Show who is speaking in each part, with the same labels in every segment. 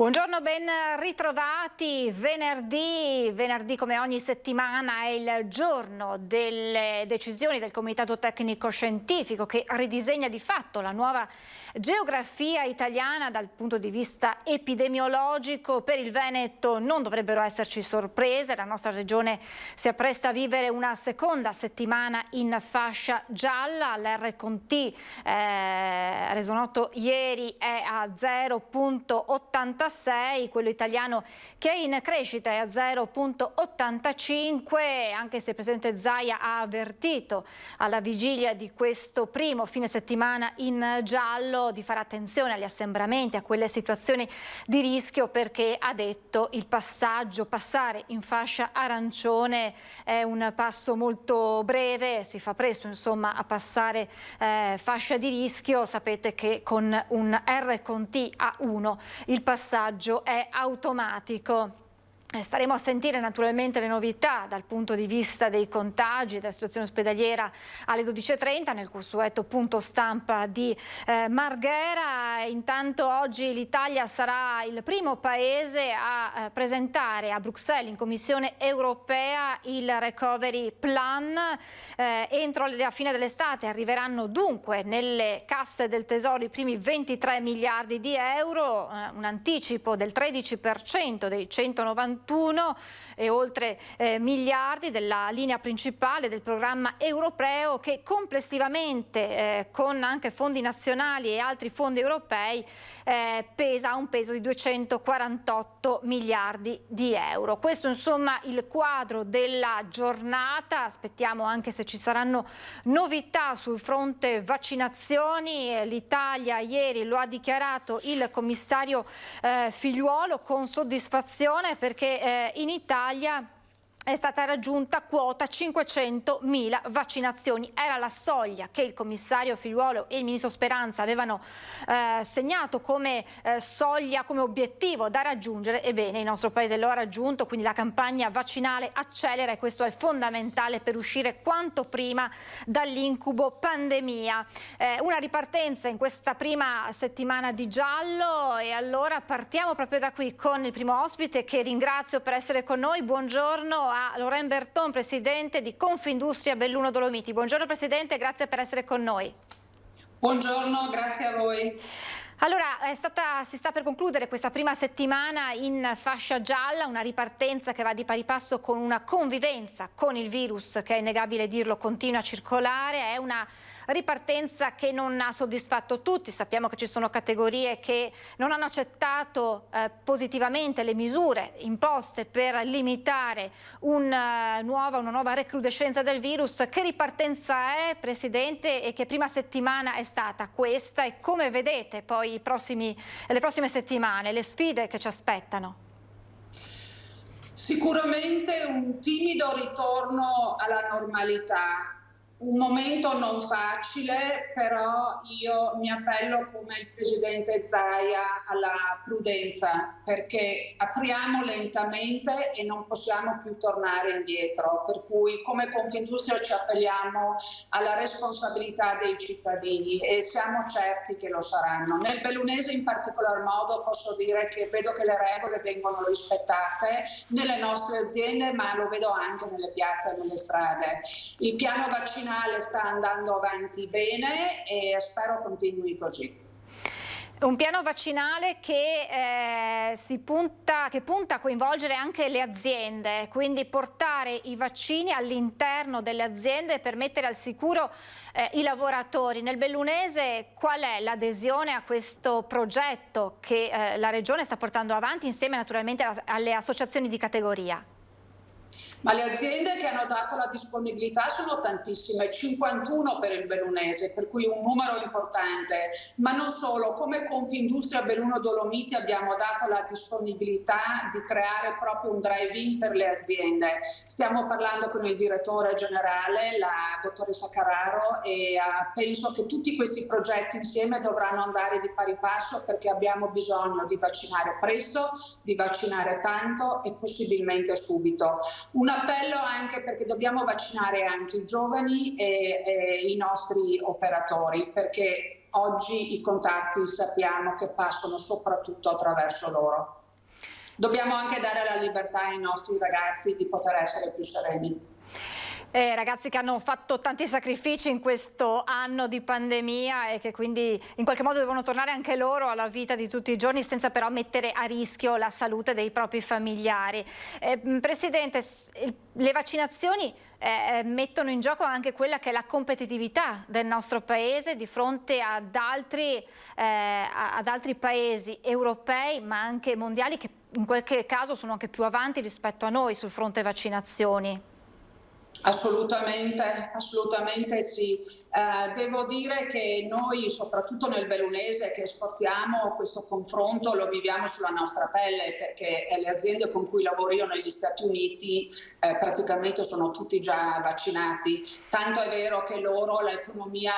Speaker 1: Buongiorno, ben ritrovati. Venerdì come ogni settimana è il giorno delle decisioni del Comitato Tecnico Scientifico che ridisegna di fatto la nuova geografia italiana dal punto di vista epidemiologico. Per il Veneto non dovrebbero esserci sorprese, la nostra regione si appresta a vivere una seconda settimana in fascia gialla. L'R-Conti reso noto ieri è a 0,86, quello italiano che è in crescita è a 0,85, anche se il presidente Zaia ha avvertito alla vigilia di questo primo fine settimana in giallo di fare attenzione agli assembramenti, a quelle situazioni di rischio, perché ha detto passare in fascia arancione è un passo molto breve, si fa presto insomma a passare fascia di rischio. Sapete che con un R-Conti a 1 il passaggio è automatico. Staremo a sentire naturalmente le novità dal punto di vista dei contagi, della situazione ospedaliera alle 12:30 nel consueto punto stampa di Marghera. Intanto oggi l'Italia sarà il primo paese a presentare a Bruxelles in Commissione europea il Recovery Plan. Entro la fine dell'estate arriveranno dunque nelle casse del Tesoro i primi 23 miliardi di euro, un anticipo del 13% dei 191 e oltre miliardi della linea principale del programma europeo, che complessivamente con anche fondi nazionali e altri fondi europei ha un peso di 248 miliardi di euro. Questo insomma il quadro della giornata. Aspettiamo anche se ci saranno novità sul fronte vaccinazioni. L'Italia ieri lo ha dichiarato il commissario Figliuolo con soddisfazione, perché in Italia è stata raggiunta quota 500.000 vaccinazioni. Era la soglia che il commissario Figliuolo e il ministro Speranza avevano segnato come soglia, come obiettivo da raggiungere. Ebbene, il nostro paese lo ha raggiunto, quindi la campagna vaccinale accelera e questo è fondamentale per uscire quanto prima dall'incubo pandemia. Una ripartenza in questa prima settimana di giallo, e allora partiamo proprio da qui con il primo ospite che ringrazio per essere con noi. Buongiorno a Laurent Berton, presidente di Confindustria Belluno Dolomiti. Buongiorno presidente, grazie per essere con noi.
Speaker 2: Buongiorno, grazie a voi.
Speaker 1: Allora, si sta per concludere questa prima settimana in fascia gialla, una ripartenza che va di pari passo con una convivenza con il virus che, è innegabile dirlo, continua a circolare. È una ripartenza che non ha soddisfatto tutti. Sappiamo che ci sono categorie che non hanno accettato positivamente le misure imposte per limitare una nuova recrudescenza del virus. Che ripartenza è, presidente, e che prima settimana è stata questa, e come vedete poi le prossime settimane, le sfide che ci aspettano?
Speaker 2: Sicuramente un timido ritorno alla normalità. Un momento non facile, però io mi appello come il presidente Zaia alla prudenza, perché apriamo lentamente e non possiamo più tornare indietro, per cui come Confindustria ci appelliamo alla responsabilità dei cittadini e siamo certi che lo saranno. Nel bellunese in particolar modo posso dire che vedo che le regole vengono rispettate nelle nostre aziende, ma lo vedo anche nelle piazze e nelle strade. Il piano vaccinale sta andando avanti bene e spero continui così.
Speaker 1: Un piano vaccinale che punta a coinvolgere anche le aziende, quindi portare i vaccini all'interno delle aziende per mettere al sicuro i lavoratori. Nel bellunese qual è l'adesione a questo progetto che la Regione sta portando avanti insieme naturalmente alle associazioni di categoria?
Speaker 2: Ma le aziende che hanno dato la disponibilità sono tantissime, 51 per il bellunese, per cui un numero importante. Ma non solo, come Confindustria Belluno Dolomiti abbiamo dato la disponibilità di creare proprio un drive-in per le aziende. Stiamo parlando con il direttore generale, la dottoressa Carraro, e penso che tutti questi progetti insieme dovranno andare di pari passo, perché abbiamo bisogno di vaccinare presto, di vaccinare tanto e possibilmente subito. Un appello anche perché dobbiamo vaccinare anche i giovani e i nostri operatori, perché oggi i contatti sappiamo che passano soprattutto attraverso loro. Dobbiamo anche dare la libertà ai nostri ragazzi di poter essere più sereni.
Speaker 1: Ragazzi che hanno fatto tanti sacrifici in questo anno di pandemia e che quindi in qualche modo devono tornare anche loro alla vita di tutti i giorni senza però mettere a rischio la salute dei propri familiari. Presidente, le vaccinazioni mettono in gioco anche quella che è la competitività del nostro paese di fronte ad altri paesi europei ma anche mondiali che in qualche caso sono anche più avanti rispetto a noi sul fronte vaccinazioni.
Speaker 2: Assolutamente sì. Devo dire che noi, soprattutto nel bellunese, che esportiamo questo confronto, lo viviamo sulla nostra pelle, perché le aziende con cui lavoro io negli Stati Uniti praticamente sono tutti già vaccinati. Tanto è vero che l'economia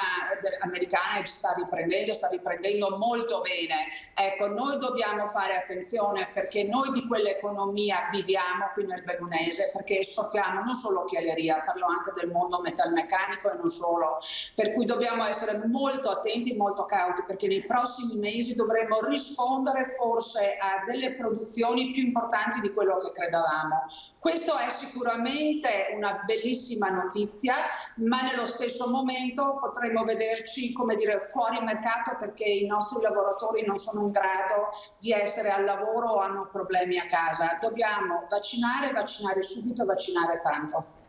Speaker 2: americana sta riprendendo molto bene. Ecco, noi dobbiamo fare attenzione perché noi di quell'economia viviamo qui nel bellunese, perché esportiamo non solo occhialeria, parlo anche del mondo metalmeccanico e non solo. Per cui dobbiamo essere molto attenti e molto cauti, perché nei prossimi mesi dovremo rispondere forse a delle produzioni più importanti di quello che credevamo. Questo è sicuramente una bellissima notizia, ma nello stesso momento potremo vederci, come dire, fuori mercato perché i nostri lavoratori non sono in grado di essere al lavoro o hanno problemi a casa. Dobbiamo vaccinare subito, vaccinare tanto.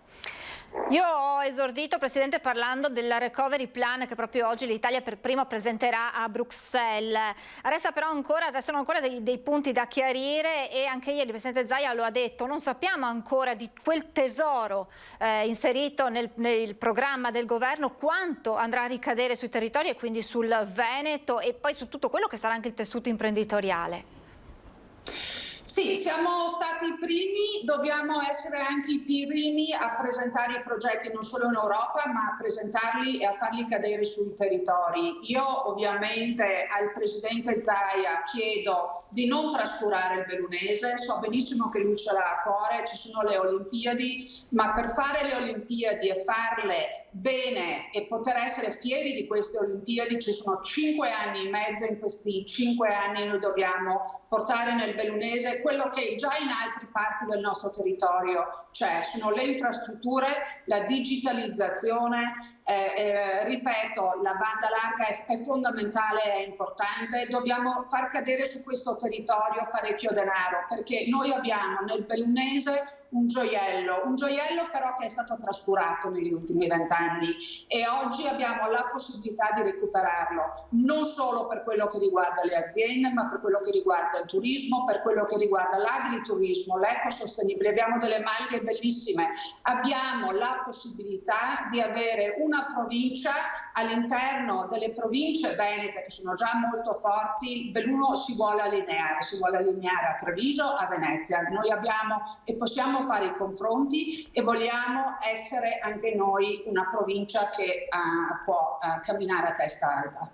Speaker 1: Io ho esordito, Presidente, parlando del recovery plan che proprio oggi l'Italia per primo presenterà a Bruxelles. Restano ancora dei punti da chiarire e anche ieri il Presidente Zaia lo ha detto, non sappiamo ancora di quel tesoro inserito nel programma del governo quanto andrà a ricadere sui territori e quindi sul Veneto e poi su tutto quello che sarà anche il tessuto imprenditoriale.
Speaker 2: Sì, siamo stati i primi, dobbiamo essere anche i primi a presentare i progetti non solo in Europa ma a presentarli e a farli cadere sui territori. Io ovviamente al Presidente Zaia chiedo di non trascurare il bellunese, so benissimo che lui ce l'ha a cuore, ci sono le Olimpiadi, ma per fare le Olimpiadi e farle bene e poter essere fieri di queste Olimpiadi ci sono 5 anni e mezzo. In questi 5 anni noi dobbiamo portare nel bellunese quello che già in altre parti del nostro territorio c'è, sono le infrastrutture, la digitalizzazione. Ripeto, la banda larga è fondamentale, è importante, dobbiamo far cadere su questo territorio parecchio denaro perché noi abbiamo nel bellunese un gioiello però che è stato trascurato negli ultimi 20 anni e oggi abbiamo la possibilità di recuperarlo, non solo per quello che riguarda le aziende ma per quello che riguarda il turismo, per quello che riguarda l'agriturismo, l'ecosostenibile, abbiamo delle malghe bellissime, abbiamo la possibilità di avere una provincia all'interno delle province venete che sono già molto forti. Belluno si vuole allineare a Treviso, a Venezia. Noi abbiamo e possiamo fare i confronti e vogliamo essere anche noi una provincia che può camminare a testa alta.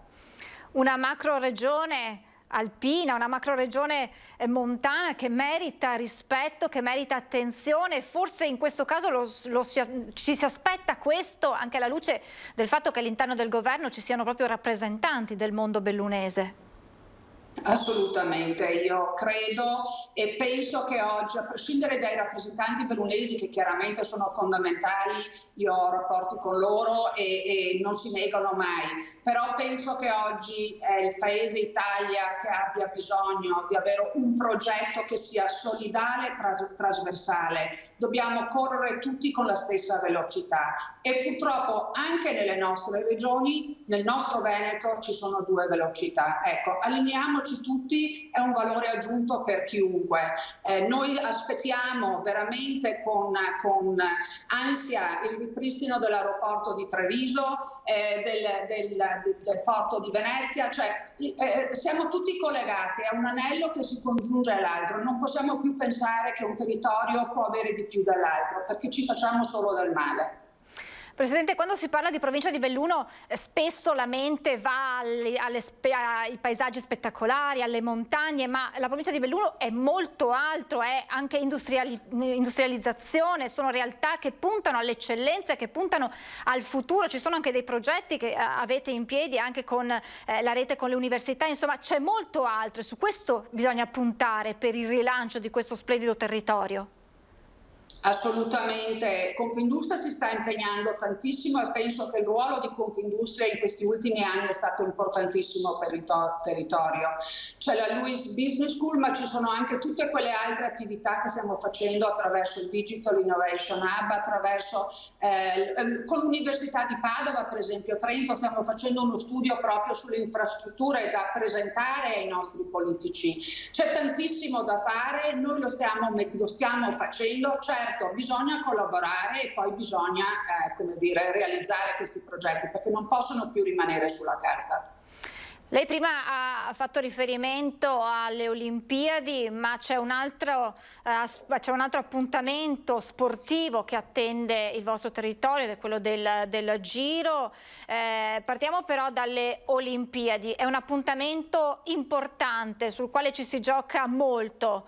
Speaker 1: Una macro regione alpina, una macroregione montana che merita rispetto, che merita attenzione. Forse in questo caso ci si aspetta questo anche alla luce del fatto che all'interno del governo ci siano proprio rappresentanti del mondo bellunese.
Speaker 2: Assolutamente, io credo e penso che oggi, a prescindere dai rappresentanti bellunesi che chiaramente sono fondamentali, io ho rapporti con loro e non si negano mai, però penso che oggi è il Paese Italia che abbia bisogno di avere un progetto che sia solidale e trasversale. Dobbiamo correre tutti con la stessa velocità e purtroppo anche nelle nostre regioni, nel nostro Veneto, ci sono 2 velocità. Ecco, allineiamoci tutti, è un valore aggiunto per chiunque. Noi aspettiamo veramente con ansia il ripristino dell'aeroporto di Treviso, del porto di Venezia, cioè siamo tutti collegati, è un anello che si congiunge all'altro, non possiamo più pensare che un territorio può avere di più dall'altro perché ci facciamo solo del male.
Speaker 1: Presidente, quando si parla di provincia di Belluno spesso la mente va ai paesaggi spettacolari, alle montagne, ma la provincia di Belluno è molto altro, è anche industrializzazione, sono realtà che puntano all'eccellenza, che puntano al futuro. Ci sono anche dei progetti che avete in piedi anche con la rete con le università, insomma c'è molto altro e su questo bisogna puntare per il rilancio di questo splendido territorio.
Speaker 2: Assolutamente, Confindustria si sta impegnando tantissimo e penso che il ruolo di Confindustria in questi ultimi anni è stato importantissimo per il territorio. C'è la LUISS Business School, ma ci sono anche tutte quelle altre attività che stiamo facendo attraverso il Digital Innovation Hub, attraverso con l'Università di Padova, per esempio, a Trento stiamo facendo uno studio proprio sulle infrastrutture da presentare ai nostri politici. C'è tantissimo da fare, noi lo stiamo facendo, certo bisogna collaborare e poi bisogna realizzare questi progetti perché non possono più rimanere sulla carta.
Speaker 1: Lei prima ha fatto riferimento alle Olimpiadi, ma c'è un altro appuntamento sportivo che attende il vostro territorio, ed è quello del Giro. Partiamo però dalle Olimpiadi. È un appuntamento importante sul quale ci si gioca molto.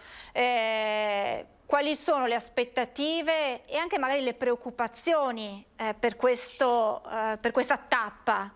Speaker 1: Quali sono le aspettative e anche magari le preoccupazioni per questa tappa?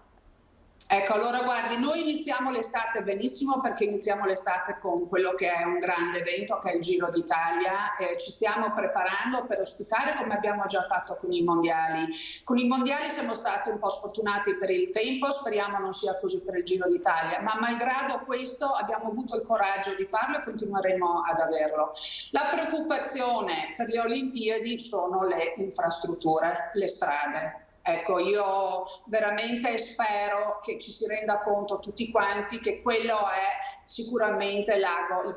Speaker 2: Ecco, allora guardi, noi iniziamo l'estate benissimo perché iniziamo l'estate con quello che è un grande evento che è il Giro d'Italia. Ci stiamo preparando per ospitare come abbiamo già fatto con i mondiali. Con i mondiali siamo stati un po' sfortunati per il tempo, speriamo non sia così per il Giro d'Italia, ma malgrado questo abbiamo avuto il coraggio di farlo e continueremo ad averlo. La preoccupazione per le Olimpiadi sono le infrastrutture, le strade. Ecco, io veramente spero che ci si renda conto tutti quanti che quello è sicuramente il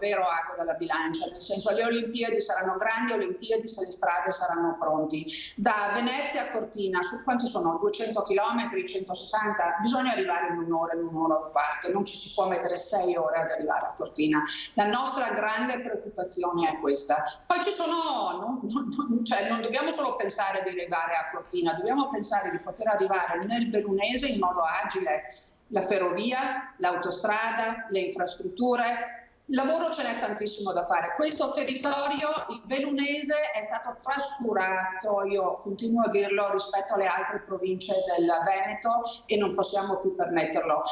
Speaker 2: vero ago della bilancia, nel senso le Olimpiadi saranno grandi Olimpiadi se le strade saranno pronti. Da Venezia a Cortina, su quanti sono? 200 km, 160? Bisogna arrivare in un'ora e un quarto, non ci si può mettere 6 ore ad arrivare a Cortina. La nostra grande preoccupazione è questa. Poi ci sono, non dobbiamo solo pensare di arrivare a Cortina, dobbiamo pensare di poter arrivare nel bellunese in modo agile. La ferrovia, l'autostrada, le infrastrutture, lavoro ce n'è tantissimo da fare. Questo territorio, il bellunese, è stato trascurato, io continuo a dirlo, rispetto alle altre province del Veneto e non possiamo più permetterlo.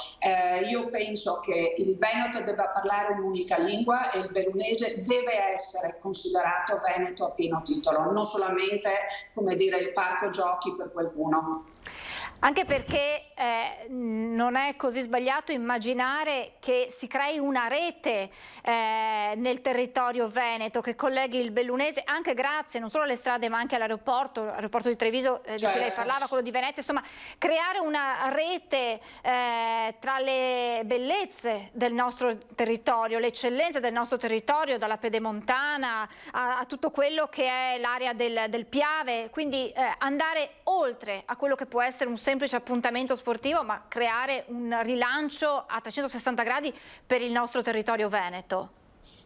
Speaker 2: Io penso che il Veneto debba parlare un'unica lingua e il bellunese deve essere considerato Veneto a pieno titolo, non solamente, come dire, il parco giochi per qualcuno.
Speaker 1: Anche perché non è così sbagliato immaginare che si crei una rete nel territorio veneto che colleghi il bellunese, anche grazie non solo alle strade ma anche all'aeroporto di Treviso di cui lei parlava, quello di Venezia, insomma creare una rete tra le bellezze del nostro territorio, le eccellenze del nostro territorio, dalla Pedemontana a tutto quello che è l'area del Piave, quindi andare oltre a quello che può essere un semplice appuntamento sportivo, ma creare un rilancio a 360 gradi per il nostro territorio veneto.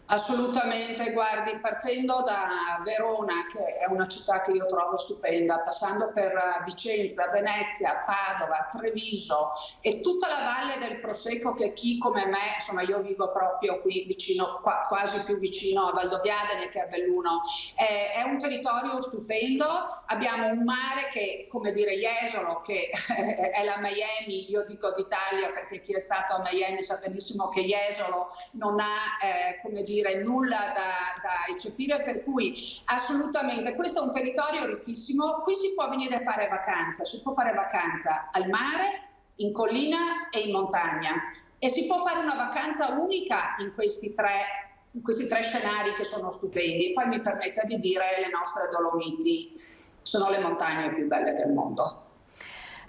Speaker 2: Assolutamente, guardi, partendo da Verona, che è una città che io trovo stupenda, passando per Vicenza, Venezia, Padova, Treviso e tutta la valle del Prosecco, che chi come me, insomma io vivo proprio qui vicino, quasi più vicino a Valdobbiadene che a Belluno, è un territorio stupendo, abbiamo un mare che, come dire, Jesolo, che è la Miami, io dico d'Italia perché chi è stato a Miami sa benissimo che Jesolo non ha, come dire, nulla da eccepire, per cui assolutamente questo è un territorio ricchissimo, qui si può venire a fare vacanza, si può fare vacanza al mare, in collina e in montagna e si può fare una vacanza unica in questi tre scenari che sono stupendi. E poi mi permetta di dire le nostre Dolomiti sono le montagne più belle del mondo.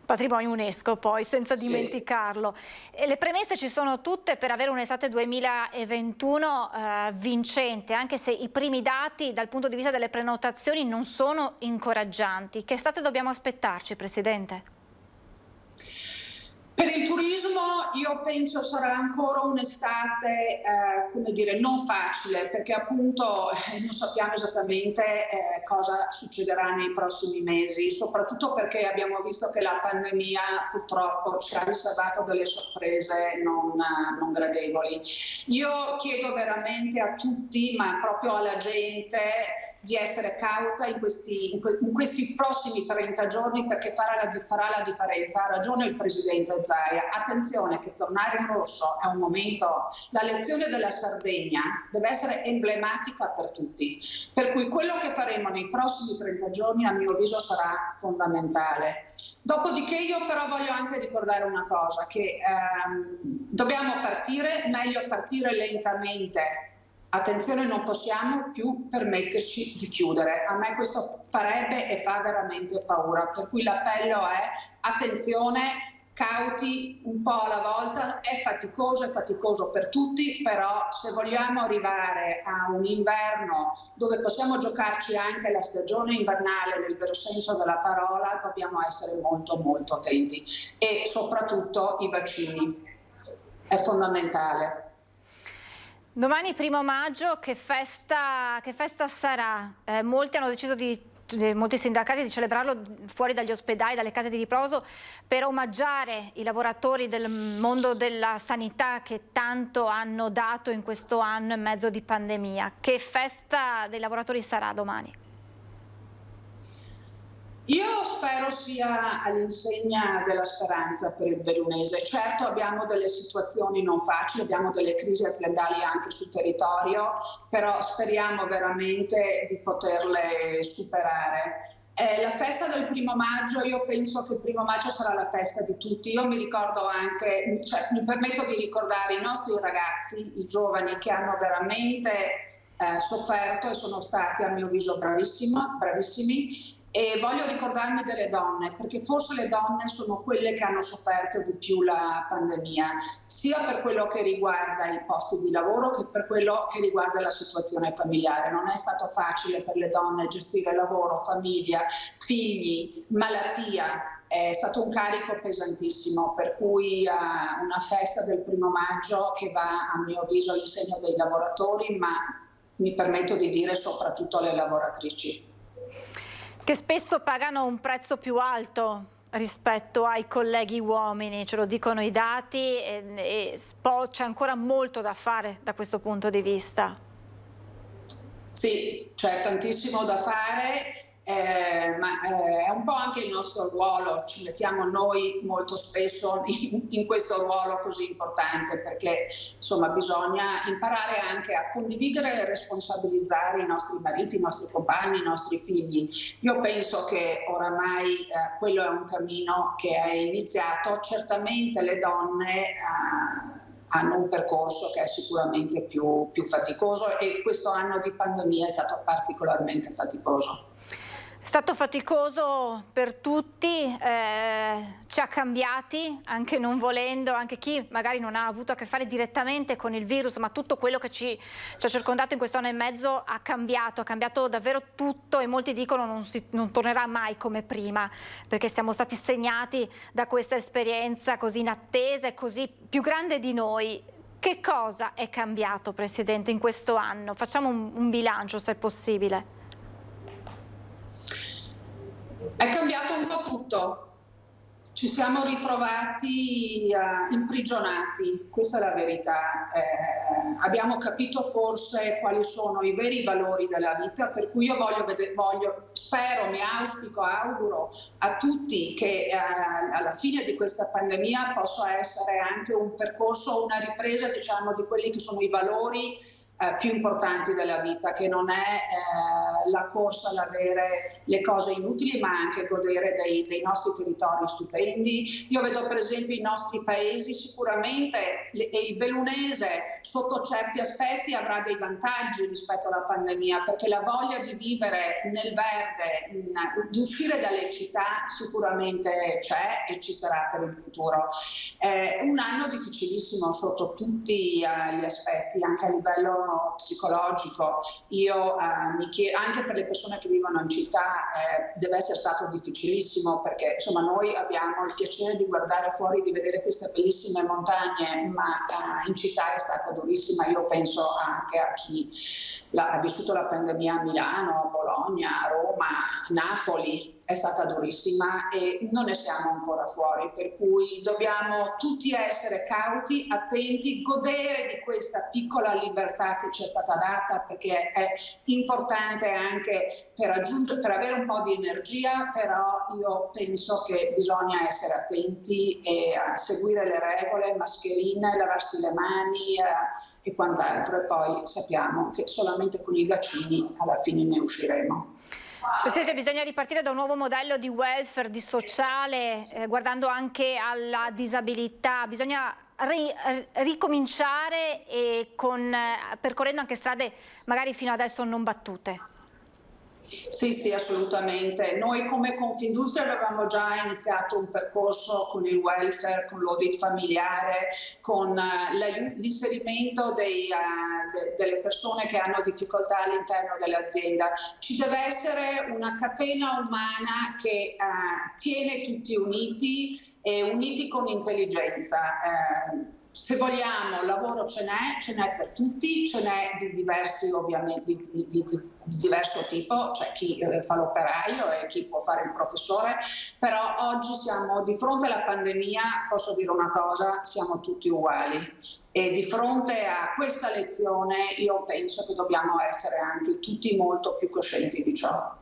Speaker 1: Patrimonio UNESCO poi, senza dimenticarlo. E le premesse ci sono tutte per avere un'estate 2021 vincente, anche se i primi dati dal punto di vista delle prenotazioni non sono incoraggianti. Che estate dobbiamo aspettarci, Presidente?
Speaker 2: Per il turismo io penso sarà ancora un'estate, come dire, non facile, perché appunto non sappiamo esattamente cosa succederà nei prossimi mesi, soprattutto perché abbiamo visto che la pandemia purtroppo ci ha riservato delle sorprese non gradevoli. Io chiedo veramente a tutti, ma proprio alla gente, di essere cauta in questi prossimi 30 giorni, perché farà la differenza. Ha ragione il Presidente Zaia, attenzione che tornare in rosso è un momento, la lezione della Sardegna deve essere emblematica per tutti, per cui quello che faremo nei prossimi 30 giorni a mio avviso sarà fondamentale. Dopodiché io però voglio anche ricordare una cosa, che dobbiamo partire, meglio partire lentamente. Attenzione, non possiamo più permetterci di chiudere. A me questo farebbe e fa veramente paura. Per cui l'appello è attenzione, cauti un po' alla volta. È faticoso per tutti, però se vogliamo arrivare a un inverno dove possiamo giocarci anche la stagione invernale nel vero senso della parola, dobbiamo essere molto molto attenti. E soprattutto i vaccini. È fondamentale.
Speaker 1: Domani 1° maggio, che festa sarà? Molti hanno deciso molti sindacati di celebrarlo fuori dagli ospedali, dalle case di riposo, per omaggiare i lavoratori del mondo della sanità che tanto hanno dato in questo anno e mezzo di pandemia. Che festa dei lavoratori sarà domani?
Speaker 2: Io spero sia all'insegna della speranza per il bellunese. Certo abbiamo delle situazioni non facili, abbiamo delle crisi aziendali anche sul territorio, però speriamo veramente di poterle superare. La festa del 1° maggio, io penso che il 1° maggio sarà la festa di tutti. Io mi ricordo anche, mi permetto di ricordare i nostri ragazzi, i giovani che hanno veramente sofferto e sono stati a mio avviso bravissimi. E voglio ricordarmi delle donne, perché forse le donne sono quelle che hanno sofferto di più la pandemia, sia per quello che riguarda i posti di lavoro che per quello che riguarda la situazione familiare. Non è stato facile per le donne gestire lavoro, famiglia, figli, malattia. È stato un carico pesantissimo, per cui una festa del 1° maggio che va a mio avviso all'insegno dei lavoratori, ma mi permetto di dire soprattutto alle lavoratrici.
Speaker 1: Che spesso pagano un prezzo più alto rispetto ai colleghi uomini, ce lo dicono i dati, e c'è ancora molto da fare da questo punto di vista.
Speaker 2: Sì, c'è tantissimo da fare, ma è un po' anche il nostro ruolo, ci mettiamo noi molto spesso in questo ruolo così importante, perché insomma bisogna imparare anche a condividere e responsabilizzare i nostri mariti, i nostri compagni, i nostri figli. Io penso che oramai quello è un cammino che è iniziato. Certamente le donne hanno un percorso che è sicuramente più faticoso, e questo anno di pandemia è stato particolarmente faticoso.
Speaker 1: È stato faticoso per tutti, ci ha cambiati, anche non volendo, anche chi magari non ha avuto a che fare direttamente con il virus, ma tutto quello che ci ha circondato in questo anno e mezzo ha cambiato davvero tutto, e molti dicono non tornerà mai come prima, perché siamo stati segnati da questa esperienza così inattesa e così più grande di noi. Che cosa è cambiato, Presidente, in questo anno? Facciamo un bilancio, se è possibile.
Speaker 2: È cambiato un po' tutto, ci siamo ritrovati imprigionati, questa è la verità. Abbiamo capito forse quali sono i veri valori della vita, per cui io spero, auguro a tutti che alla fine di questa pandemia possa essere anche un percorso, una ripresa, diciamo, di quelli che sono i valori più importanti della vita, che non è la corsa ad avere le cose inutili, ma anche godere dei nostri territori stupendi. Io vedo per esempio i nostri paesi, sicuramente il bellunese sotto certi aspetti avrà dei vantaggi rispetto alla pandemia, perché la voglia di vivere nel verde, di uscire dalle città sicuramente c'è e ci sarà per il futuro. Un anno difficilissimo sotto tutti gli aspetti, anche a livello psicologico. Io mi chiedo, anche per le persone che vivono in città deve essere stato difficilissimo, perché insomma noi abbiamo il piacere di guardare fuori, di vedere queste bellissime montagne, ma in città è stata durissima. Io penso anche a chi ha vissuto la pandemia a Milano, a Bologna, a Roma, a Napoli. È stata durissima e non ne siamo ancora fuori, per cui dobbiamo tutti essere cauti, attenti, godere di questa piccola libertà che ci è stata data, perché è importante anche per avere un po' di energia, però io penso che bisogna essere attenti e seguire le regole, mascherine, lavarsi le mani e quant'altro, e poi sappiamo che solamente con i vaccini alla fine ne usciremo.
Speaker 1: Presidente, bisogna ripartire da un nuovo modello di welfare, di sociale, guardando anche alla disabilità. Bisogna ricominciare percorrendo anche strade magari fino adesso non battute.
Speaker 2: Sì, assolutamente. Noi come Confindustria avevamo già iniziato un percorso con il welfare, con l'audit familiare, con l'inserimento delle persone che hanno difficoltà all'interno dell'azienda. Ci deve essere una catena umana che tiene tutti uniti e uniti con intelligenza. Se vogliamo, lavoro ce n'è per tutti, ce n'è di diversi, ovviamente, di diverso tipo, c'è chi fa l'operaio e chi può fare il professore, però oggi siamo di fronte alla pandemia, posso dire una cosa, siamo tutti uguali. E di fronte a questa lezione io penso che dobbiamo essere anche tutti molto più coscienti di ciò.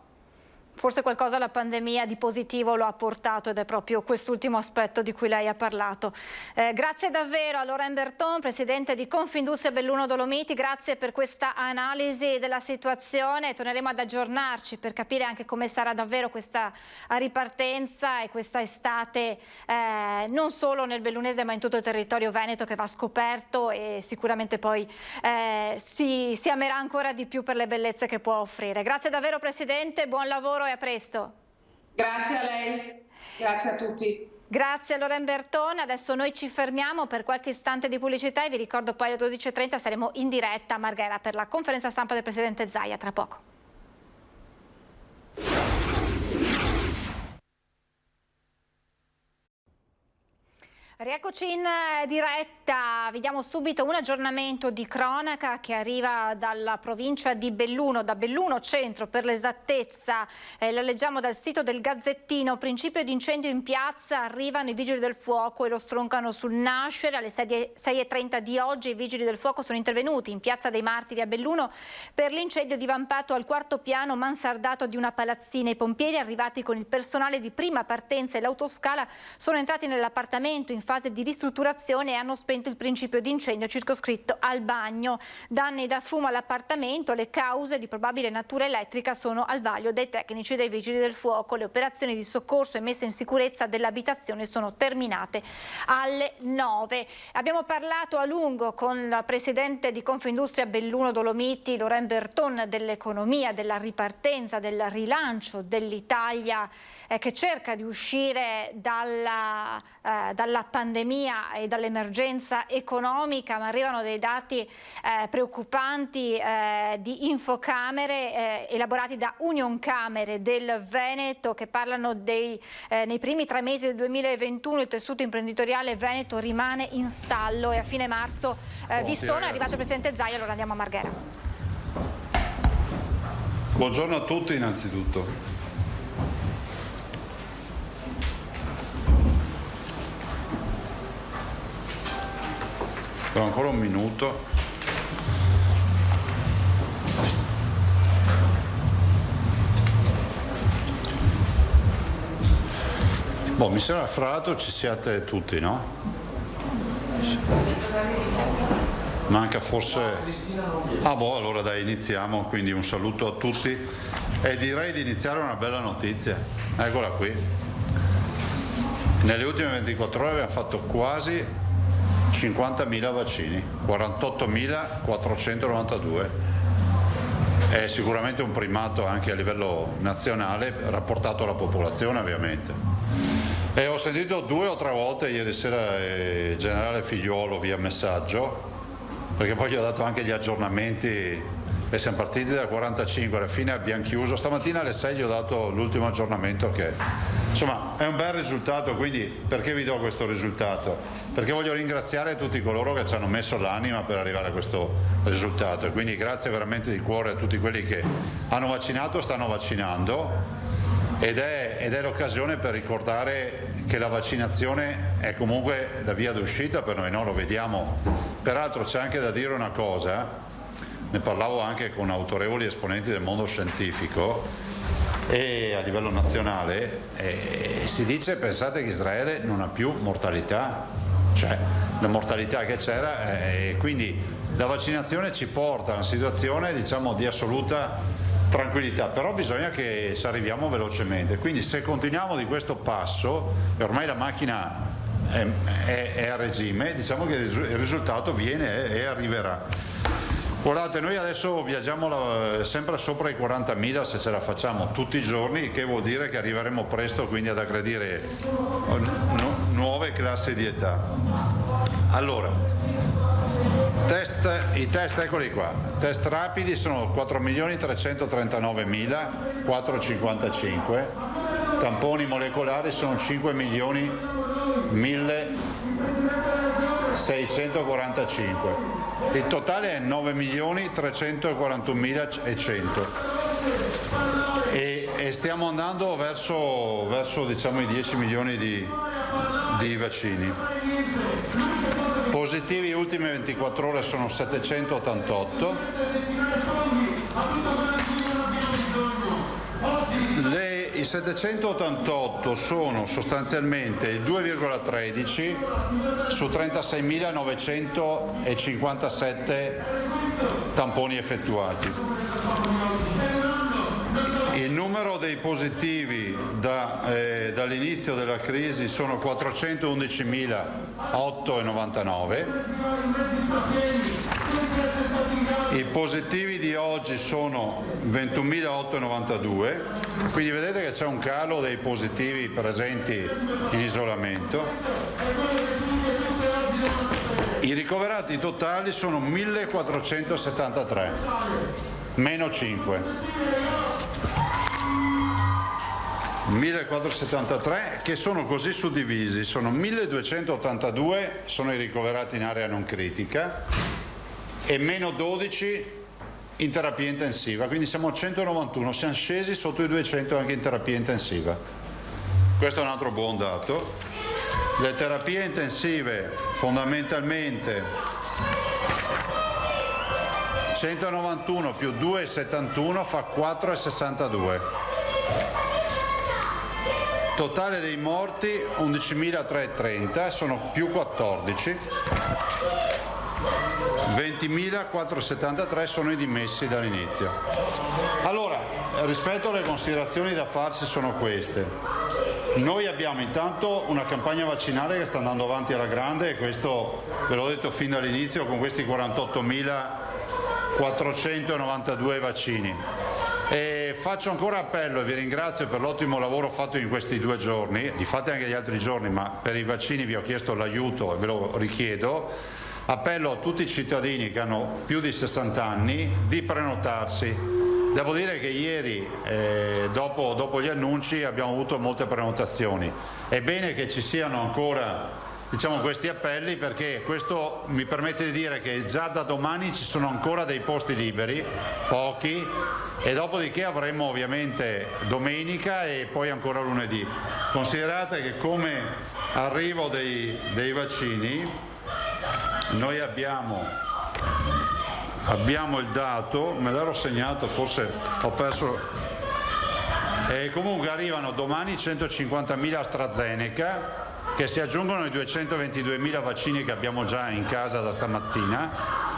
Speaker 1: Forse qualcosa la pandemia di positivo lo ha portato ed è proprio quest'ultimo aspetto di cui lei ha parlato. Grazie davvero a Laurent Berton, presidente di Confindustria Belluno Dolomiti, grazie per questa analisi della situazione. Torneremo ad aggiornarci per capire anche come sarà davvero questa ripartenza e questa estate non solo nel bellunese ma in tutto il territorio veneto, che va scoperto e sicuramente poi si amerà ancora di più per le bellezze che può offrire. Grazie davvero Presidente, buon lavoro e a presto.
Speaker 2: Grazie a lei, grazie a tutti.
Speaker 1: Grazie a Laurent Berton. Adesso noi ci fermiamo per qualche istante di pubblicità e vi ricordo poi alle 12:30 saremo in diretta a Marghera per la conferenza stampa del Presidente Zaia. Tra poco. Rieccoci in diretta, vediamo subito un aggiornamento di cronaca che arriva dalla provincia di Belluno, da Belluno Centro per l'esattezza, lo leggiamo dal sito del Gazzettino. Principio di incendio in piazza, arrivano i vigili del fuoco e lo stroncano sul nascere. Alle 6:30 di oggi i vigili del fuoco sono intervenuti in piazza dei Martiri a Belluno per l'incendio divampato al quarto piano mansardato di una palazzina. I pompieri, arrivati con il personale di prima partenza e l'autoscala, sono entrati nell'appartamento in fase di ristrutturazione e hanno spento il principio di incendio circoscritto al bagno. Danni da fumo all'appartamento, le cause di probabile natura elettrica sono al vaglio dei tecnici dei vigili del fuoco. Le operazioni di soccorso e messa in sicurezza dell'abitazione sono terminate alle 9. Abbiamo parlato a lungo con la presidente di Confindustria Belluno Dolomiti, Laurent Berton, dell'economia, della ripartenza, del rilancio dell'Italia che cerca di uscire dalla pandemia e dall'emergenza economica, ma arrivano dei dati preoccupanti di Infocamere elaborati da Unioncamere del Veneto, che parlano nei primi 3 mesi del 2021 il tessuto imprenditoriale veneto rimane in stallo e a fine marzo vi sono. È arrivato il Presidente Zaia, allora andiamo a Marghera.
Speaker 3: Buongiorno a tutti innanzitutto. Per ancora un minuto. Mi sembra fra l'altro ci siate tutti, no? Manca forse... allora dai, iniziamo, quindi un saluto a tutti e direi di iniziare una bella notizia. Eccola qui. Nelle ultime 24 ore abbiamo fatto quasi 50.000 vaccini, 48.492. È sicuramente un primato anche a livello nazionale, rapportato alla popolazione ovviamente. E ho sentito 2 o 3 volte ieri sera il generale Figliuolo via messaggio, perché poi gli ho dato anche gli aggiornamenti e siamo partiti da 45, alla fine abbiamo chiuso. Stamattina alle 6 gli ho dato l'ultimo aggiornamento che insomma è un bel risultato. Quindi perché vi do questo risultato? Perché voglio ringraziare tutti coloro che ci hanno messo l'anima per arrivare a questo risultato, e quindi grazie veramente di cuore a tutti quelli che hanno vaccinato o stanno vaccinando, ed è l'occasione per ricordare che la vaccinazione è comunque la via d'uscita per noi, no? Lo vediamo. Peraltro c'è anche da dire una cosa, ne parlavo anche con autorevoli esponenti del mondo scientifico e a livello nazionale, si dice, pensate che Israele non ha più mortalità, cioè la mortalità che c'era, e quindi la vaccinazione ci porta a una situazione, diciamo, di assoluta tranquillità, però bisogna che ci arriviamo velocemente. Quindi se continuiamo di questo passo, e ormai la macchina è a regime, diciamo che il risultato viene e arriverà. Guardate, noi adesso viaggiamo sempre sopra i 40.000 se ce la facciamo tutti i giorni, che vuol dire che arriveremo presto quindi ad aggredire nuove classi di età. Allora, i test eccoli qua, test rapidi sono 4.339.455, tamponi molecolari sono 5.100.645. Il totale è 9.341.100 e stiamo andando verso diciamo i 10 milioni di vaccini. Positivi ultime 24 ore sono 788. I 788 sono sostanzialmente il 2,13 su 36.957 tamponi effettuati. Il numero dei positivi dall'inizio della crisi sono 411.899. I positivi di oggi sono 21.892, quindi vedete che c'è un calo dei positivi presenti in isolamento. I ricoverati totali sono 1.473, meno 5. 1.473 che sono così suddivisi, sono 1.282 sono i ricoverati in area non critica e meno 12 in terapia intensiva, quindi siamo a 191, siamo scesi sotto i 200 anche in terapia intensiva. Questo è un altro buon dato. Le terapie intensive fondamentalmente 191 più 2,71 fa 4,62. Totale dei morti 11.330, sono più 14. 20.473 sono i dimessi dall'inizio. Allora, rispetto alle considerazioni da farsi sono queste. Noi abbiamo intanto una campagna vaccinale che sta andando avanti alla grande, e questo ve l'ho detto fin dall'inizio, con questi 48.492 vaccini. E faccio ancora appello e vi ringrazio per l'ottimo lavoro fatto in questi 2 giorni, li fate anche gli altri giorni, ma per i vaccini vi ho chiesto l'aiuto e ve lo richiedo. Appello a tutti i cittadini che hanno più di 60 anni di prenotarsi. Devo dire che ieri, dopo gli annunci, abbiamo avuto molte prenotazioni. È bene che ci siano ancora, diciamo, questi appelli, perché questo mi permette di dire che già da domani ci sono ancora dei posti liberi, pochi, e dopodiché avremo ovviamente domenica e poi ancora lunedì. Considerate che come arrivo dei vaccini noi abbiamo il dato, me l'ero segnato, forse ho perso, comunque arrivano domani 150.000 AstraZeneca che si aggiungono ai 222.000 vaccini che abbiamo già in casa da stamattina,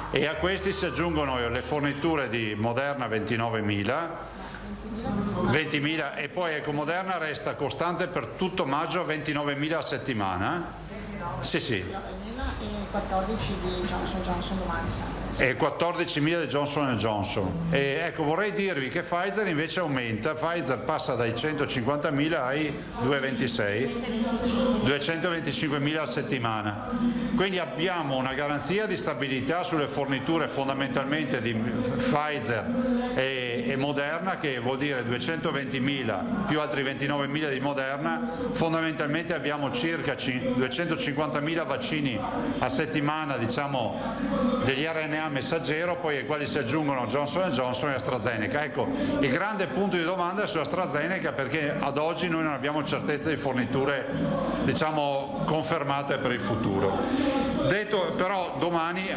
Speaker 3: e a questi si aggiungono le forniture di Moderna 20.000 e poi ecco, Moderna resta costante per tutto maggio, 29.000 a settimana. Sì.
Speaker 4: 14 di Johnson domani sempre.
Speaker 3: E 14.000 di Johnson & Johnson. E ecco, vorrei dirvi che Pfizer invece aumenta, Pfizer passa dai 150.000 ai 225.000 a settimana. Quindi abbiamo una garanzia di stabilità sulle forniture fondamentalmente di Pfizer e Moderna, che vuol dire 220.000 più altri 29.000 di Moderna. Fondamentalmente abbiamo circa 250.000 vaccini a settimana, diciamo, degli RNA messaggero, poi ai quali si aggiungono Johnson & Johnson e AstraZeneca. Ecco, il grande punto di domanda è su AstraZeneca, perché ad oggi noi non abbiamo certezza di forniture, diciamo, confermate per il futuro. Detto però, domani,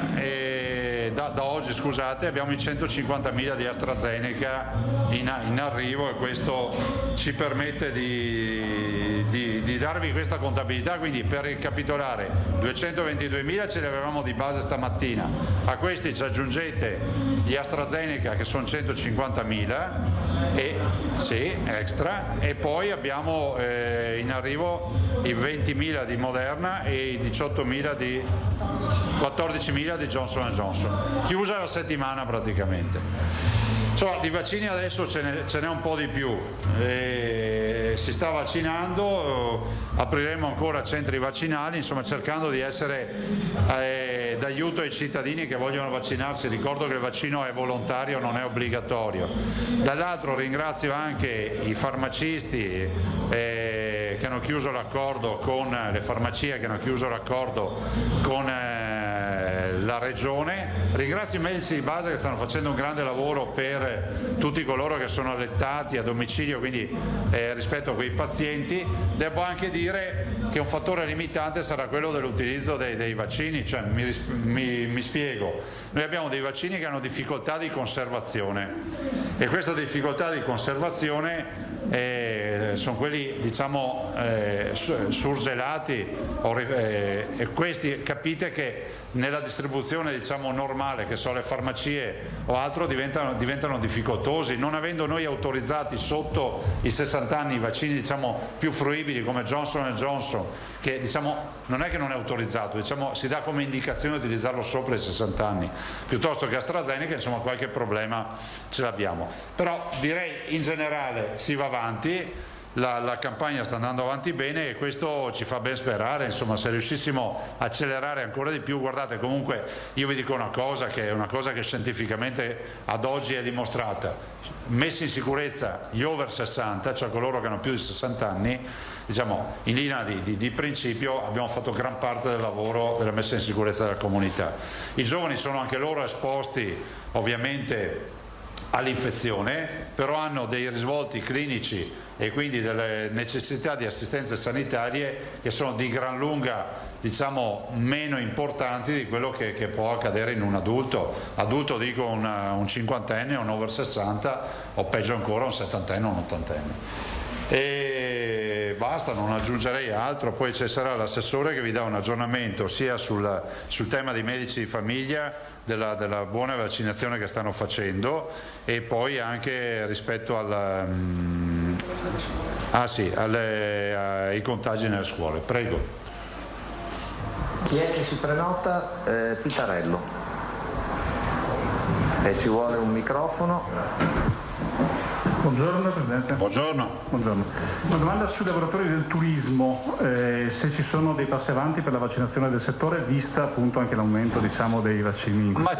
Speaker 3: da oggi scusate, abbiamo i 150.000 di AstraZeneca in arrivo, e questo ci permette di darvi questa contabilità. Quindi, per ricapitolare, 222.000 ce li avevamo di base stamattina, a questi ci aggiungete gli AstraZeneca che sono 150.000 extra, e poi abbiamo in arrivo i 20.000 di Moderna e i 14.000 di Johnson & Johnson. Chiusa la settimana praticamente. Insomma, di vaccini adesso ce n'è un po' di più, si sta vaccinando, apriremo ancora centri vaccinali, insomma, cercando di essere d'aiuto ai cittadini che vogliono vaccinarsi. Ricordo che il vaccino è volontario, non è obbligatorio. Dall'altro ringrazio anche i farmacisti che hanno chiuso l'accordo con le farmacie, che hanno chiuso l'accordo con la regione. Ringrazio i medici di base che stanno facendo un grande lavoro per tutti coloro che sono allettati a domicilio, quindi rispetto a quei pazienti. Devo anche dire che un fattore limitante sarà quello dell'utilizzo dei vaccini, cioè, mi spiego, noi abbiamo dei vaccini che hanno difficoltà di conservazione, e questa difficoltà di conservazione sono quelli, diciamo, surgelati, e questi, capite che nella distribuzione, diciamo, normale, che so, le farmacie o altro, diventano difficoltosi. Non avendo noi autorizzati sotto i 60 anni i vaccini, diciamo, più fruibili come Johnson & Johnson, che, diciamo, non è che non è autorizzato, diciamo, si dà come indicazione di utilizzarlo sopra i 60 anni, piuttosto che AstraZeneca, insomma, qualche problema ce l'abbiamo. Però direi in generale si va avanti. La campagna sta andando avanti bene, e questo ci fa ben sperare, insomma, se riuscissimo a accelerare ancora di più. Guardate, comunque io vi dico una cosa che scientificamente ad oggi è dimostrata: messi in sicurezza gli over 60, cioè coloro che hanno più di 60 anni, diciamo, in linea di principio abbiamo fatto gran parte del lavoro della messa in sicurezza della comunità. I giovani sono anche loro esposti ovviamente all'infezione, però hanno dei risvolti clinici e quindi delle necessità di assistenze sanitarie che sono di gran lunga, diciamo, meno importanti di quello che può accadere in un adulto, dico un cinquantenne, un over 60, o peggio ancora un settantenne o un ottantenne. E basta, non aggiungerei altro. Poi ci sarà l'assessore che vi dà un aggiornamento sia sul tema dei medici di famiglia, della buona vaccinazione che stanno facendo, e poi anche rispetto ai contagi nelle scuole. Prego.
Speaker 5: Chi è che si prenota? Pitarello. Ci vuole un microfono.
Speaker 6: Buongiorno Presidente.
Speaker 3: Buongiorno.
Speaker 6: Buongiorno. Una domanda sui lavoratori del turismo, se ci sono dei passi avanti per la vaccinazione del settore, vista appunto anche l'aumento, diciamo, dei vaccini.
Speaker 3: Ma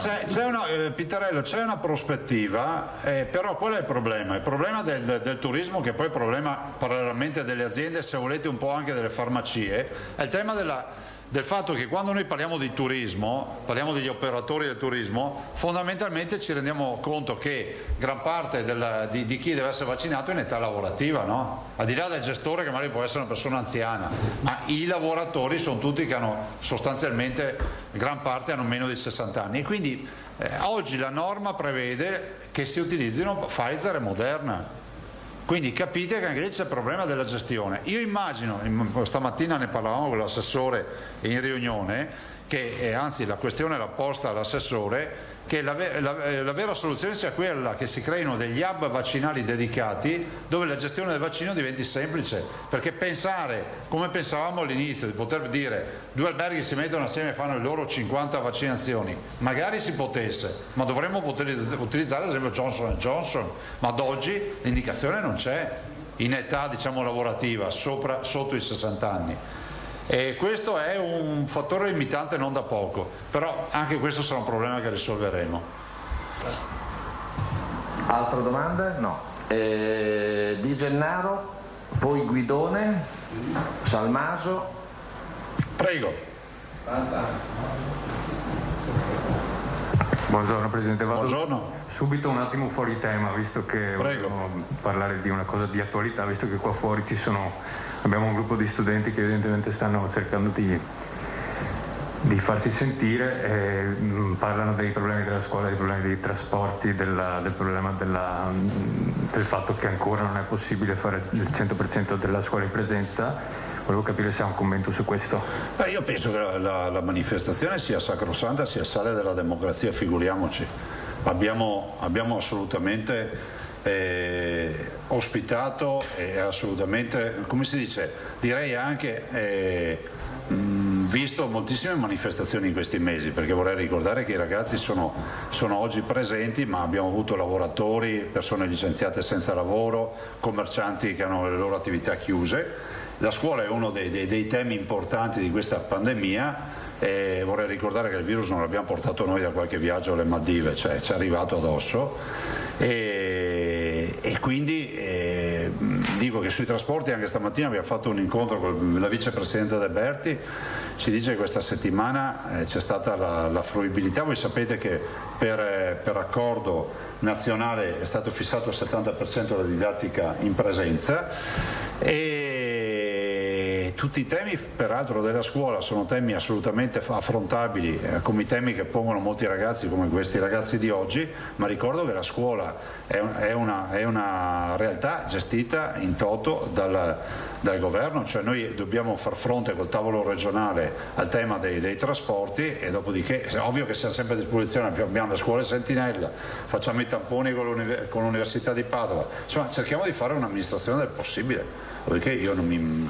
Speaker 3: Pitarello, c'è una prospettiva, però qual è il problema? Il problema del turismo, che poi è il problema parallelamente delle aziende, se volete un po' anche delle farmacie, è il tema del fatto che quando noi parliamo di turismo, parliamo degli operatori del turismo, fondamentalmente ci rendiamo conto che gran parte di chi deve essere vaccinato è in età lavorativa, no? Al di là del gestore, che magari può essere una persona anziana, ma i lavoratori sono tutti che hanno, sostanzialmente, gran parte hanno meno di 60 anni, e quindi oggi la norma prevede che si utilizzino Pfizer e Moderna. Quindi capite che anche lì c'è il problema della gestione. Io immagino, stamattina ne parlavamo con l'assessore in riunione, che anzi la questione l'ha posta all'assessore, che la vera soluzione sia quella che si creino degli hub vaccinali dedicati dove la gestione del vaccino diventi semplice, perché pensare, come pensavamo all'inizio, di poter dire 2 alberghi si mettono assieme e fanno le loro 50 vaccinazioni, magari si potesse, ma dovremmo poter utilizzare ad esempio Johnson & Johnson, ma ad oggi l'indicazione non c'è in età, diciamo, lavorativa, sotto i 60 anni. E questo è un fattore limitante non da poco, però anche questo sarà un problema che risolveremo.
Speaker 5: Altre domande? No. Di Gennaro, poi Guidone, Salmaso.
Speaker 3: Prego.
Speaker 7: Buongiorno Presidente, vado
Speaker 3: Buongiorno.
Speaker 7: subito un attimo fuori tema, visto che volevo parlare di una cosa di attualità, visto che qua fuori abbiamo un gruppo di studenti che evidentemente stanno cercando di farsi sentire, parlano dei problemi della scuola, dei problemi dei trasporti, del problema del fatto che ancora non è possibile fare il 100% della scuola in presenza. Volevo capire se ha un commento su questo.
Speaker 3: Io penso che la manifestazione sia sacrosanta, sia sale della democrazia, figuriamoci. Abbiamo assolutamente ospitato e assolutamente, come si dice, direi anche visto moltissime manifestazioni in questi mesi, perché vorrei ricordare che i ragazzi sono oggi presenti, ma abbiamo avuto lavoratori, persone licenziate senza lavoro, commercianti che hanno le loro attività chiuse. La scuola è uno dei temi importanti di questa pandemia. E vorrei ricordare che il virus non l'abbiamo portato noi da qualche viaggio alle Maldive, cioè ci è arrivato addosso, e quindi dico che sui trasporti anche stamattina abbiamo fatto un incontro con la vicepresidente De Berti. Ci dice che questa settimana c'è stata la fruibilità. Voi sapete che per accordo nazionale è stato fissato il 70% della didattica in presenza, e tutti i temi peraltro della scuola sono temi assolutamente affrontabili, come i temi che pongono molti ragazzi come questi ragazzi di oggi, ma ricordo che la scuola è una realtà gestita in toto dal governo, cioè noi dobbiamo far fronte col tavolo regionale al tema dei trasporti, e dopodiché è ovvio che siamo sempre a disposizione, abbiamo le scuole sentinella, facciamo i tamponi con l'Università di Padova, insomma cerchiamo di fare un'amministrazione del possibile, perché io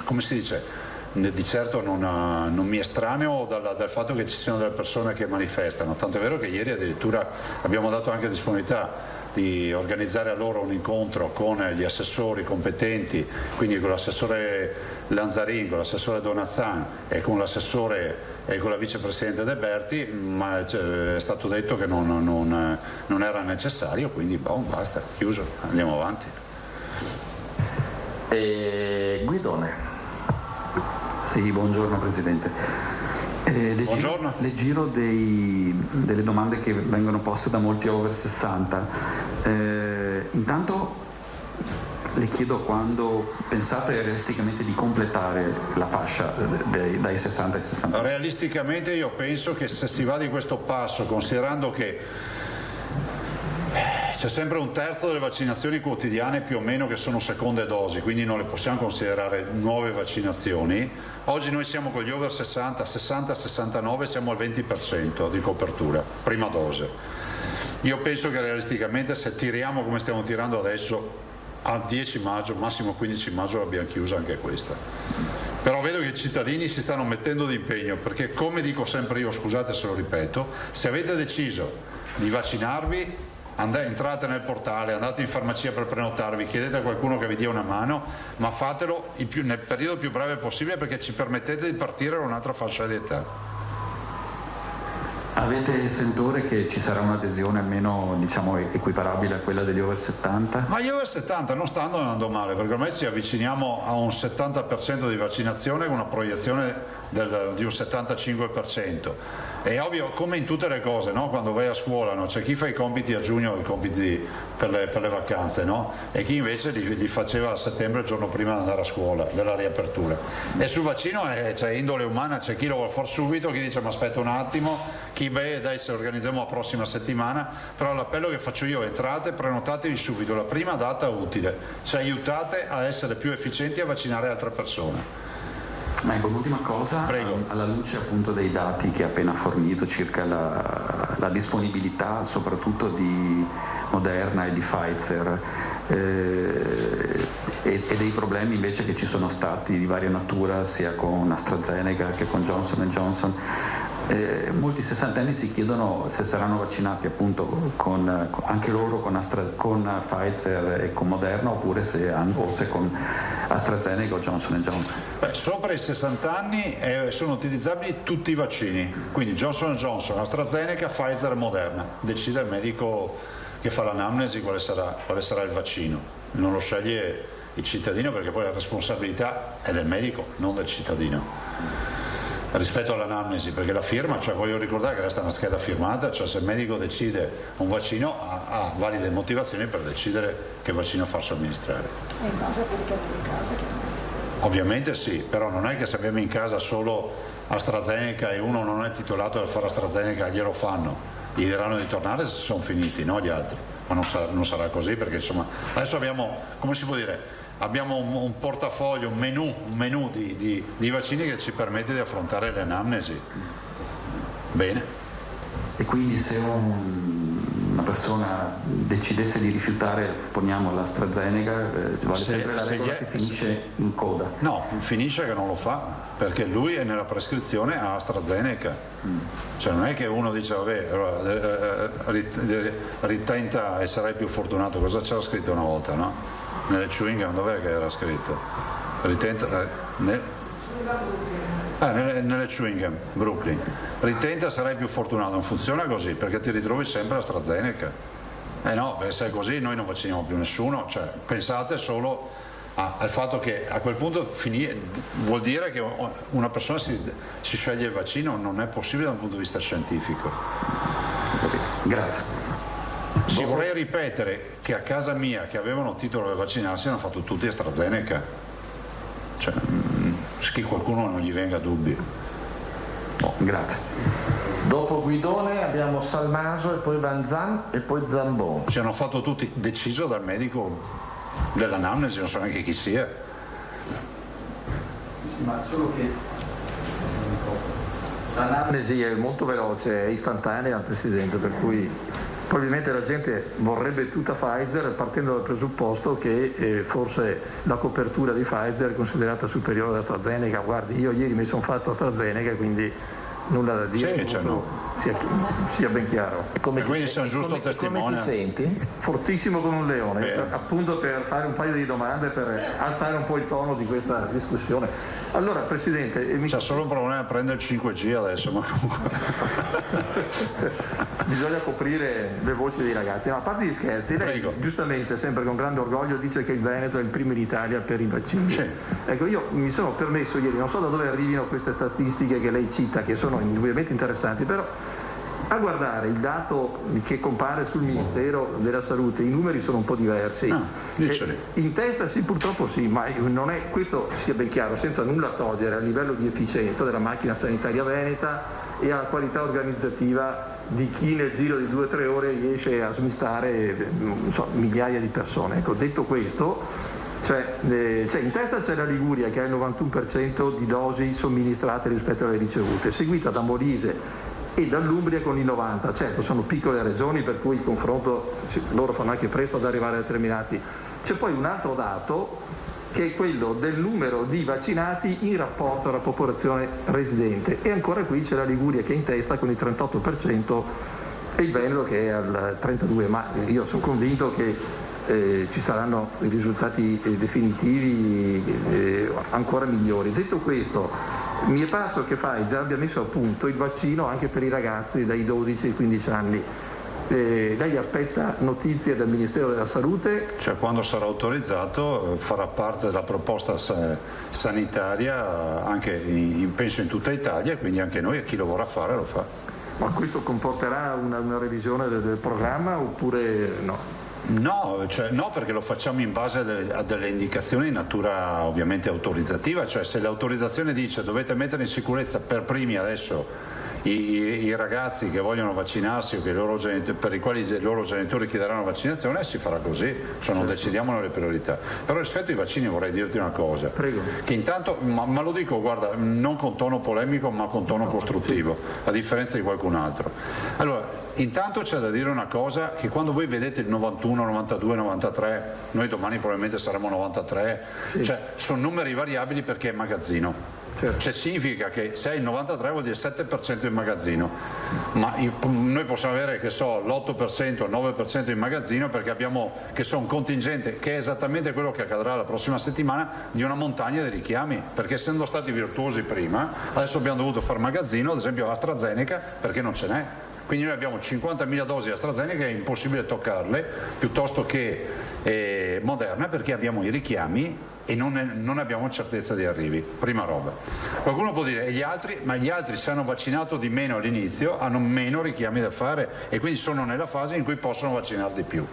Speaker 3: come si dice, di certo non mi estraneo dal fatto che ci siano delle persone che manifestano, tanto è vero che ieri addirittura abbiamo dato anche disponibilità di organizzare a loro un incontro con gli assessori competenti, quindi con l'assessore Lanzarin, con l'assessore Donazzan e con l'assessore e con la vicepresidente De Berti, ma è stato detto che non era necessario, quindi basta, chiuso, andiamo avanti.
Speaker 5: Guidone.
Speaker 8: Sì, buongiorno Presidente.
Speaker 3: Buongiorno.
Speaker 8: Le giro delle domande che vengono poste da molti over 60. Intanto le chiedo quando pensate realisticamente di completare la fascia dai 60 ai 60.
Speaker 3: Realisticamente io penso che se si va di questo passo, considerando che c'è sempre 1/3 delle vaccinazioni quotidiane più o meno che sono seconde dosi, quindi non le possiamo considerare nuove vaccinazioni. Oggi noi siamo con gli over 60-69, siamo al 20% di copertura, prima dose. Io penso che realisticamente se tiriamo come stiamo tirando adesso, a 10 maggio, massimo 15 maggio l'abbiamo chiusa anche questa. Però vedo che i cittadini si stanno mettendo d'impegno, perché come dico sempre io, scusate se lo ripeto, se avete deciso di vaccinarvi, entrate nel portale, andate in farmacia per prenotarvi, chiedete a qualcuno che vi dia una mano, ma fatelo nel periodo più breve possibile, perché ci permettete di partire da un'altra fascia di età.
Speaker 8: Avete sentore che ci sarà un'adesione almeno equiparabile a quella degli over 70?
Speaker 3: Ma gli over 70 non stanno andando male, perché ormai ci avviciniamo a un 70% di vaccinazione con una proiezione di un 75%. È ovvio, come in tutte le cose, no? Quando vai a scuola, no? C'è chi fa i compiti a giugno, i compiti per le vacanze, no? E chi invece li faceva a settembre, il giorno prima di andare a scuola, della riapertura. E sul vaccino c'è indole umana, c'è chi lo vuole fare subito, chi dice ma aspetta un attimo, chi dai se organizziamo la prossima settimana, però l'appello che faccio io: entrate, prenotatevi subito, la prima data utile, ci aiutate a essere più efficienti e a vaccinare altre persone.
Speaker 8: Ecco, l'ultima cosa, alla luce appunto dei dati che ha appena fornito circa la disponibilità soprattutto di Moderna e di Pfizer e dei problemi invece che ci sono stati di varia natura sia con AstraZeneca che con Johnson & Johnson, molti sessantenni si chiedono se saranno vaccinati appunto anche loro con Pfizer e con Moderna oppure se con AstraZeneca o Johnson & Johnson.
Speaker 3: Sopra i 60 anni sono utilizzabili tutti i vaccini, quindi Johnson & Johnson, AstraZeneca, Pfizer e Moderna. Decide il medico che fa l'anamnesi quale sarà il vaccino, non lo sceglie il cittadino perché poi la responsabilità è del medico, non del cittadino. Rispetto all'anamnesi, perché la firma, cioè voglio ricordare che resta una scheda firmata, cioè se il medico decide un vaccino ha valide motivazioni per decidere che vaccino far somministrare.
Speaker 4: E in base appunto in casa?
Speaker 3: Ovviamente sì, però non è che se abbiamo in casa solo AstraZeneca e uno non è titolato per fare AstraZeneca glielo fanno, gli diranno di tornare se sono finiti, no gli altri, ma non sarà così perché insomma adesso abbiamo, come si può dire, abbiamo un portafoglio, un menù di vaccini che ci permette di affrontare le anamnesi. Bene.
Speaker 8: E quindi se una persona decidesse di rifiutare, poniamo l'AstraZeneca, vale sempre la regola che finisce in coda?
Speaker 3: No, finisce che non lo fa, perché lui è nella prescrizione a AstraZeneca. Cioè non è che uno dice vabbè, ritenta e sarai più fortunato, cosa c'era scritto una volta, no? Nelle chewing gum dov'è che era scritto? Ritenta nelle chewing gum, Brooklyn. Ritenta sarai più fortunato, non funziona così perché ti ritrovi sempre AstraZeneca. No, se è così noi non vacciniamo più nessuno, cioè pensate solo al fatto che a quel punto vuol dire che una persona si sceglie il vaccino, non è possibile da un punto di vista scientifico.
Speaker 8: Grazie.
Speaker 3: Sì, vorrei ripetere che a casa mia che avevano titolo per vaccinarsi hanno fatto tutti AstraZeneca, cioè che qualcuno non gli venga dubbi.
Speaker 8: Grazie.
Speaker 5: Dopo Guidone abbiamo Salmaso e poi Van Zan e poi Zambon.
Speaker 3: Si hanno fatto tutti, deciso dal medico dell'anamnesi, non so neanche chi sia.
Speaker 9: Ma solo che l'anamnesi è molto veloce, è istantanea al Presidente, per cui probabilmente la gente vorrebbe tutta Pfizer partendo dal presupposto che forse la copertura di Pfizer è considerata superiore ad AstraZeneca. Guardi, io ieri mi sono fatto AstraZeneca, quindi nulla da dire,
Speaker 3: sì,
Speaker 9: sia ben chiaro.
Speaker 3: Quindi sei un giusto testimone.
Speaker 9: Come ti senti? Fortissimo come un leone, appunto per fare un paio di domande, per alzare un po' il tono di questa discussione. Allora Presidente...
Speaker 3: C'è solo un problema a prendere il 5G adesso, ma comunque...
Speaker 9: Bisogna coprire le voci dei ragazzi. No, a parte gli scherzi, lei giustamente, sempre con grande orgoglio, dice che il Veneto è il primo in Italia per i vaccini.
Speaker 3: Sì.
Speaker 9: Ecco, io mi sono permesso ieri, non so da dove arrivino queste statistiche che lei cita, che sono indubbiamente interessanti, però a guardare il dato che compare sul Ministero della Salute, i numeri sono un po' diversi. In testa sì, purtroppo sì, ma non è, questo sia ben chiaro, senza nulla togliere a livello di efficienza della macchina sanitaria veneta e alla qualità organizzativa di chi nel giro di 2 o 3 ore riesce a smistare migliaia di persone. Ecco, detto questo, in testa c'è la Liguria che ha il 91% di dosi somministrate rispetto alle ricevute, seguita da Molise e dall'Umbria con il 90%. Certo, sono piccole regioni per cui il confronto loro fanno anche presto ad arrivare a determinati. C'è poi un altro dato che è quello del numero di vaccinati in rapporto alla popolazione residente, e ancora qui c'è la Liguria che è in testa con il 38% e il Veneto che è al 32%, ma io sono convinto che ci saranno i risultati definitivi ancora migliori. Detto questo, mi è parso che Pfizer abbia messo a punto il vaccino anche per i ragazzi dai 12 ai 15 anni. Lei aspetta notizie dal Ministero della Salute?
Speaker 3: Cioè quando sarà autorizzato farà parte della proposta sanitaria anche penso in tutta Italia, e quindi anche noi, chi lo vorrà fare lo fa.
Speaker 9: Ma questo comporterà una revisione del programma oppure no?
Speaker 3: No, perché lo facciamo in base a delle indicazioni di natura ovviamente autorizzativa, cioè se l'autorizzazione dice dovete mettere in sicurezza per primi adesso i ragazzi che vogliono vaccinarsi o per i quali i loro genitori chiederanno vaccinazione, si farà così, cioè non decidiamo le priorità. Però rispetto ai vaccini vorrei dirti una cosa, che intanto, ma lo dico, guarda, non con tono polemico ma con tono costruttivo, a differenza di qualcun altro. Allora, intanto c'è da dire una cosa, che quando voi vedete il 91, 92, 93, noi domani probabilmente saremo 93, cioè sono numeri variabili perché è magazzino. Cioè significa che se hai il 93 vuol dire 7% in magazzino, ma noi possiamo avere, che so, l'8% o il 9% in magazzino perché abbiamo, che so, un contingente che è esattamente quello che accadrà la prossima settimana, di una montagna di richiami, perché essendo stati virtuosi prima adesso abbiamo dovuto fare magazzino, ad esempio AstraZeneca, perché non ce n'è. Quindi noi abbiamo 50.000 dosi di AstraZeneca, è impossibile toccarle, piuttosto che Moderna, perché abbiamo i richiami e non abbiamo certezza di arrivi, prima roba. Qualcuno può dire, e gli altri? Ma gli altri, se hanno vaccinato di meno all'inizio, hanno meno richiami da fare e quindi sono nella fase in cui possono vaccinare di più.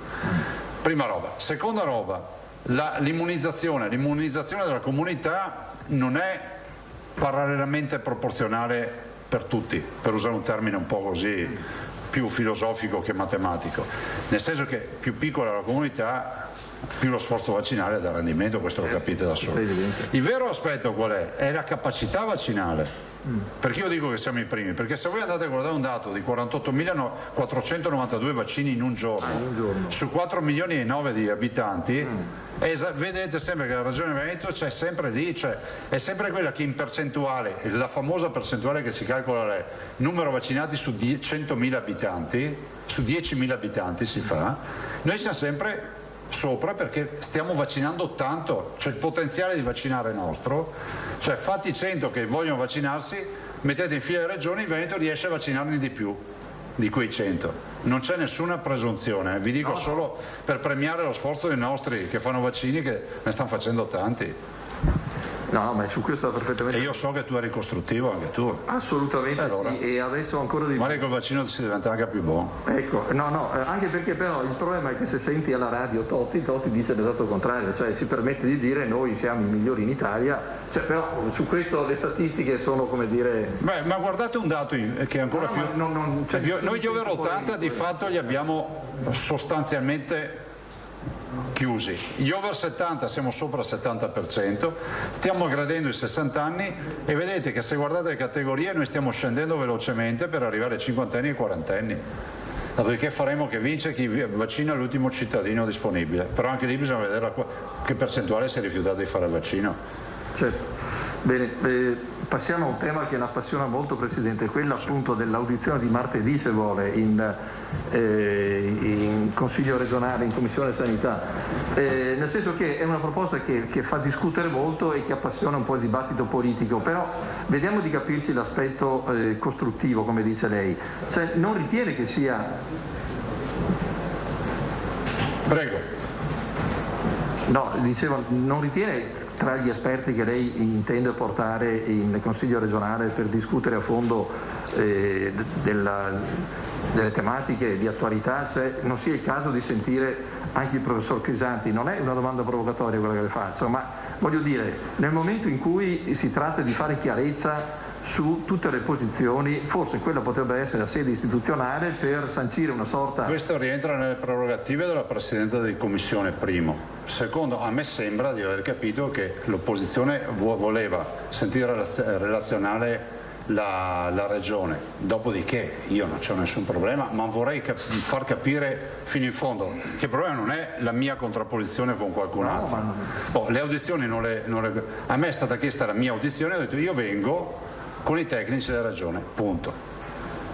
Speaker 3: Prima roba. Seconda roba, l'immunizzazione della comunità non è parallelamente proporzionale per tutti, per usare un termine un po' così più filosofico che matematico, nel senso che più piccola la comunità, più lo sforzo vaccinale dà rendimento, questo lo capite da soli. Il vero aspetto qual è? È la capacità vaccinale. Perché io dico che siamo i primi? Perché se voi andate a guardare un dato di 48.492 vaccini in un giorno, su 4 milioni e 9 di abitanti, vedete sempre che la Regione Veneto c'è sempre lì, cioè è sempre quella che in percentuale, la famosa percentuale che si calcola è numero vaccinati su 100.000 abitanti, su 10.000 abitanti si fa, noi siamo sempre sopra perché stiamo vaccinando tanto, cioè il potenziale di vaccinare è nostro, cioè fatti 100 che vogliono vaccinarsi, mettete in fila le regioni, il Veneto riesce a vaccinarne di più di quei 100. Non c'è nessuna presunzione, vi dico solo per premiare lo sforzo dei nostri che fanno vaccini, che ne stanno facendo tanti.
Speaker 9: No, ma su questo perfettamente.
Speaker 3: E io so che tu eri costruttivo, anche tu.
Speaker 9: Assolutamente allora, sì, e adesso ancora di più.
Speaker 3: Magari col vaccino si diventa anche più buono.
Speaker 9: Ecco, no, anche perché però il problema è che se senti alla radio Totti dice l'esatto contrario, cioè si permette di dire noi siamo i migliori in Italia, cioè però su questo le statistiche sono, come dire.
Speaker 3: Beh, ma guardate un dato che è ancora più. Noi gli over 80 di fatto li abbiamo sostanzialmente chiusi, gli over 70 siamo sopra il 70%, stiamo aggredendo i 60 anni e vedete che se guardate le categorie noi stiamo scendendo velocemente per arrivare ai 50enni e ai 40enni. Dopodiché faremo che vince chi vaccina l'ultimo cittadino disponibile, però anche lì bisogna vedere che percentuale si è rifiutata di fare il vaccino.
Speaker 9: Certo. Bene, passiamo a un tema che la appassiona molto, Presidente, quello appunto dell'audizione di martedì, se vuole, in Consiglio regionale, in Commissione Sanità, nel senso che è una proposta che fa discutere molto e che appassiona un po' il dibattito politico, però vediamo di capirci l'aspetto costruttivo, come dice lei. Cioè, non ritiene che sia...
Speaker 3: Prego.
Speaker 9: No, dicevo, non ritiene tra gli esperti che lei intende portare in Consiglio regionale per discutere a fondo delle tematiche di attualità, cioè non sia il caso di sentire anche il professor Crisanti? Non è una domanda provocatoria quella che le faccio, ma voglio dire, nel momento in cui si tratta di fare chiarezza su tutte le posizioni, forse quella potrebbe essere la sede istituzionale per sancire una sorta...
Speaker 3: Questo rientra nelle prerogative della Presidente di Commissione, primo. Secondo, a me sembra di aver capito che l'opposizione voleva sentire relazionale la Regione, dopodiché io non c'ho nessun problema, ma vorrei far capire fino in fondo che il problema non è la mia contrapposizione con qualcun altro. Le audizioni a me è stata chiesta la mia audizione e ho detto io vengo con i tecnici della Regione, punto.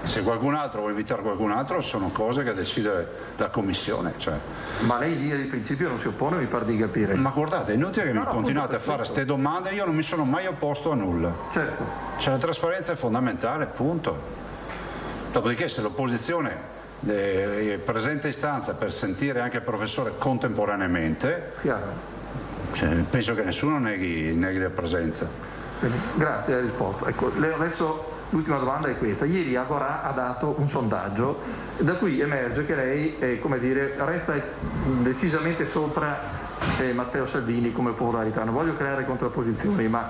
Speaker 3: Se qualcun altro vuole invitare qualcun altro sono cose che decide la Commissione. Cioè.
Speaker 9: Ma lei in linea di principio non si oppone, mi pare di capire?
Speaker 3: Ma guardate, è inutile che mi continuate a fare queste domande, io non mi sono mai opposto a nulla.
Speaker 9: Certo.
Speaker 3: Cioè, la trasparenza è fondamentale, punto. Dopodiché se l'opposizione presenta istanza per sentire anche il professore contemporaneamente, penso che nessuno neghi la presenza.
Speaker 9: Bene, grazie, ha risposto. Ecco, adesso l'ultima domanda è questa. Ieri Agorà ha dato un sondaggio da cui emerge che lei, come dire, resta decisamente sopra Matteo Salvini come popolarità. Non voglio creare contrapposizioni, ma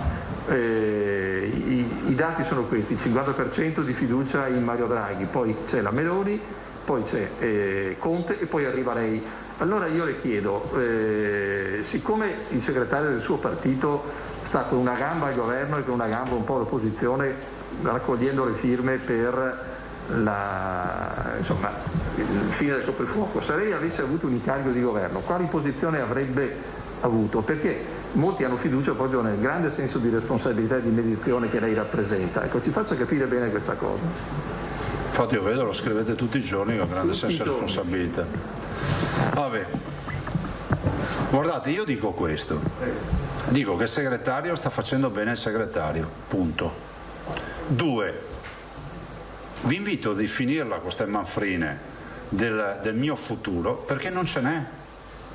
Speaker 9: i dati sono questi: 50% di fiducia in Mario Draghi, poi c'è la Meloni, poi c'è Conte e poi arriva lei. Allora io le chiedo, siccome il segretario del suo partito sta con una gamba al governo e con una gamba un po' all'opposizione, raccogliendo le firme per il fine del coprifuoco, se lei avesse avuto un incarico di governo, quali posizioni avrebbe avuto? Perché molti hanno fiducia proprio nel grande senso di responsabilità e di mediazione che lei rappresenta. Ecco, ci faccia capire bene questa cosa.
Speaker 3: Infatti io vedo, lo scrivete tutti i giorni con grande senso di responsabilità. Vabbè, guardate, io dico questo, dico che il segretario sta facendo bene il segretario, punto. 2, vi invito a definirla queste manfrine del mio futuro, perché non ce n'è.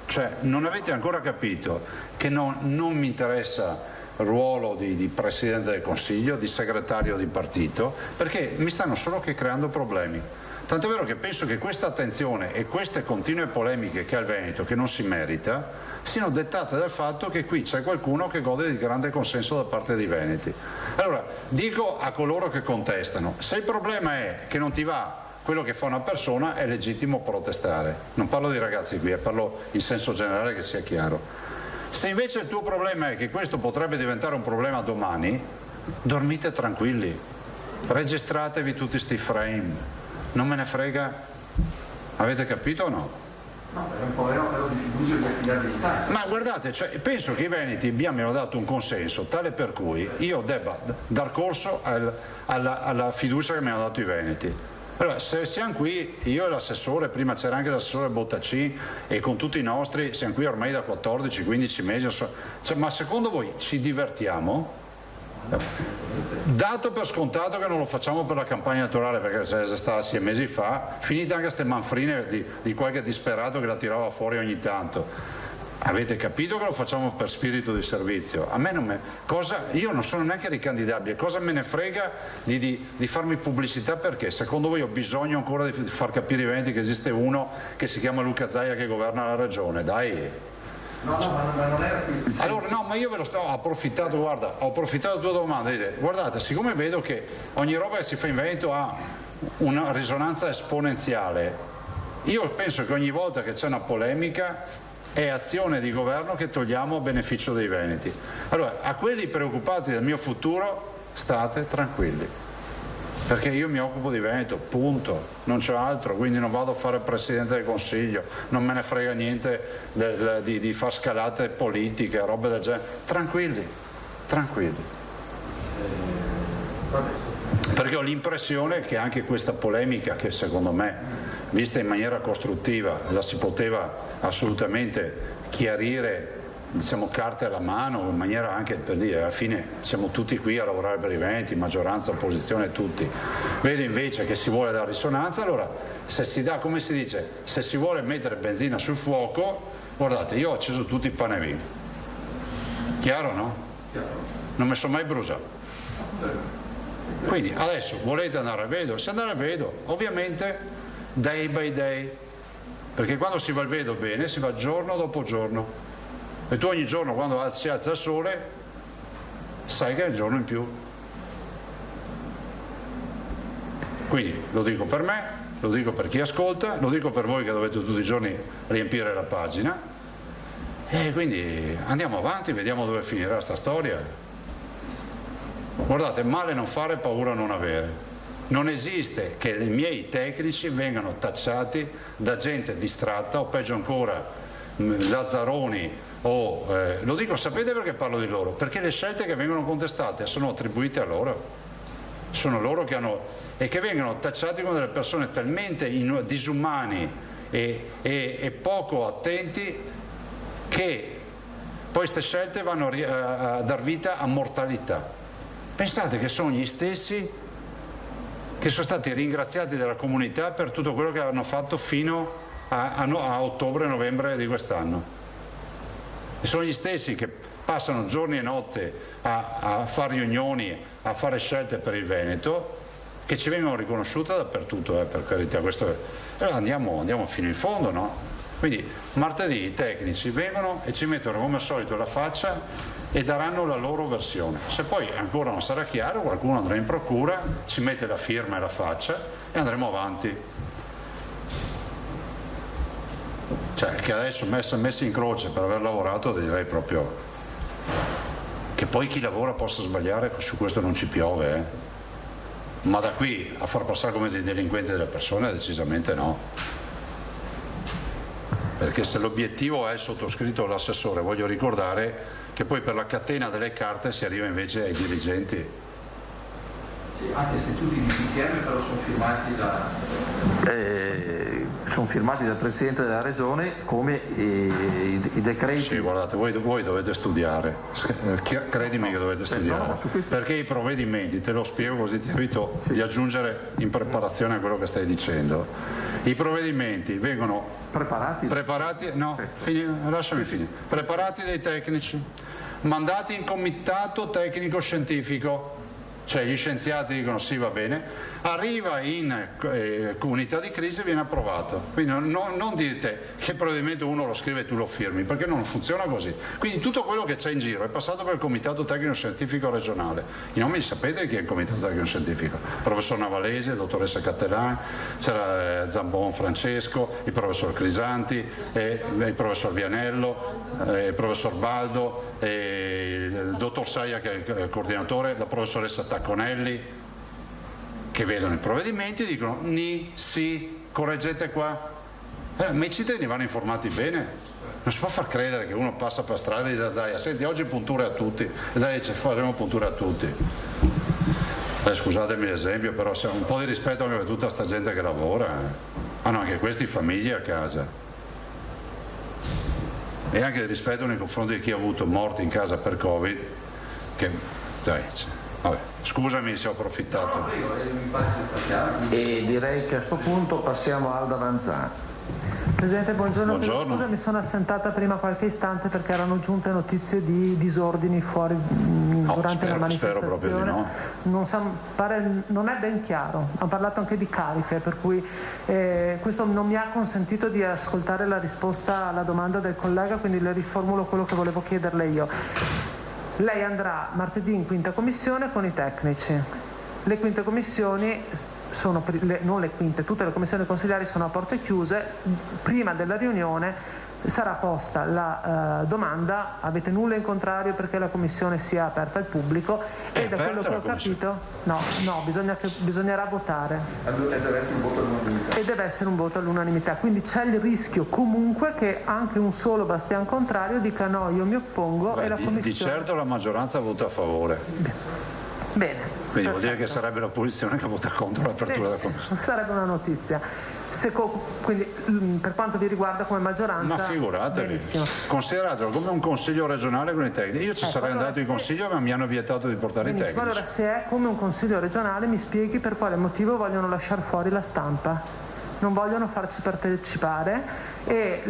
Speaker 3: Cioè, non avete ancora capito che non mi interessa il ruolo di Presidente del Consiglio, di segretario di partito, perché mi stanno solo che creando problemi. Tant'è vero che penso che questa attenzione e queste continue polemiche che ha il Veneto, che non si merita, siano dettate dal fatto che qui c'è qualcuno che gode di grande consenso da parte dei veneti. Allora, dico a coloro che contestano, se il problema è che non ti va quello che fa una persona, è legittimo protestare. Non parlo di ragazzi qui, parlo in senso generale, che sia chiaro. Se invece il tuo problema è che questo potrebbe diventare un problema domani, dormite tranquilli, registratevi tutti sti frame, non me ne frega, avete capito o no?
Speaker 8: No, è un problema però di fiducia e di affidabilità.
Speaker 3: Ma guardate, cioè, penso che i veneti abbiano dato un consenso tale per cui io debba dar corso alla fiducia che mi hanno dato i veneti. Allora, se siamo qui, io e l'assessore, prima c'era anche l'assessore Bottacci, e con tutti i nostri, siamo qui ormai da 14-15 mesi, cioè, ma secondo voi ci divertiamo? Dato per scontato che non lo facciamo per la campagna elettorale, perché c'è stata 6 mesi fa, finite anche queste manfrine di qualche disperato che la tirava fuori ogni tanto. Avete capito che lo facciamo per spirito di servizio? A me io non sono neanche ricandidabile, cosa me ne frega di farmi pubblicità, perché secondo voi ho bisogno ancora di far capire ai veneti che esiste uno che si chiama Luca Zaia che governa la regione? Dai!
Speaker 8: No, ma non era questo.
Speaker 3: Allora no, ma io ve lo sto approfittato, guarda, ho approfittato della tua domanda di dire, guardate, siccome vedo che ogni roba che si fa in Veneto ha una risonanza esponenziale, io penso che ogni volta che c'è una polemica è azione di governo che togliamo a beneficio dei veneti. Allora, a quelli preoccupati del mio futuro, state tranquilli, perché io mi occupo di Veneto, punto, non c'è altro, quindi non vado a fare Presidente del Consiglio, non me ne frega niente di far scalate politiche, robe del genere, tranquilli, perché ho l'impressione che anche questa polemica, che secondo me vista in maniera costruttiva la si poteva assolutamente chiarire, diciamo, carte alla mano, in maniera anche per dire alla fine siamo tutti qui a lavorare per i veneti, maggioranza, opposizione, tutti. Vedo invece che si vuole dare risonanza, allora se si dà, come si dice, se si vuole mettere benzina sul fuoco, guardate, io ho acceso tutti i panevini, chiaro, no? Non mi sono mai bruciato. Quindi adesso volete andare a vedo, se andare a vedo ovviamente day by day, perché quando si va al vedo bene si va giorno dopo giorno, e tu ogni giorno quando si alza il sole sai che è il giorno in più. Quindi lo dico per me, lo dico per chi ascolta, lo dico per voi che dovete tutti i giorni riempire la pagina, e quindi andiamo avanti, vediamo dove finirà sta storia. Guardate, male non fare, paura non avere. Non esiste che i miei tecnici vengano tacciati da gente distratta, o peggio ancora Lazzaroni, lo dico, sapete perché parlo di loro? Perché le scelte che vengono contestate sono attribuite a loro, sono loro che hanno, e che vengono tacciati come delle persone talmente disumani e poco attenti, che poi queste scelte vanno a dar vita a mortalità. Pensate che sono gli stessi che sono stati ringraziati dalla comunità per tutto quello che hanno fatto fino a ottobre-novembre di quest'anno. E sono gli stessi che passano giorni e notte a fare riunioni, a fare scelte per il Veneto, che ci vengono riconosciute dappertutto, per carità. Questo allora andiamo fino in fondo, no? Quindi martedì i tecnici vengono e ci mettono come al solito la faccia e daranno la loro versione. Se poi ancora non sarà chiaro, qualcuno andrà in procura, ci mette la firma e la faccia e andremo avanti. Cioè, che adesso messi in croce per aver lavorato, direi proprio che poi chi lavora possa sbagliare, su questo non ci piove, ma da qui a far passare come dei delinquenti delle persone decisamente no, perché se l'obiettivo è sottoscritto dall'assessore, voglio ricordare che poi per la catena delle carte si arriva invece ai dirigenti.
Speaker 9: Sì, anche se tutti i DPCM però sono firmati dal Presidente della Regione come i decreti.
Speaker 3: Sì, guardate, voi dovete studiare, credimi che dovete studiare, perché i provvedimenti, te lo spiego così ti evito di aggiungere in preparazione a quello che stai dicendo, i provvedimenti vengono preparati no, lasciami finire, preparati dai tecnici, mandati in comitato tecnico scientifico, cioè gli scienziati dicono sì, va bene, arriva in comunità di crisi e viene approvato. Quindi non dite che il provvedimento uno lo scrive e tu lo firmi, perché non funziona così. Quindi tutto quello che c'è in giro è passato per il comitato tecnico scientifico regionale. I nomi sapete chi è il comitato tecnico scientifico? Il professor Navalesi, la dottoressa Cattelan, c'era Zambon Francesco, il professor Crisanti, il professor Vianello, il professor Baldo, il dottor Saia che è il coordinatore, la professoressa Tacconelli, che vedono i provvedimenti e dicono ni, sì, correggete qua. Ma i cittadini vanno informati bene, non si può far credere che uno passa per strada e dice a Zaia, senti, oggi punture a tutti, e Zaia dice facciamo punture a tutti. Scusatemi l'esempio, però un po' di rispetto anche per tutta sta gente che lavora. Hanno anche questi famiglie a casa. E anche di rispetto nei confronti di chi ha avuto morti in casa per Covid, che dai, vabbè, scusami se ho approfittato.
Speaker 5: E direi che a questo punto passiamo a Alda Vanzan.
Speaker 10: Presidente, buongiorno.
Speaker 3: Buongiorno.
Speaker 10: Scusa, mi sono assentata prima qualche istante perché erano giunte notizie di disordini fuori durante la manifestazione.
Speaker 3: Spero proprio di no.
Speaker 10: Non è ben chiaro. Hanno parlato anche di cariche, per cui questo non mi ha consentito di ascoltare la risposta alla domanda del collega, quindi le riformulo quello che volevo chiederle io. Lei andrà martedì in quinta commissione con i tecnici. Le quinte commissioni non le quinte, tutte le commissioni consigliari sono a porte chiuse. Prima della riunione sarà posta la domanda: avete nulla in contrario perché la commissione sia aperta al pubblico? E da quello che ho capito bisognerà votare e deve essere un voto all'unanimità, quindi c'è il rischio comunque che anche un solo bastian contrario dica no, io mi oppongo. E la commissione
Speaker 3: di certo la maggioranza vota a favore.
Speaker 10: Bene.
Speaker 3: Quindi vuol dire che sarebbe l'opposizione che vota contro l'apertura della commissione.
Speaker 10: Sarebbe una notizia. Quindi per quanto vi riguarda come maggioranza,
Speaker 3: ma figuratevi, consideratelo come un consiglio regionale con i tecnici. Io ci sarei andato in consiglio, ma mi hanno vietato di portare i tecnici.
Speaker 10: Allora, se è come un consiglio regionale, mi spieghi per quale motivo vogliono lasciare fuori la stampa, non vogliono farci partecipare. E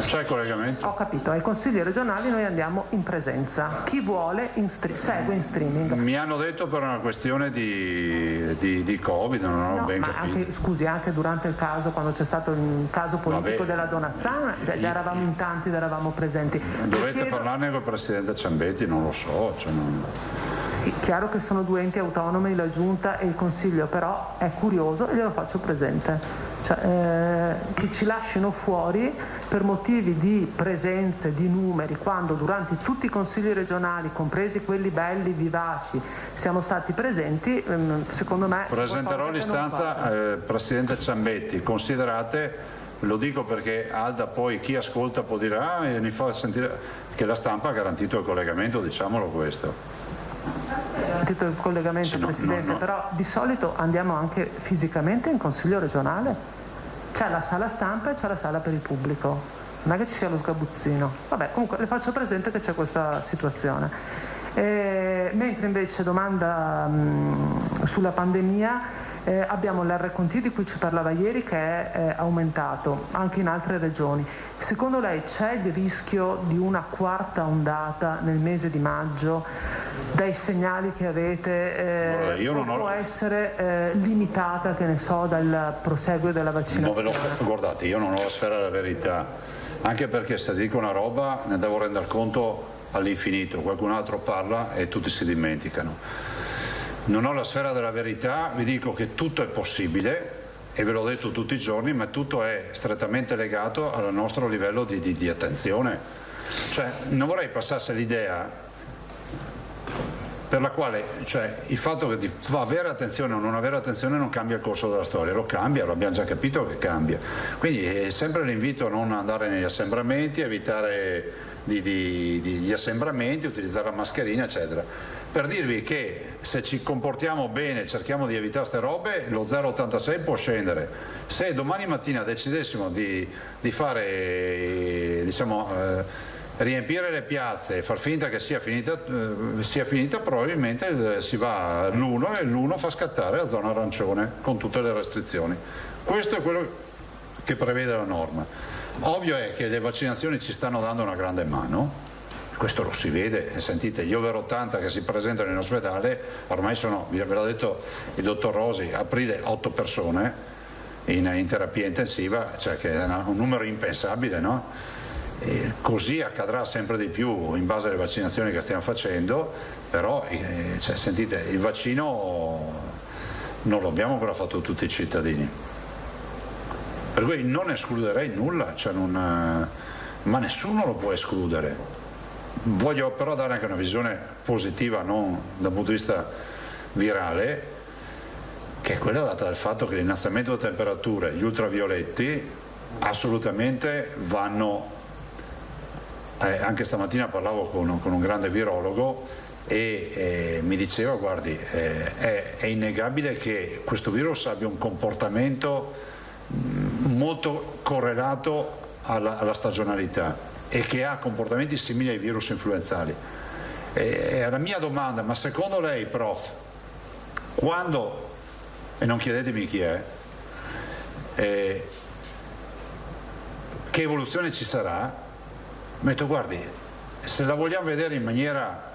Speaker 3: c'è il collegamento?
Speaker 10: Ho capito, ai consigli regionali noi andiamo in presenza, chi vuole segue in streaming.
Speaker 3: Mi hanno detto per una questione di Covid, non ho ben capito.
Speaker 10: Anche durante il caso, quando c'è stato il caso politico della Donazzana, già eravamo in tanti ed eravamo presenti.
Speaker 3: Dovete parlarne col Presidente Ciambetti, non lo so.
Speaker 10: Sì, chiaro che sono due enti autonomi, la Giunta e il Consiglio, però è curioso e glielo faccio presente. Che ci lasciano fuori per motivi di presenze, di numeri, quando durante tutti i consigli regionali, compresi quelli belli, vivaci, siamo stati presenti. Secondo me
Speaker 3: presenterò l'istanza Presidente Ciambetti, considerate, lo dico perché Alda, poi chi ascolta può dire mi fa sentire che la stampa ha garantito il collegamento, diciamolo questo.
Speaker 10: Garantito il collegamento, Presidente, no. Però di solito andiamo anche fisicamente in Consiglio regionale. C'è la sala stampa e c'è la sala per il pubblico, non è che ci sia lo sgabuzzino. Vabbè, comunque le faccio presente che c'è questa situazione. Mentre invece domanda sulla pandemia, abbiamo l'RCT di cui ci parlava ieri, che è aumentato anche in altre regioni. Secondo lei c'è il rischio di una quarta ondata nel mese di maggio? dai segnali che avete può essere limitata, che ne so, dal proseguo della vaccinazione?
Speaker 3: Guardate, io non ho la sfera della verità, anche perché se dico una roba ne devo rendere conto all'infinito, qualcun altro parla e tutti si dimenticano. Non ho la sfera della verità, vi dico che tutto è possibile e ve l'ho detto tutti i giorni, ma tutto è strettamente legato al nostro livello di attenzione. Cioè, non vorrei passasse l'idea per la quale, cioè, il fatto che di avere attenzione o non avere attenzione non cambia il corso della storia, lo cambia, lo abbiamo già capito che cambia. Quindi è sempre l'invito a non andare negli assembramenti, evitare gli assembramenti, utilizzare la mascherina, eccetera. Per dirvi che se ci comportiamo bene, cerchiamo di evitare ste robe, lo 0,86 può scendere. Se domani mattina decidessimo di fare, riempire le piazze e far finta che sia finita, probabilmente si va all'1 e l'1 fa scattare la zona arancione con tutte le restrizioni. Questo è quello che prevede la norma. Ovvio è che le vaccinazioni ci stanno dando una grande mano, questo lo si vede, sentite gli over 80 che si presentano in ospedale, ormai sono, ve l'ha detto il dottor Rosi, aprile 8 persone in terapia intensiva, cioè che è un numero impensabile, no? E così accadrà sempre di più in base alle vaccinazioni che stiamo facendo, però cioè, sentite, il vaccino non lo abbiamo ancora fatto tutti i cittadini, per cui non escluderei nulla, cioè ma nessuno lo può escludere. Voglio però dare anche una visione positiva, non dal punto di vista virale, che è quella data dal fatto che l'innalzamento delle temperature, gli ultravioletti assolutamente vanno. Anche stamattina parlavo con un grande virologo e mi diceva, guardi, è innegabile che questo virus abbia un comportamento molto correlato alla stagionalità e che ha comportamenti simili ai virus influenzali. E la mia domanda, ma secondo lei, prof, quando, e non chiedetemi chi è, che evoluzione ci sarà? Metto, guardi, se la vogliamo vedere in maniera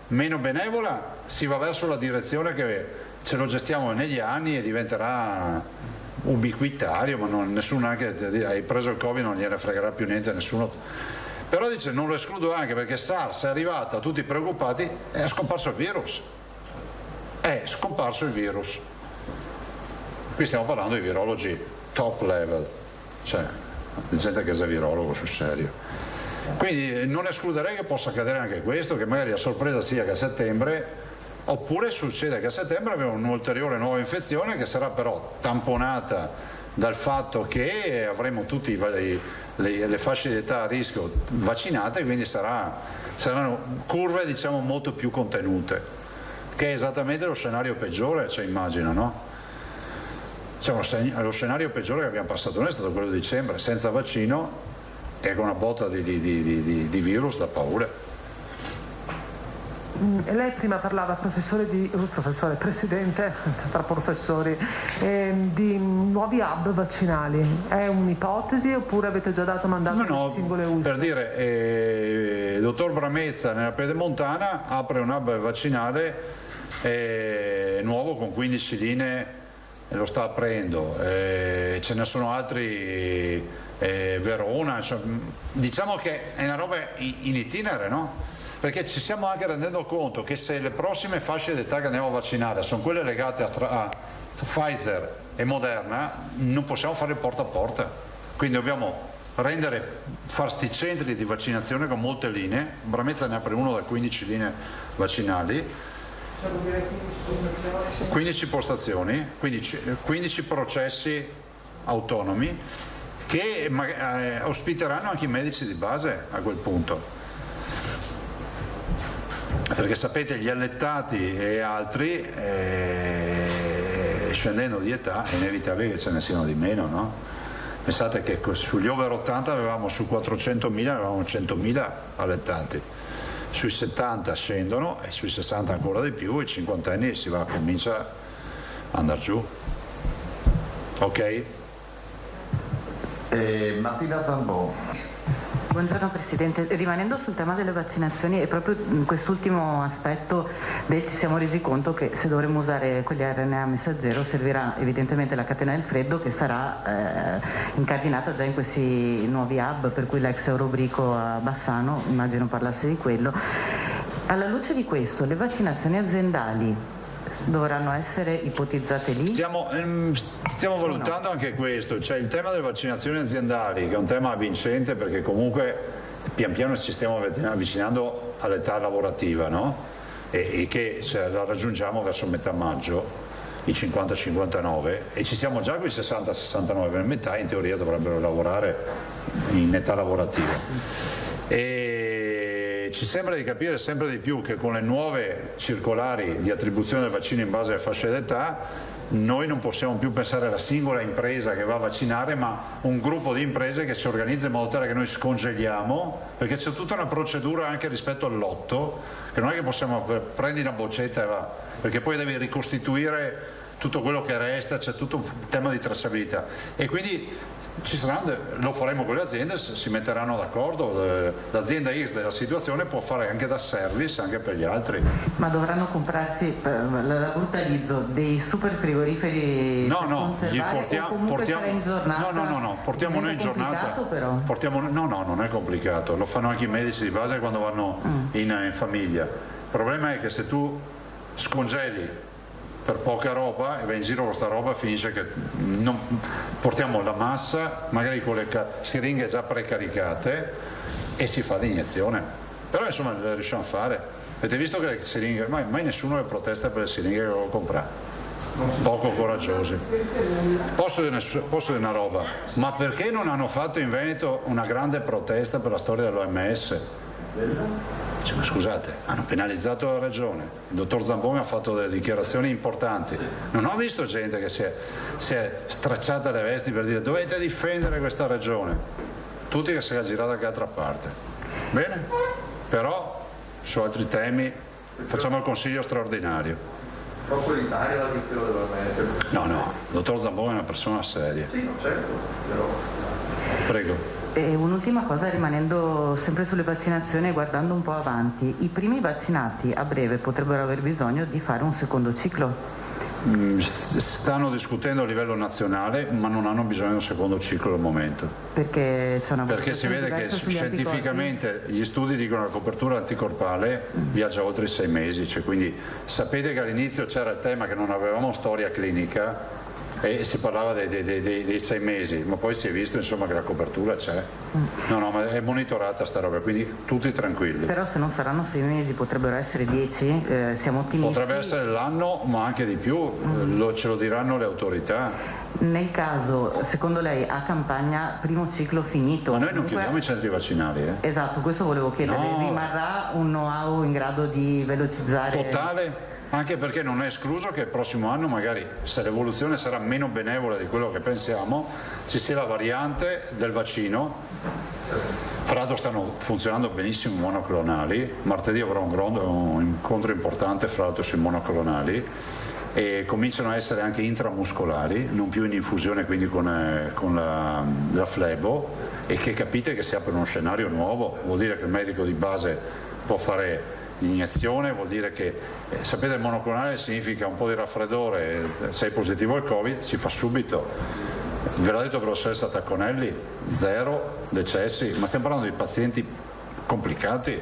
Speaker 3: meno benevola si va verso la direzione che ce lo gestiamo negli anni e diventerà ubiquitario, ma nessuno, anche hai preso il Covid, non gliene fregherà più niente a nessuno. Però dice, non lo escludo anche perché SARS è arrivata, tutti preoccupati, è scomparso il virus. È scomparso il virus. Qui stiamo parlando di virologi top level, cioè gente che è virologo sul serio. Quindi non escluderei che possa accadere anche questo, che magari la sorpresa sia che a settembre, oppure succede che a settembre avremo un'ulteriore nuova infezione che sarà però tamponata dal fatto che avremo tutte le fasce d'età a rischio vaccinate, quindi saranno curve, diciamo, molto più contenute, che è esattamente lo scenario peggiore, cioè, immagino, no? Cioè, lo scenario peggiore che abbiamo passato noi è stato quello di dicembre, senza vaccino e con una botta di virus da paura.
Speaker 10: Lei prima parlava, presidente, tra professori, di nuovi hub vaccinali. È un'ipotesi oppure avete già dato mandato alle singole ULSS?
Speaker 3: Per dire, il dottor Bramezza nella Pedemontana apre un hub vaccinale nuovo con 15 linee, lo sta aprendo, ce ne sono altri, Verona, cioè, diciamo che è una roba in itinere, no? Perché ci stiamo anche rendendo conto che se le prossime fasce d'età che andiamo a vaccinare sono quelle legate a Pfizer e Moderna, non possiamo fare il porta a porta, quindi dobbiamo fare sti centri di vaccinazione con molte linee. Bramezza ne apre uno da 15 linee vaccinali, 15 postazioni, 15 processi autonomi che ospiteranno anche i medici di base a quel punto. Perché sapete, gli allettati e altri, scendendo di età, è inevitabile che ce ne siano di meno, no? Pensate che sugli over 80 avevamo su 400.000, avevamo 100.000 allettati, sui 70 scendono e sui 60 ancora di più, i 50enni comincia ad andare giù. Ok?
Speaker 5: Martina Zambò.
Speaker 11: Buongiorno Presidente, rimanendo sul tema delle vaccinazioni e proprio in quest'ultimo aspetto ci siamo resi conto che se dovremo usare quegli RNA messaggero servirà evidentemente la catena del freddo che sarà incardinata già in questi nuovi hub, per cui l'ex Eurobrico a Bassano immagino parlasse di quello. Alla luce di questo, le vaccinazioni aziendali dovranno essere ipotizzate lì?
Speaker 3: Stiamo valutando anche questo, cioè il tema delle vaccinazioni aziendali, che è un tema vincente perché comunque pian piano ci stiamo avvicinando all'età lavorativa, no? E che la raggiungiamo verso metà maggio, i 50-59, e ci siamo già con i 60-69, per metà in teoria dovrebbero lavorare in età lavorativa. E ci sembra di capire sempre di più che con le nuove circolari di attribuzione del vaccino in base alle fasce d'età noi non possiamo più pensare alla singola impresa che va a vaccinare, ma un gruppo di imprese che si organizza in modo tale che noi scongeliamo, perché c'è tutta una procedura anche rispetto al lotto, che non è che possiamo prendi una boccetta e va, perché poi devi ricostituire tutto quello che resta, c'è tutto un tema di tracciabilità, e quindi lo faremo con le aziende, si metteranno d'accordo, l'azienda X della situazione può fare anche da service anche per gli altri.
Speaker 11: Ma dovranno comprarsi, la brutalizzo, dei super frigoriferi
Speaker 3: no,
Speaker 11: per conservare,
Speaker 3: portiamo
Speaker 11: in giornata?
Speaker 3: No, portiamo noi in giornata.
Speaker 11: Però.
Speaker 3: No, non è complicato, lo fanno anche i medici di base quando vanno in famiglia. Il problema è che se tu scongeli per poca roba e vai in giro con questa roba, finisce che non portiamo la massa, magari con le siringhe già precaricate, e si fa l'iniezione. Però insomma le riusciamo a fare. Avete visto che le siringhe, mai nessuno le protesta per le siringhe che devo comprare, poco coraggiosi. Posso dire una roba, ma perché non hanno fatto in Veneto una grande protesta per la storia dell'OMS? Cioè, ma scusate, hanno penalizzato la regione, il dottor Zamboni ha fatto delle dichiarazioni importanti, non ho visto gente che si è stracciata le vesti per dire dovete difendere questa regione, tutti che si è girata da che altra parte. Bene, però su altri temi facciamo il consiglio straordinario.
Speaker 9: Troppo elitaria la questione dell'OMS.
Speaker 3: No, il dottor Zamboni è una persona seria.
Speaker 9: Sì, no, certo, però...
Speaker 3: Prego.
Speaker 11: E un'ultima cosa, rimanendo sempre sulle vaccinazioni e guardando un po' avanti, i primi vaccinati a breve potrebbero aver bisogno di fare un secondo ciclo?
Speaker 3: Stanno discutendo a livello nazionale, ma non hanno bisogno di un secondo ciclo al momento.
Speaker 11: Perché c'è una
Speaker 3: Perché si vede che scientificamente gli studi dicono che la copertura anticorpale viaggia oltre i 6 mesi, cioè, quindi sapete che all'inizio c'era il tema che non avevamo storia clinica e si parlava dei 6 mesi, ma poi si è visto insomma che la copertura c'è. No, ma è monitorata sta roba, quindi tutti tranquilli.
Speaker 11: Però se non saranno 6 mesi potrebbero essere 10, siamo ottimisti.
Speaker 3: Potrebbe essere l'anno, ma anche di più, ce lo diranno le autorità.
Speaker 11: Nel caso, secondo lei, a Campania, primo ciclo finito?
Speaker 3: Ma noi non chiudiamo i centri vaccinali.
Speaker 11: Esatto, questo volevo chiedere.
Speaker 3: No.
Speaker 11: Rimarrà un know-how in grado di velocizzare?
Speaker 3: Totale. Anche perché non è escluso che il prossimo anno, magari se l'evoluzione sarà meno benevola di quello che pensiamo, ci sia la variante del vaccino. Fra l'altro stanno funzionando benissimo i monoclonali, martedì avrò un incontro importante fra l'altro sui monoclonali, e cominciano a essere anche intramuscolari, non più in infusione quindi con la flebo, e che capite che si apre uno scenario nuovo, vuol dire che il medico di base può fare l'iniezione, vuol dire che sapete il monoclonale significa un po' di raffreddore, sei positivo al Covid, si fa subito. Ve l'ha detto il professoressa Tacconelli, 0 decessi, ma stiamo parlando di pazienti complicati,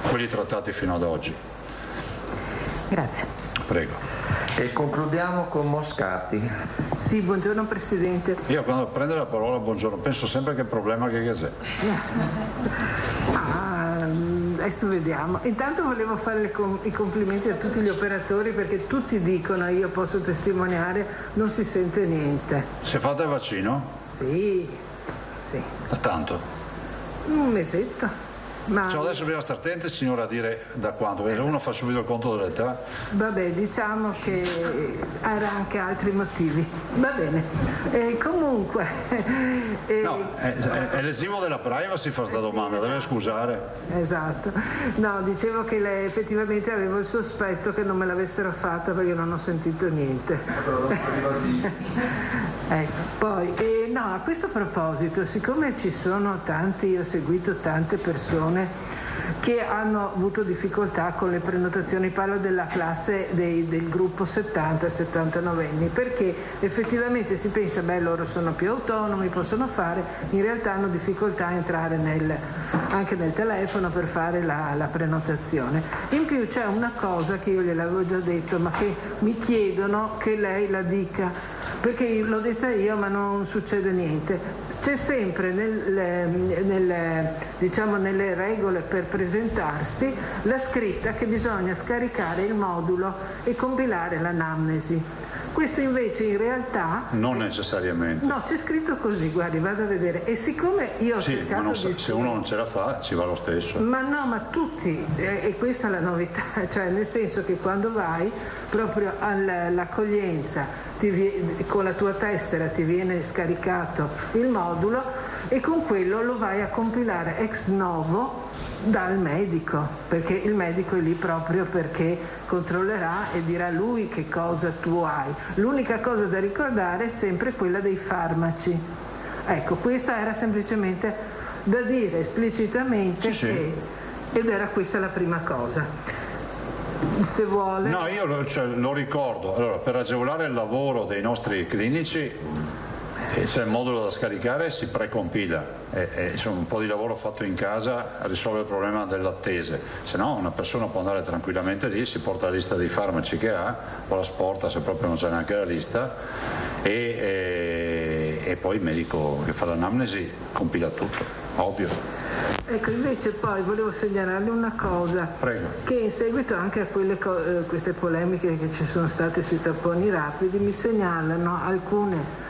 Speaker 3: quelli trattati fino ad oggi.
Speaker 11: Grazie.
Speaker 3: Prego.
Speaker 5: E concludiamo con Moscati.
Speaker 4: Sì, buongiorno Presidente.
Speaker 3: Io quando prendo la parola buongiorno penso sempre che il problema che c'è.
Speaker 4: Adesso vediamo. Intanto volevo fare i complimenti a tutti gli operatori, perché tutti dicono, io posso testimoniare, non si sente niente.
Speaker 3: Si è fatto il vaccino?
Speaker 4: Sì.
Speaker 3: Da tanto?
Speaker 4: Un mesetto.
Speaker 3: Cioè, adesso bisogna stare attenti, signora, a dire da quando, perché uno fa subito il conto dell'età.
Speaker 4: Vabbè, diciamo che era anche altri motivi. Va bene. Comunque...
Speaker 3: no, è lesivo della privacy fare questa domanda, deve scusare.
Speaker 4: Esatto. No, dicevo che lei effettivamente avevo il sospetto che non me l'avessero fatta perché non ho sentito niente. Ecco, poi, no, a questo proposito, siccome ci sono tanti, io ho seguito tante persone che hanno avuto difficoltà con le prenotazioni, parlo della classe del gruppo 70-79 anni, perché effettivamente si pensa, beh, loro sono più autonomi, possono fare, in realtà hanno difficoltà a entrare anche nel telefono per fare la prenotazione. In più c'è una cosa che io gliel'avevo già detto, ma che mi chiedono che lei la dica, perché l'ho detta io ma non succede niente. C'è sempre nelle regole per presentarsi la scritta che bisogna scaricare il modulo e compilare l'anamnesi. Questo invece in realtà...
Speaker 3: Non necessariamente.
Speaker 4: No, c'è scritto così, guardi, vado a vedere. E siccome io ho cercato
Speaker 3: ma se uno non ce la fa, ci va lo stesso.
Speaker 4: Ma no, ma tutti, e questa è la novità, cioè nel senso che quando vai proprio all'accoglienza, con la tua tessera ti viene scaricato il modulo e con quello lo vai a compilare ex novo dal medico, perché il medico è lì proprio perché controllerà e dirà lui che cosa tu hai. L'unica cosa da ricordare è sempre quella dei farmaci. Ecco, questa era semplicemente da dire esplicitamente che, ed era questa la prima cosa. Se vuole...
Speaker 3: No, io lo ricordo. Allora, per agevolare il lavoro dei nostri clinici c'è il modulo da scaricare e si precompila. Insomma, un po' di lavoro fatto in casa risolve il problema dell'attese. Se no, una persona può andare tranquillamente lì, si porta la lista dei farmaci che ha, o la sporta se proprio non c'è neanche la lista, e poi il medico che fa l'anamnesi compila tutto, ovvio.
Speaker 4: Ecco, invece poi volevo segnalarle una cosa.
Speaker 3: Prego.
Speaker 4: Che in seguito anche a queste polemiche che ci sono state sui tamponi rapidi mi segnalano alcune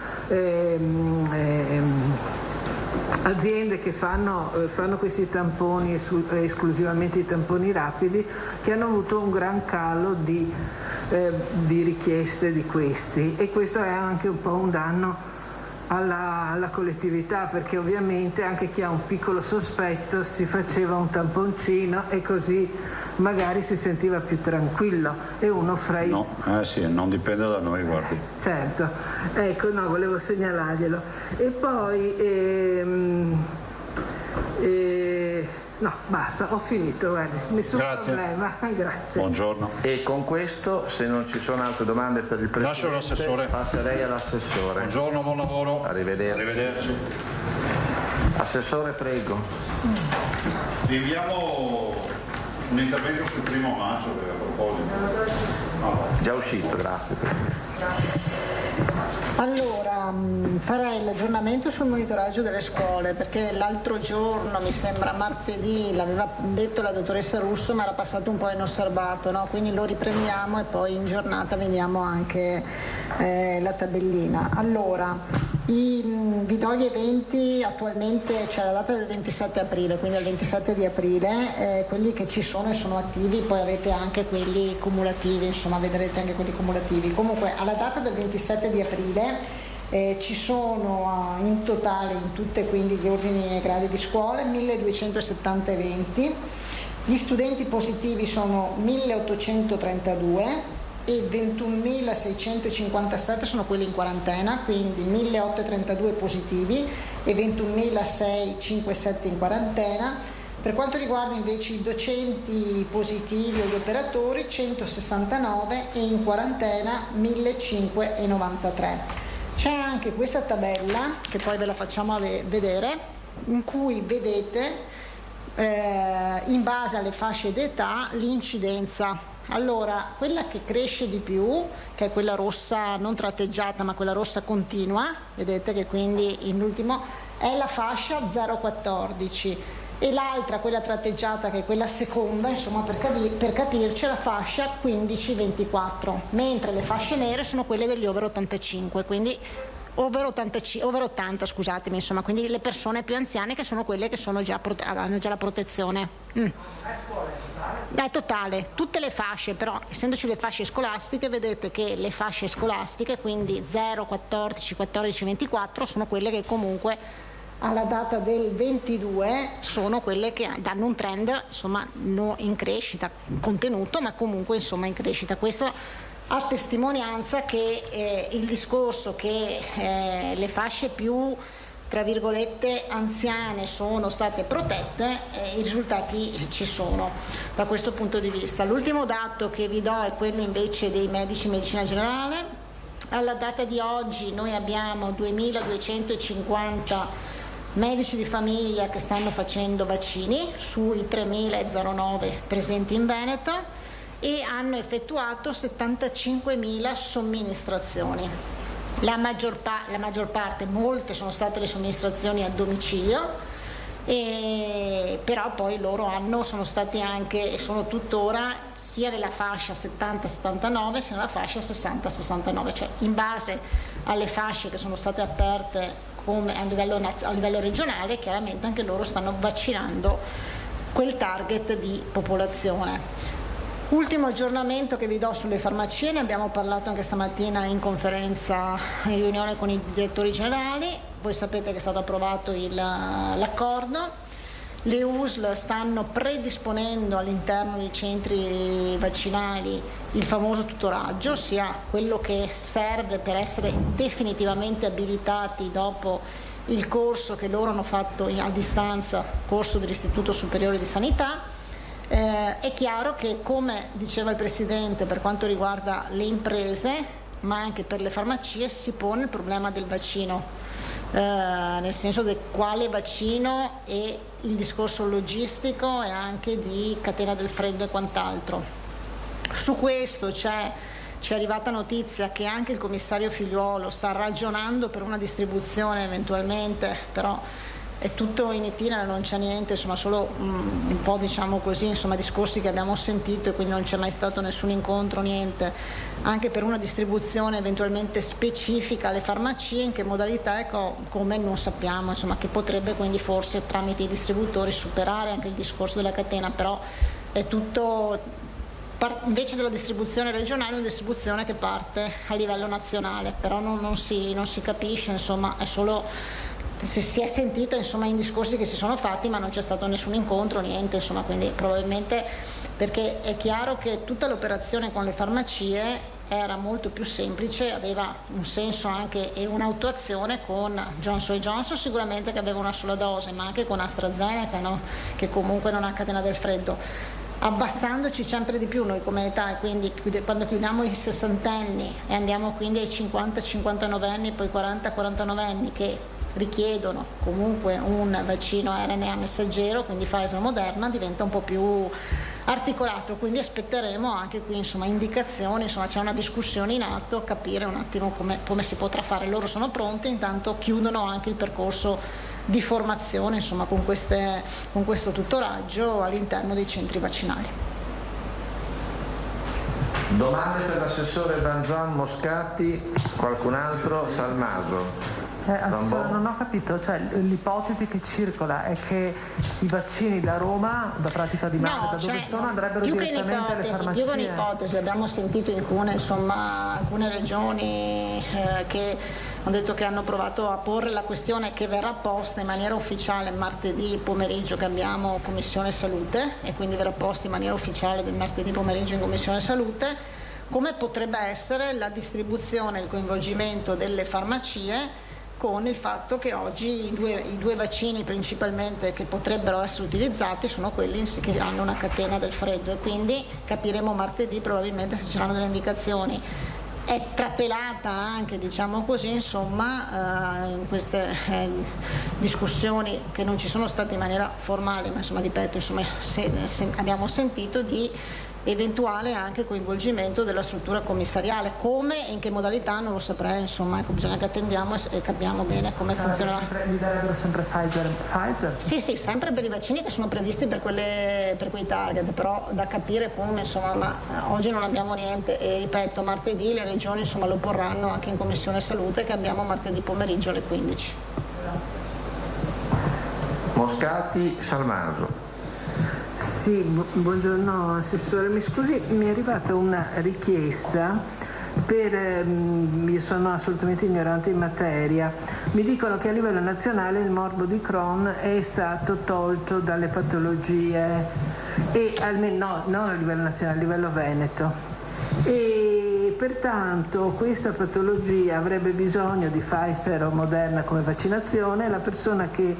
Speaker 4: aziende che fanno questi tamponi, esclusivamente i tamponi rapidi, che hanno avuto un gran calo di richieste di questi, e questo è anche un po' un danno alla collettività, perché ovviamente anche chi ha un piccolo sospetto si faceva un tamponcino e così magari si sentiva più tranquillo, e uno fra i...
Speaker 3: No, sì, non dipende da noi, guardi.
Speaker 4: Certo, ecco, no, volevo segnalarglielo. E poi no, basta, ho finito, guardi, nessun problema. Grazie.
Speaker 3: Buongiorno.
Speaker 5: E con questo, se non ci sono altre domande per il Presidente,
Speaker 3: lascio l'assessore.
Speaker 5: Passerei all'assessore.
Speaker 3: Buongiorno, buon lavoro.
Speaker 5: Arrivederci. Assessore, prego.
Speaker 3: Rinviamo un intervento sul 1° maggio, a proposito.
Speaker 5: Già uscito, grazie.
Speaker 12: Allora, farei l'aggiornamento sul monitoraggio delle scuole, perché l'altro giorno, mi sembra martedì, l'aveva detto la dottoressa Russo, ma era passato un po' inosservato, no? Quindi lo riprendiamo e poi in giornata vediamo anche la tabellina. Allora, vi do gli eventi, attualmente c'è la data del 27 aprile, quindi al 27 di aprile, quelli che ci sono e sono attivi, poi avete anche quelli cumulativi, insomma vedrete anche quelli cumulativi. Comunque alla data del 27 di aprile ci sono in totale in tutte quindi gli ordini e gradi di scuole 1270 eventi, gli studenti positivi sono 1832 e 21.657 sono quelli in quarantena, quindi 1.832 positivi e 21.657 in quarantena. Per quanto riguarda invece i docenti positivi o gli operatori, 169 e in quarantena 1.593. C'è anche questa tabella, che poi ve la facciamo vedere, in cui vedete in base alle fasce d'età l'incidenza. Allora, quella che cresce di più, che è quella rossa non tratteggiata ma quella rossa continua, vedete che quindi in ultimo è la fascia 0-14, e l'altra, quella tratteggiata, che è quella seconda, insomma per capirci, è la fascia 15-24, mentre le fasce nere sono quelle degli over 85, quindi over 80, scusatemi, insomma, quindi le persone più anziane, che sono quelle che hanno già la protezione. È totale, tutte le fasce, però essendoci le fasce scolastiche, vedete che le fasce scolastiche, quindi 0, 14, 14, 24, sono quelle che comunque alla data del 22 sono quelle che danno un trend, insomma, in crescita, contenuto, ma comunque insomma in crescita. Questo a testimonianza che il discorso che le fasce più, tra virgolette, anziane sono state protette, i risultati ci sono da questo punto di vista. L'ultimo dato che vi do è quello invece dei medici di medicina generale. Alla data di oggi noi abbiamo 2250 medici di famiglia che stanno facendo vaccini sui 3009 presenti in Veneto e hanno effettuato 75.000 somministrazioni. La maggior parte, molte sono state le somministrazioni a domicilio, però poi loro sono stati anche e sono tuttora sia nella fascia 70-79 sia nella fascia 60-69, cioè in base alle fasce che sono state aperte come a livello regionale, chiaramente anche loro stanno vaccinando quel target di popolazione. Ultimo aggiornamento che vi do sulle farmacie, ne abbiamo parlato anche stamattina in conferenza, in riunione con i direttori generali. Voi sapete che è stato approvato l'accordo, le USL stanno predisponendo all'interno dei centri vaccinali il famoso tutoraggio, ossia quello che serve per essere definitivamente abilitati dopo il corso che loro hanno fatto a distanza, corso dell'Istituto Superiore di Sanità. È chiaro che, come diceva il Presidente, per quanto riguarda le imprese, ma anche per le farmacie, si pone il problema del vaccino, nel senso del quale vaccino e il discorso logistico e anche di catena del freddo e quant'altro. Su questo ci è arrivata notizia che anche il commissario Figliuolo sta ragionando per una distribuzione eventualmente, però è tutto in itinere, non c'è niente, insomma solo un po', diciamo così, insomma discorsi che abbiamo sentito, e quindi non c'è mai stato nessun incontro, niente, anche per una distribuzione eventualmente specifica alle farmacie. In che modalità, come non sappiamo, insomma, che potrebbe quindi forse tramite i distributori superare anche il discorso della catena, però è tutto, invece della distribuzione regionale, una distribuzione che parte a livello nazionale, però non si capisce, insomma, è solo si è sentita, insomma, in discorsi che si sono fatti, ma non c'è stato nessun incontro, niente, insomma, quindi probabilmente, perché è chiaro che tutta l'operazione con le farmacie era molto più semplice, aveva un senso anche e un'attuazione con Johnson & Johnson, sicuramente, che aveva una sola dose, ma anche con AstraZeneca, no? Che comunque non ha catena del freddo, abbassandoci sempre di più noi come età, e quindi quando chiudiamo i 60enni e andiamo quindi ai 50-59 anni, poi 40-49 anni, che richiedono comunque un vaccino RNA messaggero, quindi Pfizer o Moderna, diventa un po' più articolato, quindi aspetteremo anche qui, insomma, indicazioni, insomma c'è una discussione in atto, capire un attimo come si potrà fare. Loro sono pronti, intanto chiudono anche il percorso di formazione, insomma, con questo tutoraggio all'interno dei centri vaccinali.
Speaker 5: Domande per l'assessore Vanzan, Moscati, qualcun altro? Salmaso.
Speaker 10: Assessore, non ho capito, cioè l'ipotesi che circola è che i vaccini da Roma, da Pratica di Mare, da dove sono, andrebbero direttamente alle farmacie?
Speaker 12: Più che un'ipotesi, abbiamo sentito in alcune regioni che hanno detto che hanno provato a porre la questione, che verrà posta in maniera ufficiale martedì pomeriggio, che abbiamo Commissione Salute, e quindi verrà posta in maniera ufficiale del martedì pomeriggio in Commissione Salute, come potrebbe essere la distribuzione e il coinvolgimento delle farmacie, con il fatto che oggi i due vaccini principalmente che potrebbero essere utilizzati sono quelli che hanno una catena del freddo, e quindi capiremo martedì probabilmente se ci saranno delle indicazioni. È trapelata anche, diciamo così, insomma, in queste discussioni che non ci sono state in maniera formale, ma insomma, ripeto, insomma, abbiamo sentito di eventuale anche coinvolgimento della struttura commissariale. Come e in che modalità non lo saprei, insomma, ecco, bisogna che attendiamo e capiamo bene come funzionerà.
Speaker 10: Mi darebbero sempre Pfizer?
Speaker 12: Sì, sempre per i vaccini che sono previsti per quei target, però da capire come, insomma, ma oggi non abbiamo niente e ripeto, martedì le regioni insomma lo porranno anche in Commissione Salute che abbiamo martedì pomeriggio alle 15.
Speaker 9: Moscati, Salmaso.
Speaker 4: Sì, buongiorno Assessore, mi scusi, mi è arrivata una richiesta io sono assolutamente ignorante in materia, mi dicono che a livello nazionale il morbo di Crohn è stato tolto dalle patologie, e almeno non a livello nazionale, a livello veneto, e pertanto questa patologia avrebbe bisogno di Pfizer o Moderna come vaccinazione. La persona che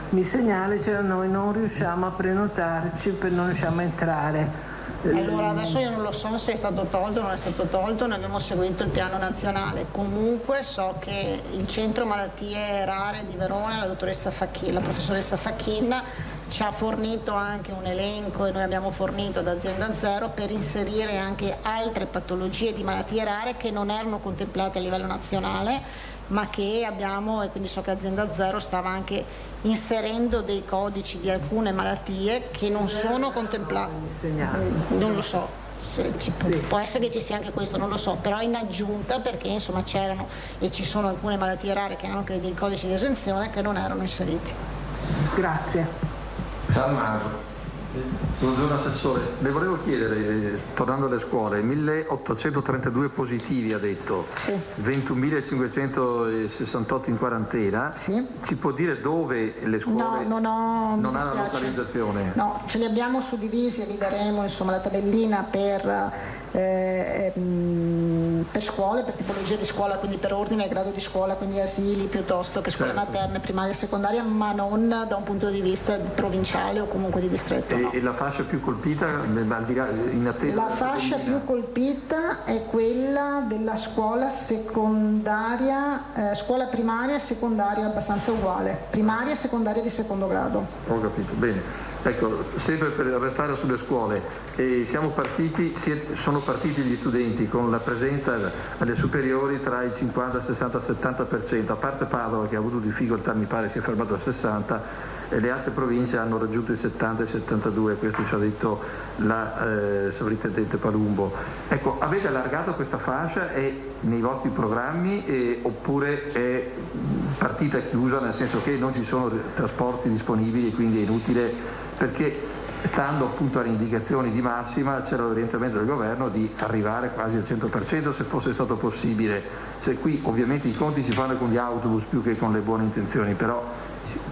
Speaker 4: mi segnala, cioè noi non riusciamo a prenotarci, non riusciamo a entrare.
Speaker 12: Allora adesso io non lo so se è stato tolto o non è stato tolto, noi abbiamo seguito il piano nazionale, comunque so che il centro malattie rare di Verona, la professoressa Facchin ci ha fornito anche un elenco, e noi abbiamo fornito ad Azienda Zero per inserire anche altre patologie di malattie rare che non erano contemplate a livello nazionale, ma che abbiamo, e quindi so che Azienda Zero stava anche inserendo dei codici di alcune malattie che non sono contemplate. Non lo so, può essere che ci sia anche questo, non lo so, però in aggiunta, perché insomma c'erano e ci sono alcune malattie rare che hanno anche dei codici di esenzione che non erano inseriti.
Speaker 4: Grazie.
Speaker 9: Salmaso. Buongiorno Assessore, le volevo chiedere, tornando alle scuole, 1832 positivi ha detto,
Speaker 12: sì.
Speaker 9: 21.568 in quarantena,
Speaker 12: sì.
Speaker 9: Ci può dire dove le scuole non hanno localizzazione?
Speaker 12: No, ce li abbiamo suddivisi e vi daremo insomma la tabellina per scuole, per tipologia di scuola, quindi per ordine e grado di scuola, quindi asili piuttosto che scuole materne, primaria e secondaria, ma non da un punto di vista provinciale o comunque di distretto.
Speaker 9: E la fascia più colpita, in attesa?
Speaker 12: La fascia più colpita è quella della scuola secondaria, scuola primaria e secondaria abbastanza uguale, primaria e secondaria di secondo grado.
Speaker 9: Ho capito, bene. Ecco, sempre per restare sulle scuole, sono partiti gli studenti con la presenza alle superiori tra il 50, 60, 70%, a parte Padova che ha avuto difficoltà, mi pare si è fermato al 60%, e le altre province hanno raggiunto il 70 e il 72%, questo ci ha detto la sovrintendente Palumbo. Ecco, avete allargato questa fascia nei vostri programmi oppure è partita chiusa, nel senso che non ci sono trasporti disponibili e quindi è inutile? Perché stando appunto alle indicazioni di massima c'era l'orientamento del governo di arrivare quasi al 100% se fosse stato possibile. Qui ovviamente i conti si fanno con gli autobus più che con le buone intenzioni, però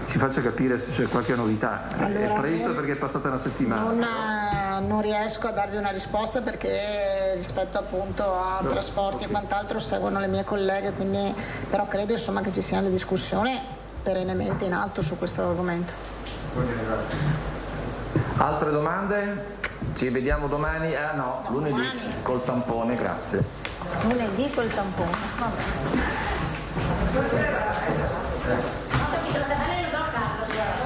Speaker 9: ci faccia capire se c'è qualche novità. Allora, è presto perché è passata una settimana.
Speaker 12: Non riesco a darvi una risposta perché rispetto appunto a trasporti e quant'altro seguono le mie colleghe, quindi, però credo insomma che ci siano le discussioni perennemente in atto su questo argomento.
Speaker 5: Altre domande? Ci vediamo domani? Lunedì col tampone, grazie.
Speaker 12: Lunedì col tampone.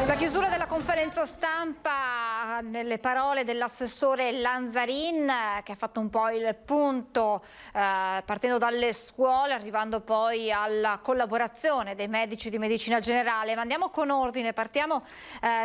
Speaker 1: La chiusura della conferenza stampa nelle parole dell'assessore Lanzarin, che ha fatto un po' il punto partendo dalle scuole, arrivando poi alla collaborazione dei medici di medicina generale. Ma andiamo con ordine, partiamo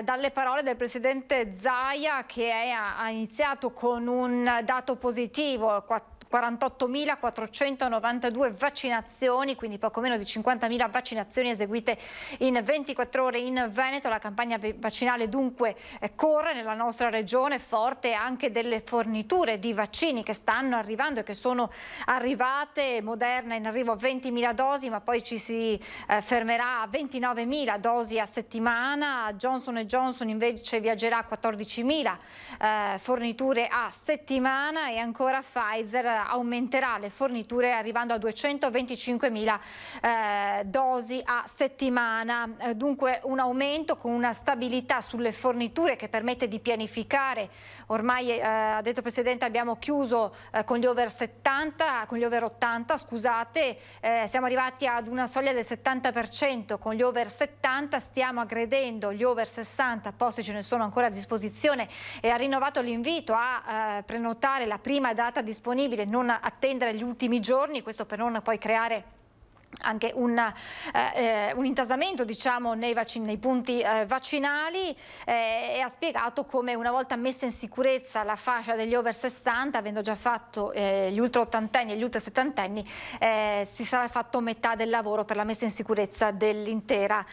Speaker 1: dalle parole del presidente Zaia, che ha iniziato con un dato positivo, 48.492 vaccinazioni, quindi poco meno di 50.000 vaccinazioni eseguite in 24 ore in Veneto. La campagna vaccinale dunque corre nella nostra regione, forte anche delle forniture di vaccini che stanno arrivando e che sono arrivate. Moderna in arrivo a 20.000 dosi, ma poi ci si fermerà a 29.000 dosi a settimana. Johnson & Johnson invece viaggerà a 14.000 forniture a settimana, e ancora Pfizer aumenterà le forniture arrivando a 225.000 dosi a settimana. Dunque un aumento con una stabilità sulle forniture che permette di pianificare. Ormai ha detto il Presidente, abbiamo chiuso con gli over 80, scusate, siamo arrivati ad una soglia del 70% con gli over 70, stiamo aggredendo gli over 60, posti ce ne sono ancora a disposizione, e ha rinnovato l'invito a prenotare la prima data disponibile, non attendere gli ultimi giorni, questo per non poi creare anche un intasamento, diciamo, nei punti vaccinali, e ha spiegato come una volta messa in sicurezza la fascia degli over 60, avendo già fatto gli ultra ottantenni e gli ultra settantenni, si sarà fatto metà del lavoro per la messa in sicurezza dell'intera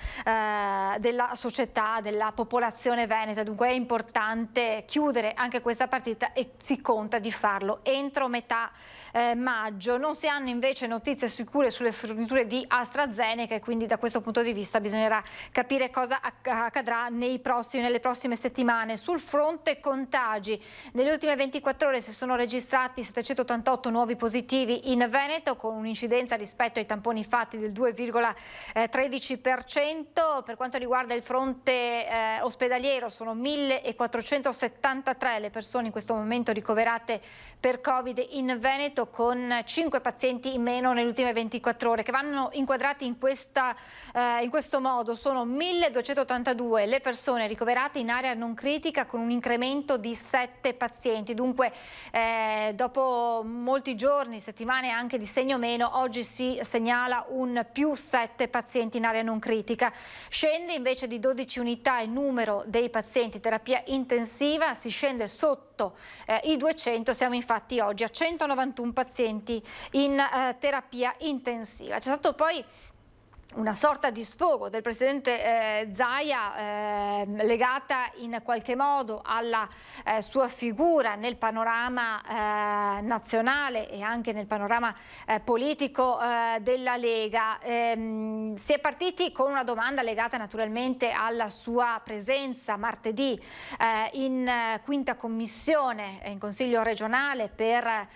Speaker 1: della società, della popolazione veneta. Dunque è importante chiudere anche questa partita e si conta di farlo entro metà maggio. Non si hanno invece notizie sicure sulle forniture di AstraZeneca e quindi da questo punto di vista bisognerà capire cosa accadrà nelle prossime settimane. Sul fronte contagi, nelle ultime 24 ore si sono registrati 788 nuovi positivi in Veneto, con un'incidenza rispetto ai tamponi fatti del 2,13%. Per quanto riguarda il fronte ospedaliero, sono 1473 le persone in questo momento ricoverate per Covid in Veneto, con 5 pazienti in meno nelle ultime 24 ore, che vanno inquadrati in questo modo. Sono 1282 le persone ricoverate in area non critica, con un incremento di 7 pazienti. Dunque dopo molti giorni, settimane anche di segno meno, oggi si segnala un più 7 pazienti in area non critica. Scende invece di 12 unità il numero dei pazienti in terapia intensiva, si scende sotto i 200, siamo infatti oggi a 191 pazienti in terapia intensiva. C'è stato poi una sorta di sfogo del Presidente Zaia legata in qualche modo alla sua figura nel panorama nazionale e anche nel panorama politico della Lega. Si è partiti con una domanda legata naturalmente alla sua presenza martedì in quinta commissione in Consiglio regionale per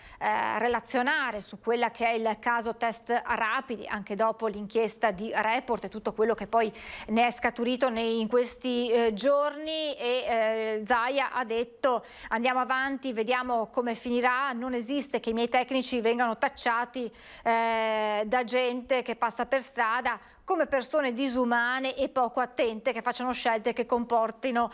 Speaker 1: relazionare su quella che è il caso test rapidi, anche dopo l'inchiesta di Report e tutto quello che poi ne è scaturito in questi giorni. E Zaia ha detto: andiamo avanti, vediamo come finirà, non esiste che i miei tecnici vengano tacciati da gente che passa per strada come persone disumane e poco attente, che facciano scelte che comportano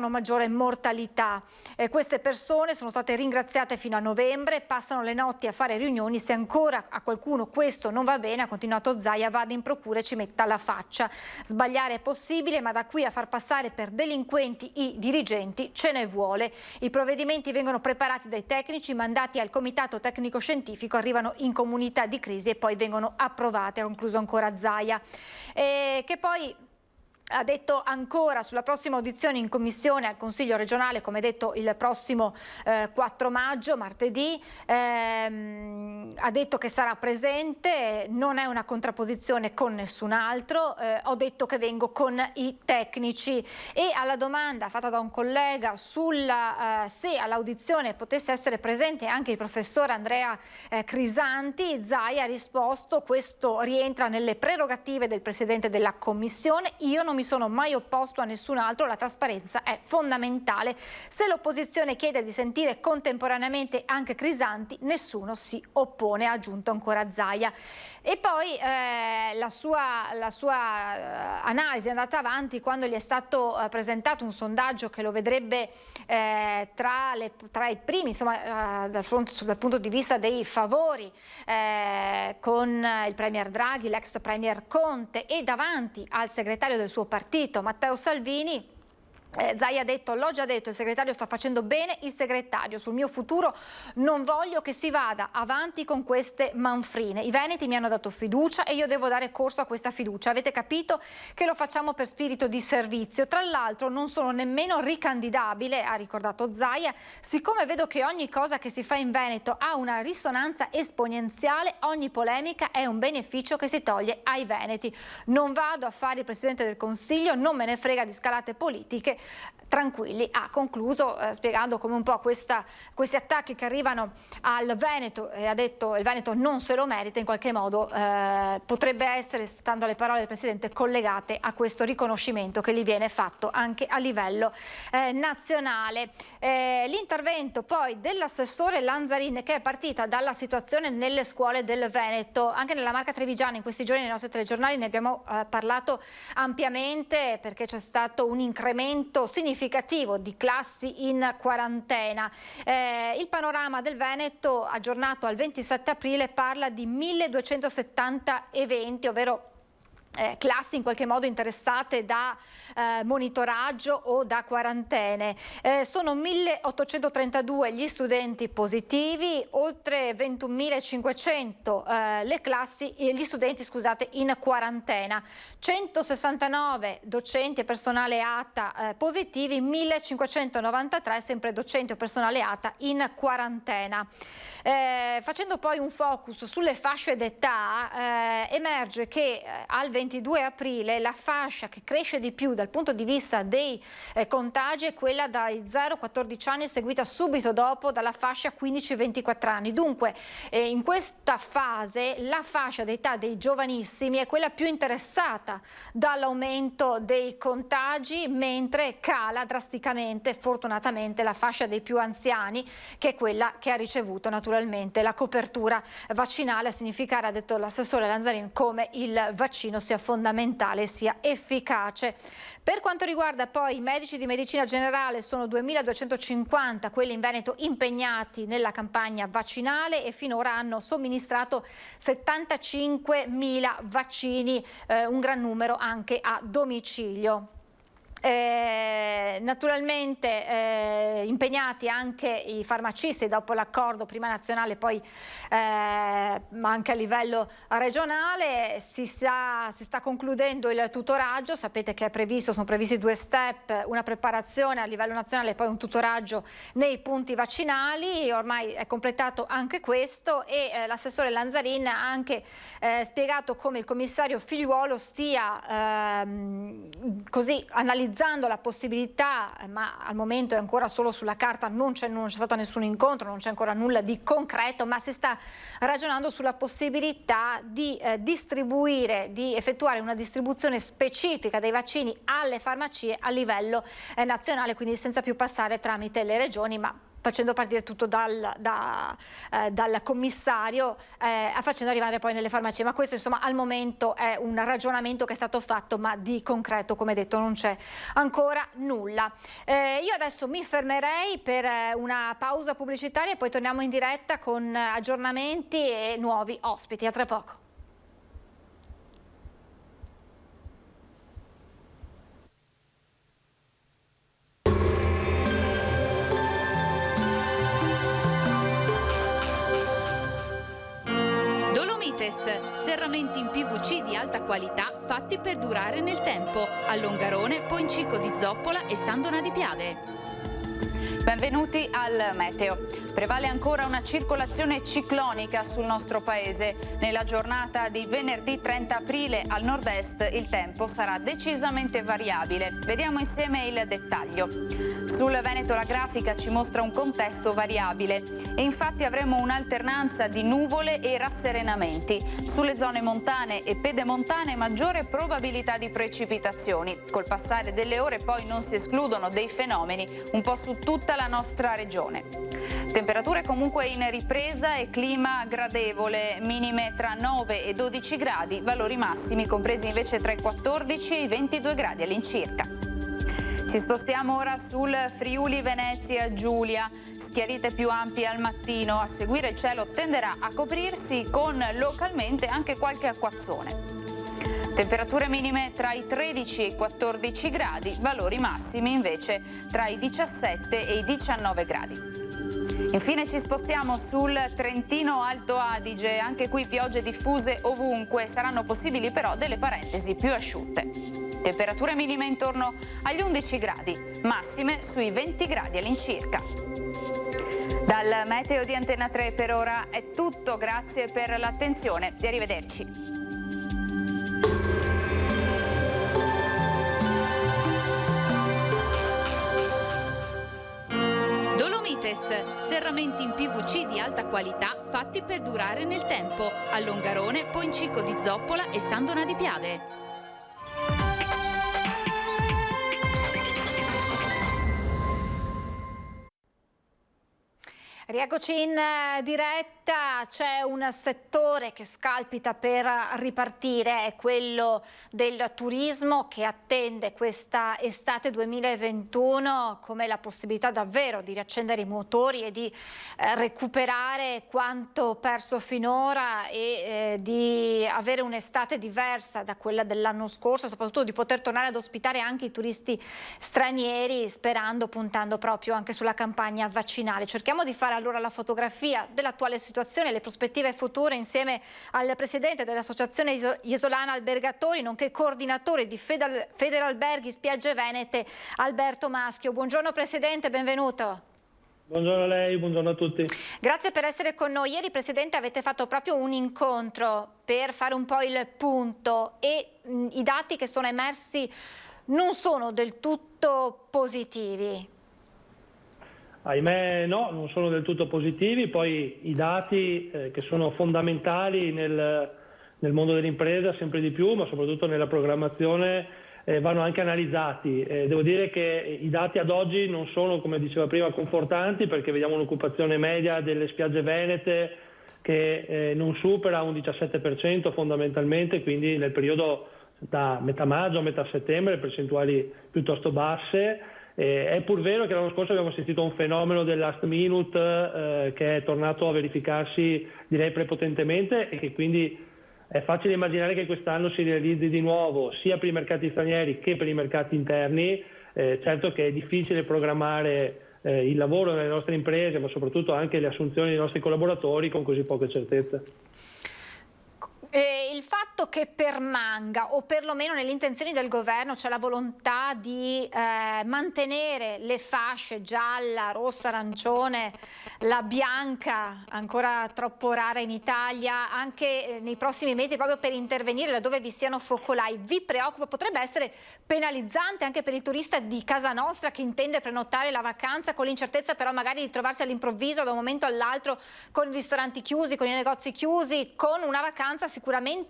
Speaker 1: maggiore mortalità. Queste persone sono state ringraziate fino a novembre, passano le notti a fare riunioni. Se ancora a qualcuno questo non va bene, ha continuato Zaia, vada in procura e ci metta la faccia. Sbagliare è possibile, ma da qui a far passare per delinquenti i dirigenti ce ne vuole. I provvedimenti vengono preparati dai tecnici, mandati al comitato tecnico scientifico, arrivano in comunità di crisi e poi vengono approvate, ha concluso ancora Zaia. Che poi ha detto ancora sulla prossima audizione in commissione al Consiglio regionale, come detto il prossimo 4 maggio, martedì, ha detto che sarà presente, non è una contrapposizione con nessun altro, ho detto che vengo con i tecnici. E alla domanda fatta da un collega sulla se all'audizione potesse essere presente anche il professor Andrea Crisanti, Zaia ha risposto: questo rientra nelle prerogative del Presidente della Commissione, io non mi sono mai opposto a nessun altro, la trasparenza è fondamentale. Se l'opposizione chiede di sentire contemporaneamente anche Crisanti, nessuno si oppone, ha aggiunto ancora Zaia. E poi la sua analisi è andata avanti quando gli è stato presentato un sondaggio che lo vedrebbe tra i primi, insomma, dal punto di vista dei favori, con il Premier Draghi, l'ex Premier Conte, e davanti al segretario del suo partito, Matteo Salvini. Zaia ha detto: l'ho già detto, il segretario sta facendo bene il segretario, sul mio futuro non voglio che si vada avanti con queste manfrine, i veneti mi hanno dato fiducia e io devo dare corso a questa fiducia, avete capito che lo facciamo per spirito di servizio, tra l'altro non sono nemmeno ricandidabile, ha ricordato Zaia, siccome vedo che ogni cosa che si fa in Veneto ha una risonanza esponenziale, ogni polemica è un beneficio che si toglie ai veneti, non vado a fare il Presidente del Consiglio, non me ne frega di scalate politiche, tranquilli. Ha concluso spiegando come un po' questi attacchi che arrivano al Veneto, e ha detto il Veneto non se lo merita, in qualche modo potrebbe essere, stando alle parole del Presidente, collegate a questo riconoscimento che gli viene fatto anche a livello nazionale. L'intervento poi dell'assessore Lanzarin, che è partita dalla situazione nelle scuole del Veneto. Anche nella Marca Trevigiana in questi giorni nei nostri telegiornali ne abbiamo parlato ampiamente, perché c'è stato un incremento significativo di classi in quarantena. Il panorama del Veneto, aggiornato al 27 aprile, parla di 1270 eventi, ovvero classi in qualche modo interessate da monitoraggio o da quarantene. Sono 1832 gli studenti positivi, oltre 21.500 gli studenti in quarantena, 169 docenti e personale ATA positivi, 1.593 sempre docenti o personale ATA in quarantena. Facendo poi un focus sulle fasce d'età, emerge che al 22 aprile la fascia che cresce di più dal punto di vista dei contagi è quella dai 0-14 anni, seguita subito dopo dalla fascia 15-24 anni. Dunque in questa fase la fascia d'età dei giovanissimi è quella più interessata dall'aumento dei contagi, mentre cala drasticamente, fortunatamente, la fascia dei più anziani, che è quella che ha ricevuto naturalmente la copertura vaccinale, a significare, ha detto l'assessore Lanzarin, come il vaccino sia fondamentale e sia efficace. Per quanto riguarda poi i medici di medicina generale, sono 2.250 quelli in Veneto impegnati nella campagna vaccinale e finora hanno somministrato 75.000 vaccini, un gran numero anche a domicilio. Naturalmente impegnati anche i farmacisti dopo l'accordo prima nazionale, poi anche a livello regionale. Si sta concludendo il tutoraggio, sapete che sono previsti 2 step, una preparazione a livello nazionale e poi un tutoraggio nei punti vaccinali. Ormai è completato anche questo e l'assessore Lanzarin ha anche spiegato come il commissario Figliuolo stia così analizzando la possibilità, ma al momento è ancora solo sulla carta, non c'è stato nessun incontro, non c'è ancora nulla di concreto, ma si sta ragionando sulla possibilità di effettuare una distribuzione specifica dei vaccini alle farmacie a livello nazionale, quindi senza più passare tramite le regioni, ma facendo partire tutto dal commissario, facendo arrivare poi nelle farmacie. Ma questo insomma al momento è un ragionamento che è stato fatto, ma di concreto, come detto, non c'è ancora nulla. Io adesso mi fermerei per una pausa pubblicitaria e poi torniamo in diretta con aggiornamenti e nuovi ospiti. A tra poco.
Speaker 13: Serramenti in PVC di alta qualità fatti per durare nel tempo a Longarone, Poincico di Zoppola e San Donà di Piave.
Speaker 14: Benvenuti al meteo. Prevale ancora una circolazione ciclonica sul nostro paese. Nella giornata di venerdì 30 aprile al nord-est il tempo sarà decisamente variabile. Vediamo insieme il dettaglio. Sul Veneto la grafica ci mostra un contesto variabile e infatti avremo un'alternanza di nuvole e rasserenamenti. Sulle zone montane e pedemontane maggiore probabilità di precipitazioni. Col passare delle ore poi non si escludono dei fenomeni un po' su tutta la nostra regione. Temperature comunque in ripresa e clima gradevole, minime tra 9 e 12 gradi, valori massimi compresi invece tra i 14 e i 22 gradi all'incirca. Ci spostiamo ora sul Friuli Venezia Giulia, schiarite più ampie al mattino, a seguire il cielo tenderà a coprirsi con localmente anche qualche acquazzone. Temperature minime tra i 13 e i 14 gradi, valori massimi invece tra i 17 e i 19 gradi. Infine ci spostiamo sul Trentino Alto Adige, anche qui piogge diffuse ovunque, saranno possibili però delle parentesi più asciutte. Temperature minime intorno agli 11 gradi, massime sui 20 gradi all'incirca. Dal meteo di Antena 3 per ora è tutto, grazie per l'attenzione e arrivederci.
Speaker 13: Fortes, serramenti in PVC di alta qualità fatti per durare nel tempo, a Longarone, Poncico di Zoppola e Sandona di Piave.
Speaker 1: Rieccoci in diretta, c'è un settore che scalpita per ripartire, è quello del turismo che attende questa estate 2021 come la possibilità davvero di riaccendere i motori e di recuperare quanto perso finora e di avere un'estate diversa da quella dell'anno scorso, soprattutto di poter tornare ad ospitare anche i turisti stranieri, puntando proprio anche sulla campagna vaccinale. Cerchiamo di fare allora la fotografia dell'attuale situazione, le prospettive future insieme al presidente dell'Associazione Iesolana Albergatori, nonché coordinatore di Federalberghi Spiagge Venete, Alberto Maschio. Buongiorno Presidente, benvenuto.
Speaker 15: Buongiorno a lei, buongiorno a tutti.
Speaker 1: Grazie per essere con noi. Ieri, Presidente, avete fatto proprio un incontro per fare un po' il punto e i dati che sono emersi non sono del tutto positivi.
Speaker 15: Ahimè no, non sono del tutto positivi, poi i dati che sono fondamentali nel mondo dell'impresa sempre di più, ma soprattutto nella programmazione vanno anche analizzati. Devo dire che i dati ad oggi non sono, come diceva prima, confortanti, perché vediamo un'occupazione media delle spiagge venete che non supera un 17% fondamentalmente, quindi nel periodo da metà maggio a metà settembre percentuali piuttosto basse. È pur vero che l'anno scorso abbiamo assistito a un fenomeno del last minute che è tornato a verificarsi, direi, prepotentemente, e che quindi è facile immaginare che quest'anno si realizzi di nuovo sia per i mercati stranieri che per i mercati interni. Certo che è difficile programmare il lavoro nelle nostre imprese, ma soprattutto anche le assunzioni dei nostri collaboratori con così poche certezze.
Speaker 1: Il fatto che permanga, o perlomeno nelle intenzioni del governo c'è la volontà di mantenere le fasce gialla, rossa, arancione, la bianca, ancora troppo rara in Italia, anche nei prossimi mesi, proprio per intervenire laddove vi siano focolai, vi preoccupa? Potrebbe essere penalizzante anche per il turista di casa nostra che intende prenotare la vacanza, con l'incertezza però magari di trovarsi all'improvviso da un momento all'altro con i ristoranti chiusi, con i negozi chiusi, con una vacanza sicuramente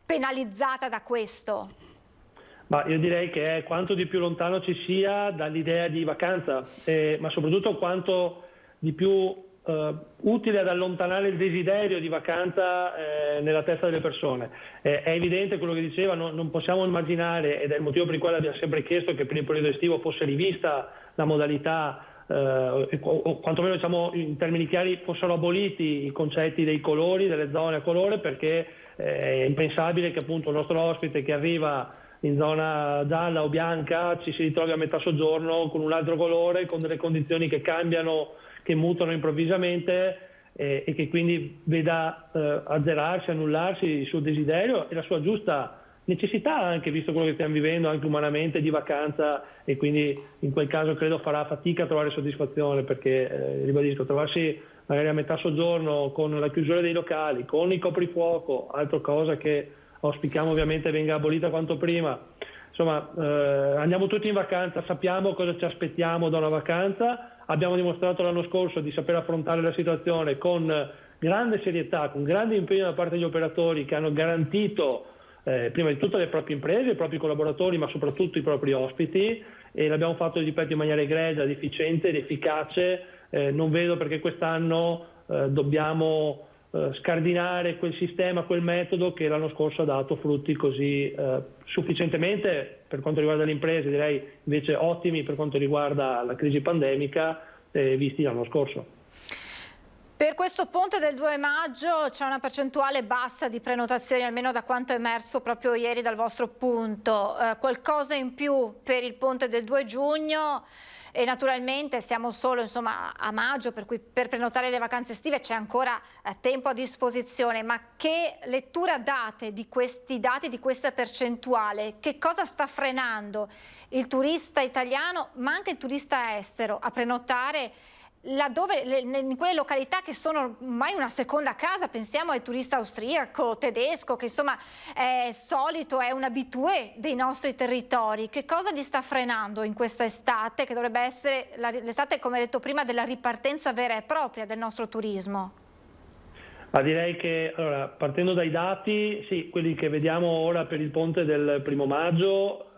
Speaker 1: penalizzata da questo.
Speaker 15: Ma io direi che è quanto di più lontano ci sia dall'idea di vacanza, ma soprattutto quanto di più utile ad allontanare il desiderio di vacanza nella testa delle persone. È evidente quello che diceva, non possiamo immaginare, ed è il motivo per il quale abbiamo sempre chiesto che per il periodo estivo fosse rivista la modalità, o quantomeno, diciamo, in termini chiari fossero aboliti i concetti dei colori, delle zone a colore, perché è impensabile che appunto il nostro ospite che arriva in zona gialla o bianca ci si ritrovi a metà soggiorno con un altro colore, con delle condizioni che cambiano, che mutano improvvisamente, e che quindi veda azzerarsi, annullarsi il suo desiderio e la sua giusta necessità, anche visto quello che stiamo vivendo anche umanamente, di vacanza, e quindi in quel caso credo farà fatica a trovare soddisfazione, perché ribadisco, trovarsi magari a metà soggiorno con la chiusura dei locali, con il coprifuoco, altra cosa che auspichiamo ovviamente venga abolita quanto prima. Insomma, andiamo tutti in vacanza, sappiamo cosa ci aspettiamo da una vacanza, abbiamo dimostrato l'anno scorso di saper affrontare la situazione con grande serietà, con grande impegno da parte degli operatori che hanno garantito prima di tutto le proprie imprese, i propri collaboratori, ma soprattutto i propri ospiti, e l'abbiamo fatto, ripeto, in maniera egregia, efficiente ed efficace. Non vedo perché quest'anno dobbiamo scardinare quel sistema, quel metodo che l'anno scorso ha dato frutti così sufficientemente per quanto riguarda le imprese, direi invece ottimi per quanto riguarda la crisi pandemica visti l'anno scorso.
Speaker 1: Per questo ponte del 2 maggio c'è una percentuale bassa di prenotazioni, almeno da quanto è emerso proprio ieri dal vostro punto. Qualcosa in più per il ponte del 2 giugno e naturalmente siamo solo a maggio, per cui per prenotare le vacanze estive c'è ancora tempo a disposizione. Ma che lettura date di questi dati, di questa percentuale? Che cosa sta frenando il turista italiano, ma anche il turista estero, a prenotare laddove, in quelle località che sono ormai una seconda casa, pensiamo al turista austriaco, tedesco, che insomma è solito, è un abitué dei nostri territori. Che cosa li sta frenando in questa estate, che dovrebbe essere l'estate, come detto prima, della ripartenza vera e propria del nostro turismo?
Speaker 15: Ma direi che, allora, partendo dai dati, sì, quelli che vediamo ora per il ponte del 1° maggio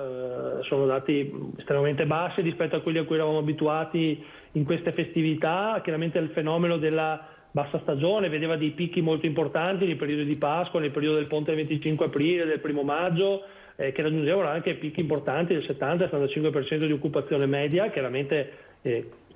Speaker 15: sono dati estremamente bassi rispetto a quelli a cui eravamo abituati in queste festività. Chiaramente il fenomeno della bassa stagione vedeva dei picchi molto importanti nei periodi di Pasqua, nel periodo del ponte del 25 aprile, del 1° maggio, che raggiungevano anche picchi importanti del 70-75% di occupazione media, chiaramente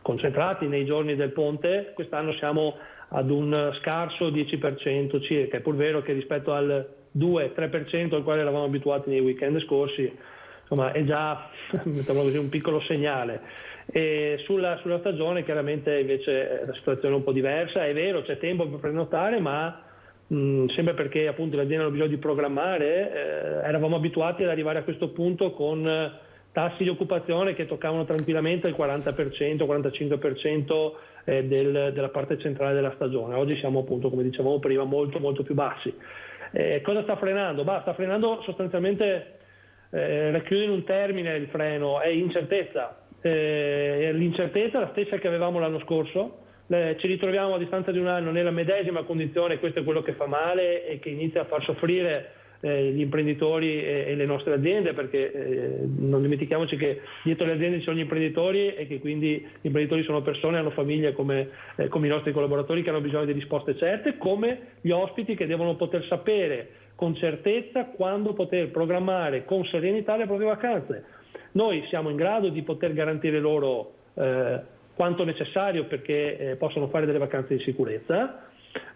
Speaker 15: concentrati nei giorni del ponte. Quest'anno siamo ad un scarso 10% circa. È pur vero che rispetto al 2-3% al quale eravamo abituati nei weekend scorsi, insomma, è già mettiamo così, un piccolo segnale. E sulla stagione chiaramente invece la situazione è un po' diversa. È vero, c'è tempo per prenotare, ma sempre perché appunto le aziende hanno bisogno di programmare, eravamo abituati ad arrivare a questo punto con tassi di occupazione che toccavano tranquillamente il 40%, 45% della parte centrale della stagione. Oggi siamo appunto, come dicevamo prima, molto molto più bassi. Cosa sta frenando? Sta frenando sostanzialmente, racchiude in un termine il freno, è incertezza. L'incertezza è la stessa che avevamo l'anno scorso. Ci ritroviamo a distanza di un anno nella medesima condizione, questo è quello che fa male e che inizia a far soffrire gli imprenditori e le nostre aziende, perché non dimentichiamoci che dietro le aziende ci sono gli imprenditori e che quindi gli imprenditori sono persone, hanno famiglie come i nostri collaboratori che hanno bisogno di risposte certe, come gli ospiti che devono poter sapere con certezza quando poter programmare con serenità le proprie vacanze. Noi siamo in grado di poter garantire loro quanto necessario perché possono fare delle vacanze in sicurezza,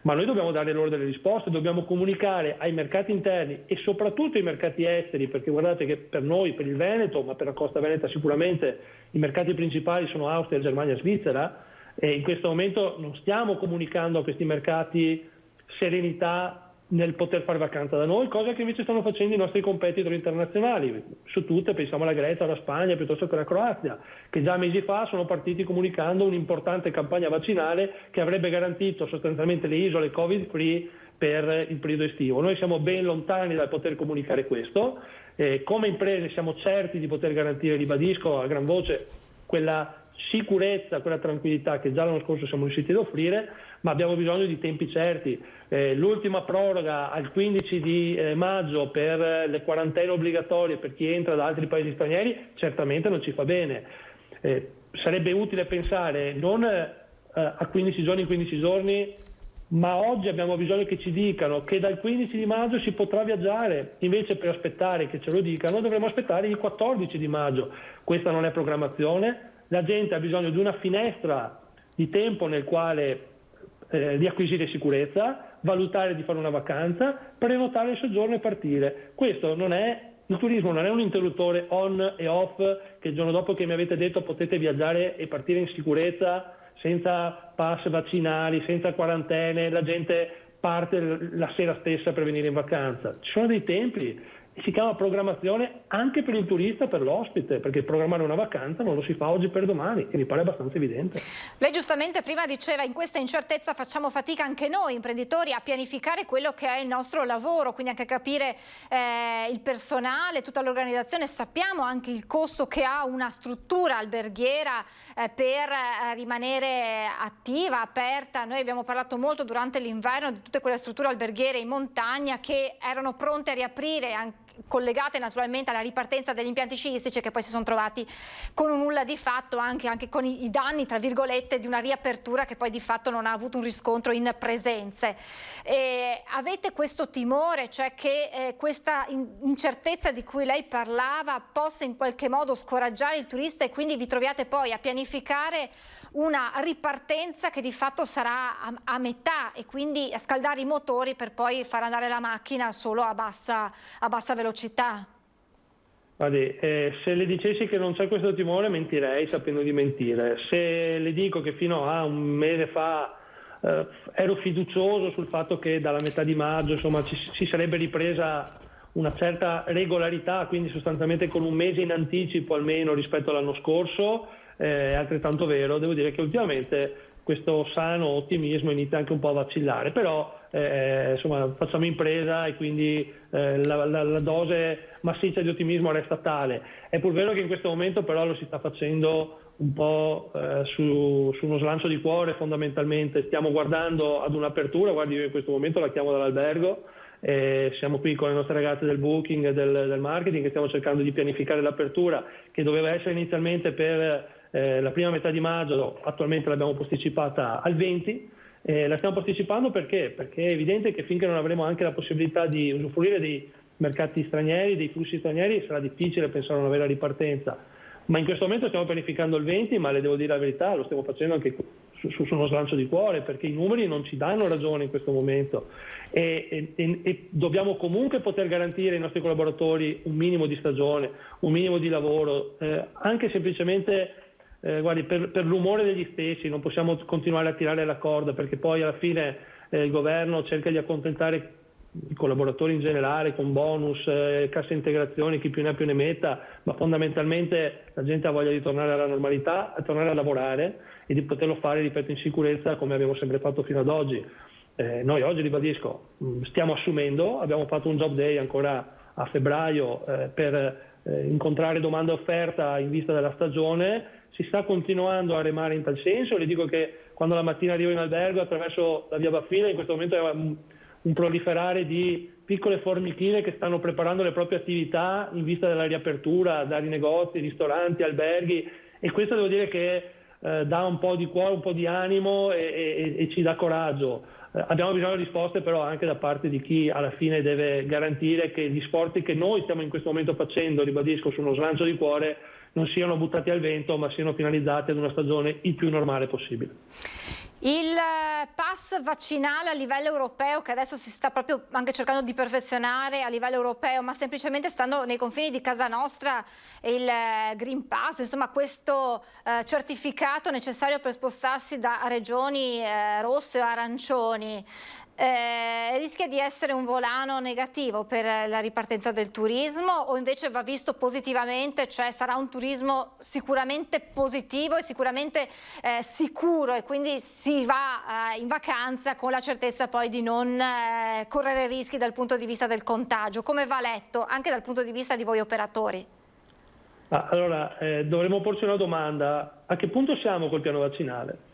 Speaker 15: ma noi dobbiamo dare loro delle risposte, dobbiamo comunicare ai mercati interni e soprattutto ai mercati esteri, perché guardate che per noi, per il Veneto, ma per la costa veneta sicuramente, i mercati principali sono Austria, Germania e Svizzera, e in questo momento non stiamo comunicando a questi mercati serenità nel poter fare vacanza da noi, cosa che invece stanno facendo i nostri competitor internazionali. Su tutte pensiamo alla Grecia, alla Spagna, piuttosto che alla Croazia, che già mesi fa sono partiti comunicando un'importante campagna vaccinale che avrebbe garantito sostanzialmente le isole covid-free per il periodo estivo. Noi siamo ben lontani dal poter comunicare questo. Come imprese siamo certi di poter garantire, ribadisco a gran voce, quella sicurezza, quella tranquillità che già l'anno scorso siamo riusciti ad offrire, ma abbiamo bisogno di tempi certi. L'ultima proroga al 15 di maggio per le quarantene obbligatorie per chi entra da altri paesi stranieri certamente non ci fa bene. Sarebbe utile pensare non a 15 giorni in 15 giorni, ma oggi abbiamo bisogno che ci dicano che dal 15 di maggio si potrà viaggiare. Invece per aspettare che ce lo dicano dovremmo aspettare il 14 di maggio. Questa non è programmazione. La gente ha bisogno di una finestra di tempo nel quale di acquisire sicurezza, valutare di fare una vacanza, prenotare il soggiorno e partire. Questo non è, il turismo non è un interruttore on e off che il giorno dopo che mi avete detto potete viaggiare e partire in sicurezza, senza pass vaccinali, senza quarantene, la gente parte la sera stessa per venire in vacanza. Ci sono dei tempi. Si chiama programmazione anche per il turista, per l'ospite, perché programmare una vacanza non lo si fa oggi per domani, e mi pare abbastanza evidente.
Speaker 1: Lei giustamente prima diceva, in questa incertezza facciamo fatica anche noi imprenditori a pianificare quello che è il nostro lavoro, quindi anche capire il personale, tutta l'organizzazione. Sappiamo anche il costo che ha una struttura alberghiera per rimanere attiva, aperta. Noi abbiamo parlato molto durante l'inverno di tutte quelle strutture alberghiere in montagna che erano pronte a riaprire, anche collegate naturalmente alla ripartenza degli impianti sciistici, che poi si sono trovati con un nulla di fatto, anche con i danni tra virgolette di una riapertura che poi di fatto non ha avuto un riscontro in presenze. Avete questo timore, cioè che questa incertezza di cui lei parlava possa in qualche modo scoraggiare il turista e quindi vi troviate poi a pianificare una ripartenza che di fatto sarà a metà e quindi a scaldare i motori per poi far andare la macchina solo a bassa velocità?
Speaker 15: Guardi, se le dicessi che non c'è questo timore mentirei sapendo di mentire. Se le dico che fino a un mese fa ero fiducioso sul fatto che dalla metà di maggio insomma si sarebbe ripresa una certa regolarità, quindi sostanzialmente con un mese in anticipo almeno rispetto all'anno scorso. È altrettanto vero, devo dire che ultimamente questo sano ottimismo inizia anche un po' a vacillare, però insomma facciamo impresa e quindi la dose massiccia di ottimismo resta tale. È pur vero che in questo momento però lo si sta facendo un po' su uno slancio di cuore fondamentalmente. Stiamo guardando ad un'apertura, guardi, io in questo momento la chiamo dall'albergo, siamo qui con le nostre ragazze del booking e del marketing che stiamo cercando di pianificare l'apertura che doveva essere inizialmente per la prima metà di maggio, attualmente l'abbiamo posticipata al 20. La stiamo posticipando perché è evidente che finché non avremo anche la possibilità di usufruire dei mercati stranieri, dei flussi stranieri, sarà difficile pensare a una vera ripartenza. Ma in questo momento stiamo pianificando il 20, ma le devo dire la verità, lo stiamo facendo anche su uno slancio di cuore, perché i numeri non ci danno ragione in questo momento e dobbiamo comunque poter garantire ai nostri collaboratori un minimo di stagione, un minimo di lavoro, anche semplicemente guardi, per l'umore degli stessi. Non possiamo continuare a tirare la corda, perché poi alla fine il governo cerca di accontentare i collaboratori in generale con bonus, cassa integrazione, chi più ne ha più ne metta, ma fondamentalmente la gente ha voglia di tornare alla normalità, a tornare a lavorare e di poterlo fare, ripeto, in sicurezza come abbiamo sempre fatto fino ad oggi. Noi oggi, ribadisco, stiamo assumendo, abbiamo fatto un job day ancora a febbraio per incontrare domanda e offerta in vista della stagione. Si sta continuando a remare in tal senso. Le dico che quando la mattina arrivo in albergo attraverso la via Baffina, in questo momento è un proliferare di piccole formichine che stanno preparando le proprie attività in vista della riapertura, vari negozi, ristoranti, alberghi, e questo devo dire che dà un po' di cuore, un po' di animo e ci dà coraggio. Abbiamo bisogno di risposte però anche da parte di chi alla fine deve garantire che gli sforzi che noi stiamo in questo momento facendo, ribadisco, su uno slancio di cuore, non siano buttati al vento, ma siano finalizzati ad una stagione il più normale possibile.
Speaker 1: Il pass vaccinale a livello europeo, che adesso si sta proprio anche cercando di perfezionare a livello europeo, ma semplicemente stando nei confini di casa nostra, il Green Pass, insomma questo certificato necessario per spostarsi da regioni rosse o arancioni, rischia di essere un volano negativo per la ripartenza del turismo, o invece va visto positivamente, cioè sarà un turismo sicuramente positivo e sicuramente sicuro, e quindi si va in vacanza con la certezza poi di non correre rischi dal punto di vista del contagio? Come va letto anche dal punto di vista di voi operatori?
Speaker 15: Allora, dovremmo porci una domanda: a che punto siamo col piano vaccinale?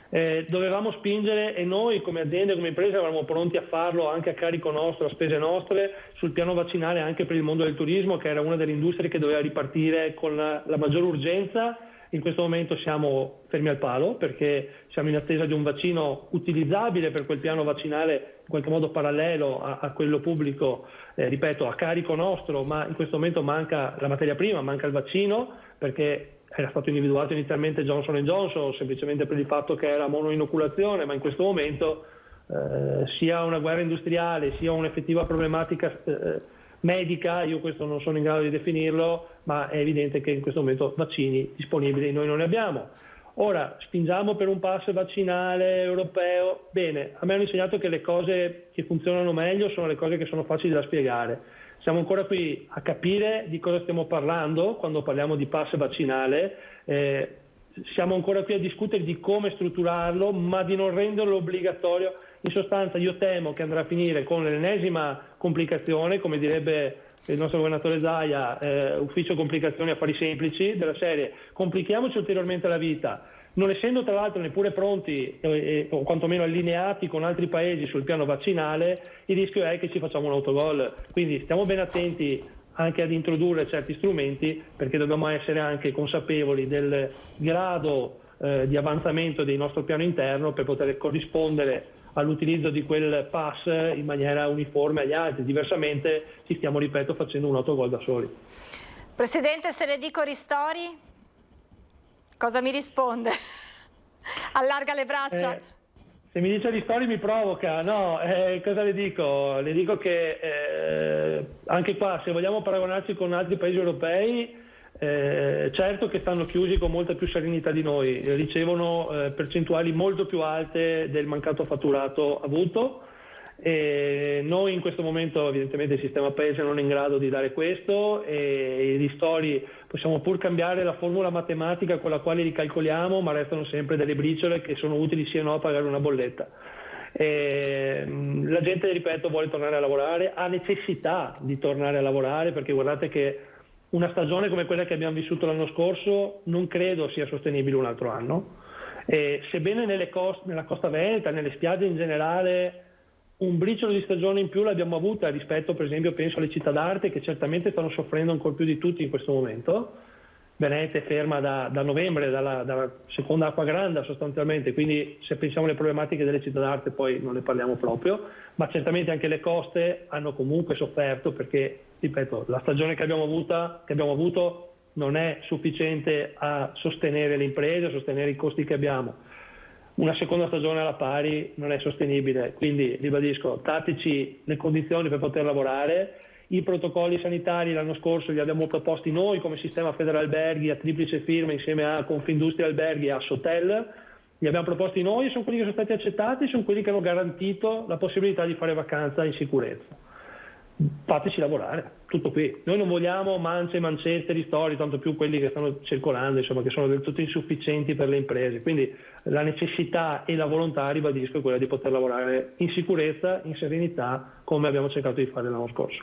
Speaker 15: Dovevamo spingere, e noi come aziende, come imprese eravamo pronti a farlo anche a carico nostro, a spese nostre, sul piano vaccinale anche per il mondo del turismo, che era una delle industrie che doveva ripartire con la maggior urgenza. In questo momento siamo fermi al palo perché siamo in attesa di un vaccino utilizzabile per quel piano vaccinale in qualche modo parallelo a quello pubblico, ripeto, a carico nostro, ma in questo momento manca la materia prima, manca il vaccino, perché era stato individuato inizialmente Johnson & Johnson semplicemente per il fatto che era monoinoculazione, ma in questo momento sia una guerra industriale sia un'effettiva problematica medica, io questo non sono in grado di definirlo, ma è evidente che in questo momento vaccini disponibili noi non ne abbiamo. Ora, spingiamo per un pass vaccinale europeo? Bene, a me hanno insegnato che le cose che funzionano meglio sono le cose che sono facili da spiegare. Siamo ancora qui a capire di cosa stiamo parlando quando parliamo di pass vaccinale, siamo ancora qui a discutere di come strutturarlo, ma di non renderlo obbligatorio. In sostanza io temo che andrà a finire con l'ennesima complicazione, come direbbe il nostro governatore Zaia, ufficio complicazioni affari semplici, della serie complichiamoci ulteriormente la vita. Non essendo tra l'altro neppure pronti o quantomeno allineati con altri paesi sul piano vaccinale, il rischio è che ci facciamo un autogol. Quindi stiamo ben attenti anche ad introdurre certi strumenti, perché dobbiamo essere anche consapevoli del grado di avanzamento del nostro piano interno per poter corrispondere all'utilizzo di quel pass in maniera uniforme agli altri. Diversamente ci stiamo, ripeto, facendo un autogol da soli.
Speaker 1: Presidente, se le dico ristori, cosa mi risponde? Allarga le braccia.
Speaker 15: Se mi dice ristori mi provoca, no, cosa le dico? Le dico che anche qua, se vogliamo paragonarci con altri paesi europei, certo che stanno chiusi con molta più serenità di noi, ricevono percentuali molto più alte del mancato fatturato avuto, E noi in questo momento evidentemente il sistema paese non è in grado di dare questo, e i ristori possiamo pur cambiare la formula matematica con la quale li calcoliamo, ma restano sempre delle briciole che sono utili sì o no a pagare una bolletta. La gente, ripeto, vuole tornare a lavorare, ha necessità di tornare a lavorare, perché guardate che una stagione come quella che abbiamo vissuto l'anno scorso non credo sia sostenibile un altro anno. Sebbene nella costa veneta, nelle spiagge in generale, un briciolo di stagione in più l'abbiamo avuta rispetto, per esempio, penso alle città d'arte, che certamente stanno soffrendo ancora più di tutti in questo momento. Venezia è ferma da novembre, dalla seconda acqua grande sostanzialmente, quindi se pensiamo alle problematiche delle città d'arte poi non ne parliamo proprio, ma certamente anche le coste hanno comunque sofferto, perché, ripeto, la stagione che abbiamo avuto non è sufficiente a sostenere le imprese, a sostenere i costi che abbiamo. Una seconda stagione alla pari non è sostenibile, quindi ribadisco, dateci le condizioni per poter lavorare. I protocolli sanitari l'anno scorso li abbiamo proposti noi come Sistema Federale Alberghi a triplice firma insieme a Confindustria Alberghi e a Sotel, li abbiamo proposti noi, sono quelli che sono stati accettati, sono quelli che hanno garantito la possibilità di fare vacanza in sicurezza. Fateci lavorare, tutto qui. Noi non vogliamo mance, mancette, ristori, tanto più quelli che stanno circolando, insomma, che sono del tutto insufficienti per le imprese. Quindi la necessità e la volontà, ribadisco, è quella di poter lavorare in sicurezza, in serenità, come abbiamo cercato di fare l'anno scorso.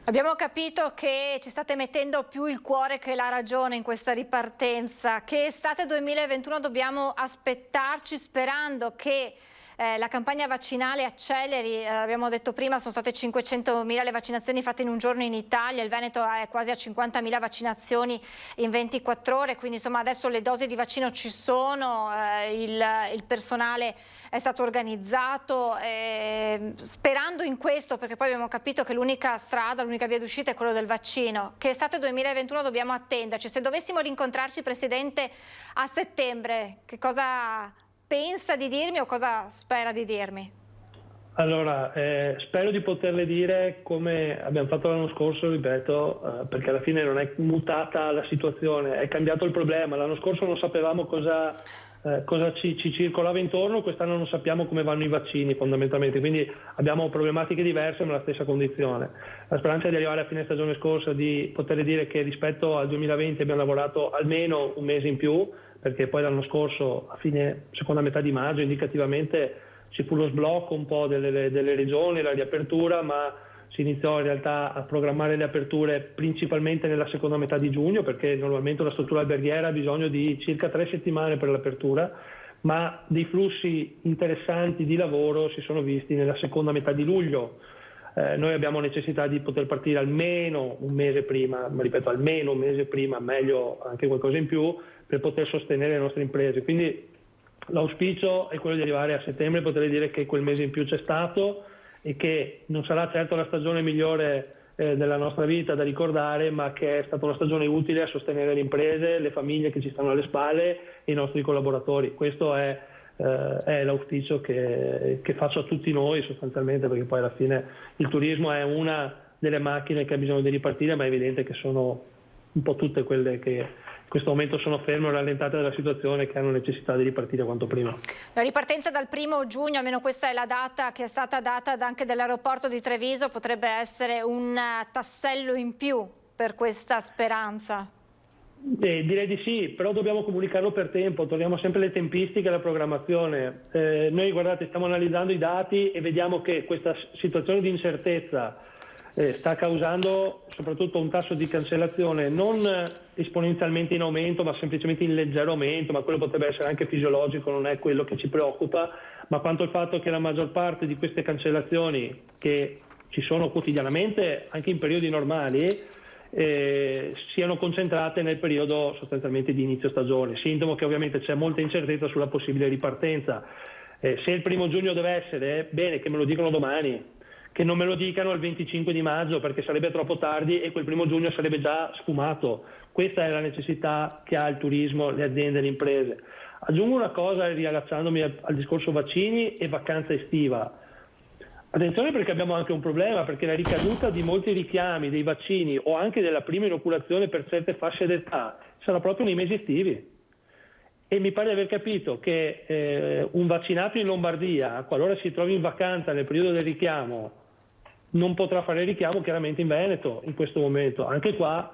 Speaker 1: Abbiamo capito che ci state mettendo più il cuore che la ragione in questa ripartenza. Che estate 2021 dobbiamo aspettarci, sperando che la campagna vaccinale acceleri. Abbiamo detto prima, sono state 500.000 le vaccinazioni fatte in un giorno in Italia, il Veneto è quasi a 50.000 vaccinazioni in 24 ore, quindi insomma adesso le dosi di vaccino ci sono, il personale è stato organizzato, sperando in questo, perché poi abbiamo capito che l'unica strada, l'unica via d'uscita è quello del vaccino. Che estate 2021 dobbiamo attenderci. Se dovessimo rincontrarci, Presidente, a settembre, che cosa pensa di dirmi o cosa spera di dirmi?
Speaker 15: Allora, spero di poterle dire come abbiamo fatto l'anno scorso, ripeto, perché alla fine non è mutata la situazione, è cambiato il problema. L'anno scorso non sapevamo cosa ci circolava intorno, quest'anno non sappiamo come vanno i vaccini fondamentalmente, quindi abbiamo problematiche diverse ma la stessa condizione. La speranza è di arrivare a fine stagione scorsa, di poter dire che rispetto al 2020 abbiamo lavorato almeno un mese in più, perché poi l'anno scorso, a fine seconda metà di maggio, indicativamente ci fu lo sblocco un po' delle regioni, la riapertura, ma si iniziò in realtà a programmare le aperture principalmente nella seconda metà di giugno, perché normalmente una struttura alberghiera ha bisogno di circa 3 settimane per l'apertura, ma dei flussi interessanti di lavoro si sono visti nella seconda metà di luglio. Noi abbiamo necessità di poter partire almeno un mese prima, ma ripeto almeno un mese prima, meglio anche qualcosa in più, per poter sostenere le nostre imprese. Quindi l'auspicio è quello di arrivare a settembre e poter dire che quel mese in più c'è stato e che non sarà certo la stagione migliore della nostra vita da ricordare, ma che è stata una stagione utile a sostenere le imprese, le famiglie che ci stanno alle spalle e i nostri collaboratori. Questo è l'auspicio che faccio a tutti noi sostanzialmente, perché poi alla fine il turismo è una delle macchine che ha bisogno di ripartire, ma è evidente che sono un po' tutte quelle che in questo momento sono ferme o rallentate dalla situazione, che hanno necessità di ripartire quanto prima.
Speaker 1: La ripartenza dal 1° giugno, almeno questa è la data che è stata data anche dall'aeroporto di Treviso, potrebbe essere un tassello in più per questa speranza?
Speaker 15: Direi di sì, però dobbiamo comunicarlo per tempo, torniamo sempre alle tempistiche e alla programmazione. Noi, guardate, stiamo analizzando i dati e vediamo che questa situazione di incertezza sta causando soprattutto un tasso di cancellazione non esponenzialmente in aumento, ma semplicemente in leggero aumento, ma quello potrebbe essere anche fisiologico, non è quello che ci preoccupa, ma quanto il fatto che la maggior parte di queste cancellazioni, che ci sono quotidianamente anche in periodi normali, siano concentrate nel periodo sostanzialmente di inizio stagione, sintomo che ovviamente c'è molta incertezza sulla possibile ripartenza. Se il 1° giugno deve essere, bene che me lo dicono domani, che non me lo dicano il 25 di maggio, perché sarebbe troppo tardi e quel 1° giugno sarebbe già sfumato. Questa è la necessità che ha il turismo, le aziende e le imprese. Aggiungo una cosa, riallacciandomi al discorso vaccini e vacanza estiva. Attenzione, perché abbiamo anche un problema, perché la ricaduta di molti richiami dei vaccini o anche della prima inoculazione per certe fasce d'età sarà proprio nei mesi estivi. e mi pare di aver capito che un vaccinato in Lombardia, qualora si trovi in vacanza nel periodo del richiamo, non potrà fare il richiamo chiaramente in Veneto in questo momento. Anche qua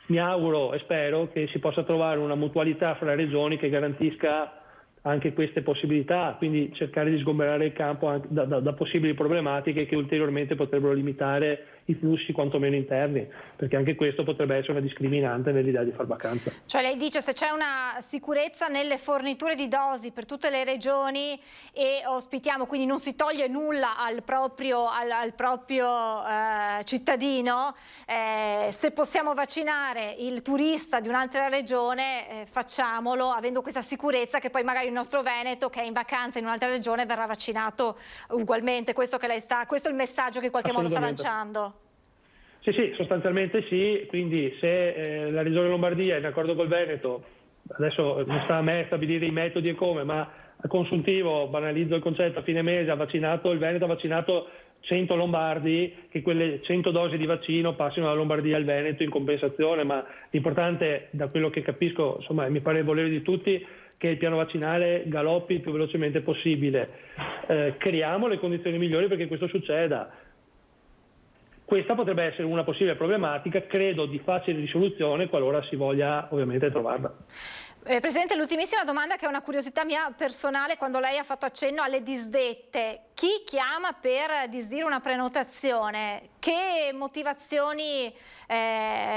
Speaker 15: mi auguro e spero che si possa trovare una mutualità fra regioni che garantisca anche queste possibilità, quindi cercare di sgomberare il campo anche da possibili problematiche che ulteriormente potrebbero limitare i flussi quantomeno interni, perché anche questo potrebbe essere una discriminante nell'idea di far vacanza.
Speaker 1: Cioè lei dice, se c'è una sicurezza nelle forniture di dosi per tutte le regioni e ospitiamo, quindi non si toglie nulla al proprio cittadino, se possiamo vaccinare il turista di un'altra regione, facciamolo, avendo questa sicurezza che poi magari il nostro Veneto, che è in vacanza in un'altra regione, verrà vaccinato ugualmente. Questo è il messaggio che in qualche modo sta lanciando.
Speaker 15: Sì, sostanzialmente sì, quindi se la Regione Lombardia è in accordo col Veneto, adesso non sta a me stabilire i metodi e come, ma a consuntivo, banalizzo il concetto, a fine mese il Veneto ha vaccinato 100 lombardi, che quelle 100 dosi di vaccino passino dalla Lombardia al Veneto in compensazione, ma l'importante, da quello che capisco, insomma mi pare il volere di tutti, che il piano vaccinale galoppi il più velocemente possibile. Creiamo le condizioni migliori perché questo succeda. Questa potrebbe essere una possibile problematica, credo di facile risoluzione qualora si voglia ovviamente trovarla.
Speaker 1: Presidente, l'ultimissima domanda, che è una curiosità mia personale, quando lei ha fatto accenno alle disdette. Chi chiama per disdire una prenotazione? Che motivazioni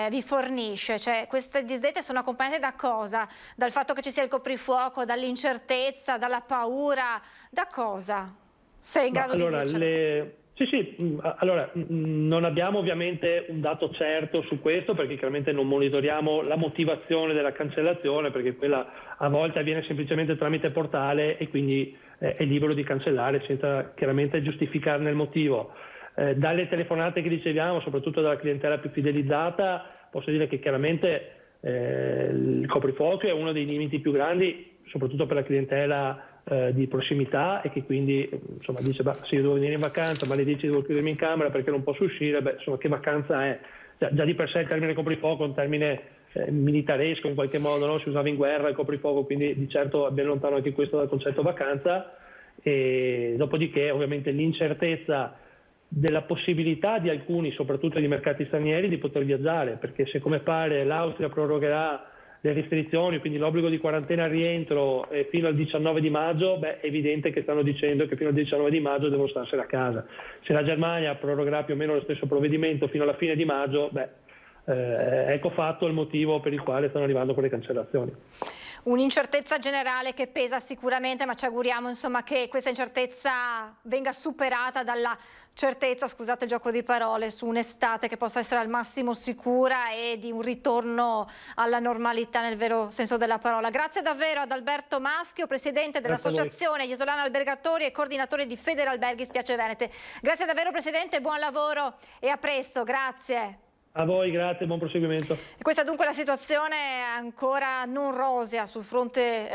Speaker 1: vi fornisce? Cioè, queste disdette sono accompagnate da cosa? Dal fatto che ci sia il coprifuoco, dall'incertezza, dalla paura? Da cosa? Sei in grado di dircelo?
Speaker 15: Sì, allora non abbiamo ovviamente un dato certo su questo, perché chiaramente non monitoriamo la motivazione della cancellazione, perché quella a volte avviene semplicemente tramite portale e quindi è libero di cancellare senza chiaramente giustificarne il motivo. Dalle telefonate che riceviamo, soprattutto dalla clientela più fidelizzata, posso dire che chiaramente il coprifuoco è uno dei limiti più grandi, soprattutto per la clientela di prossimità, e che quindi insomma dice se io devo venire in vacanza ma alle 10 devo chiudermi in camera perché non posso uscire, insomma che vacanza è? Già di per sé il termine coprifuoco è un termine militaresco in qualche modo, no? Si usava in guerra il coprifuoco, quindi di certo è ben lontano anche questo dal concetto vacanza. E dopodiché ovviamente l'incertezza della possibilità di alcuni, soprattutto di mercati stranieri, di poter viaggiare, perché se come pare l'Austria prorogherà le restrizioni, quindi l'obbligo di quarantena al rientro fino al 19 di maggio, è evidente che stanno dicendo che fino al 19 di maggio devono starsene a casa. Se la Germania prorogherà più o meno lo stesso provvedimento fino alla fine di maggio, ecco fatto il motivo per il quale stanno arrivando con le cancellazioni.
Speaker 1: Un'incertezza generale che pesa sicuramente, ma ci auguriamo insomma che questa incertezza venga superata dalla certezza, scusate il gioco di parole, su un'estate che possa essere al massimo sicura e di un ritorno alla normalità nel vero senso della parola. Grazie davvero ad Alberto Maschio, presidente dell'Associazione Gli Isolani Albergatori e coordinatore di Federalberghi Spiagge Venete. Grazie davvero Presidente, buon lavoro e a presto, grazie.
Speaker 15: A voi, grazie, buon proseguimento.
Speaker 1: E questa dunque è la situazione ancora non rosea sul fronte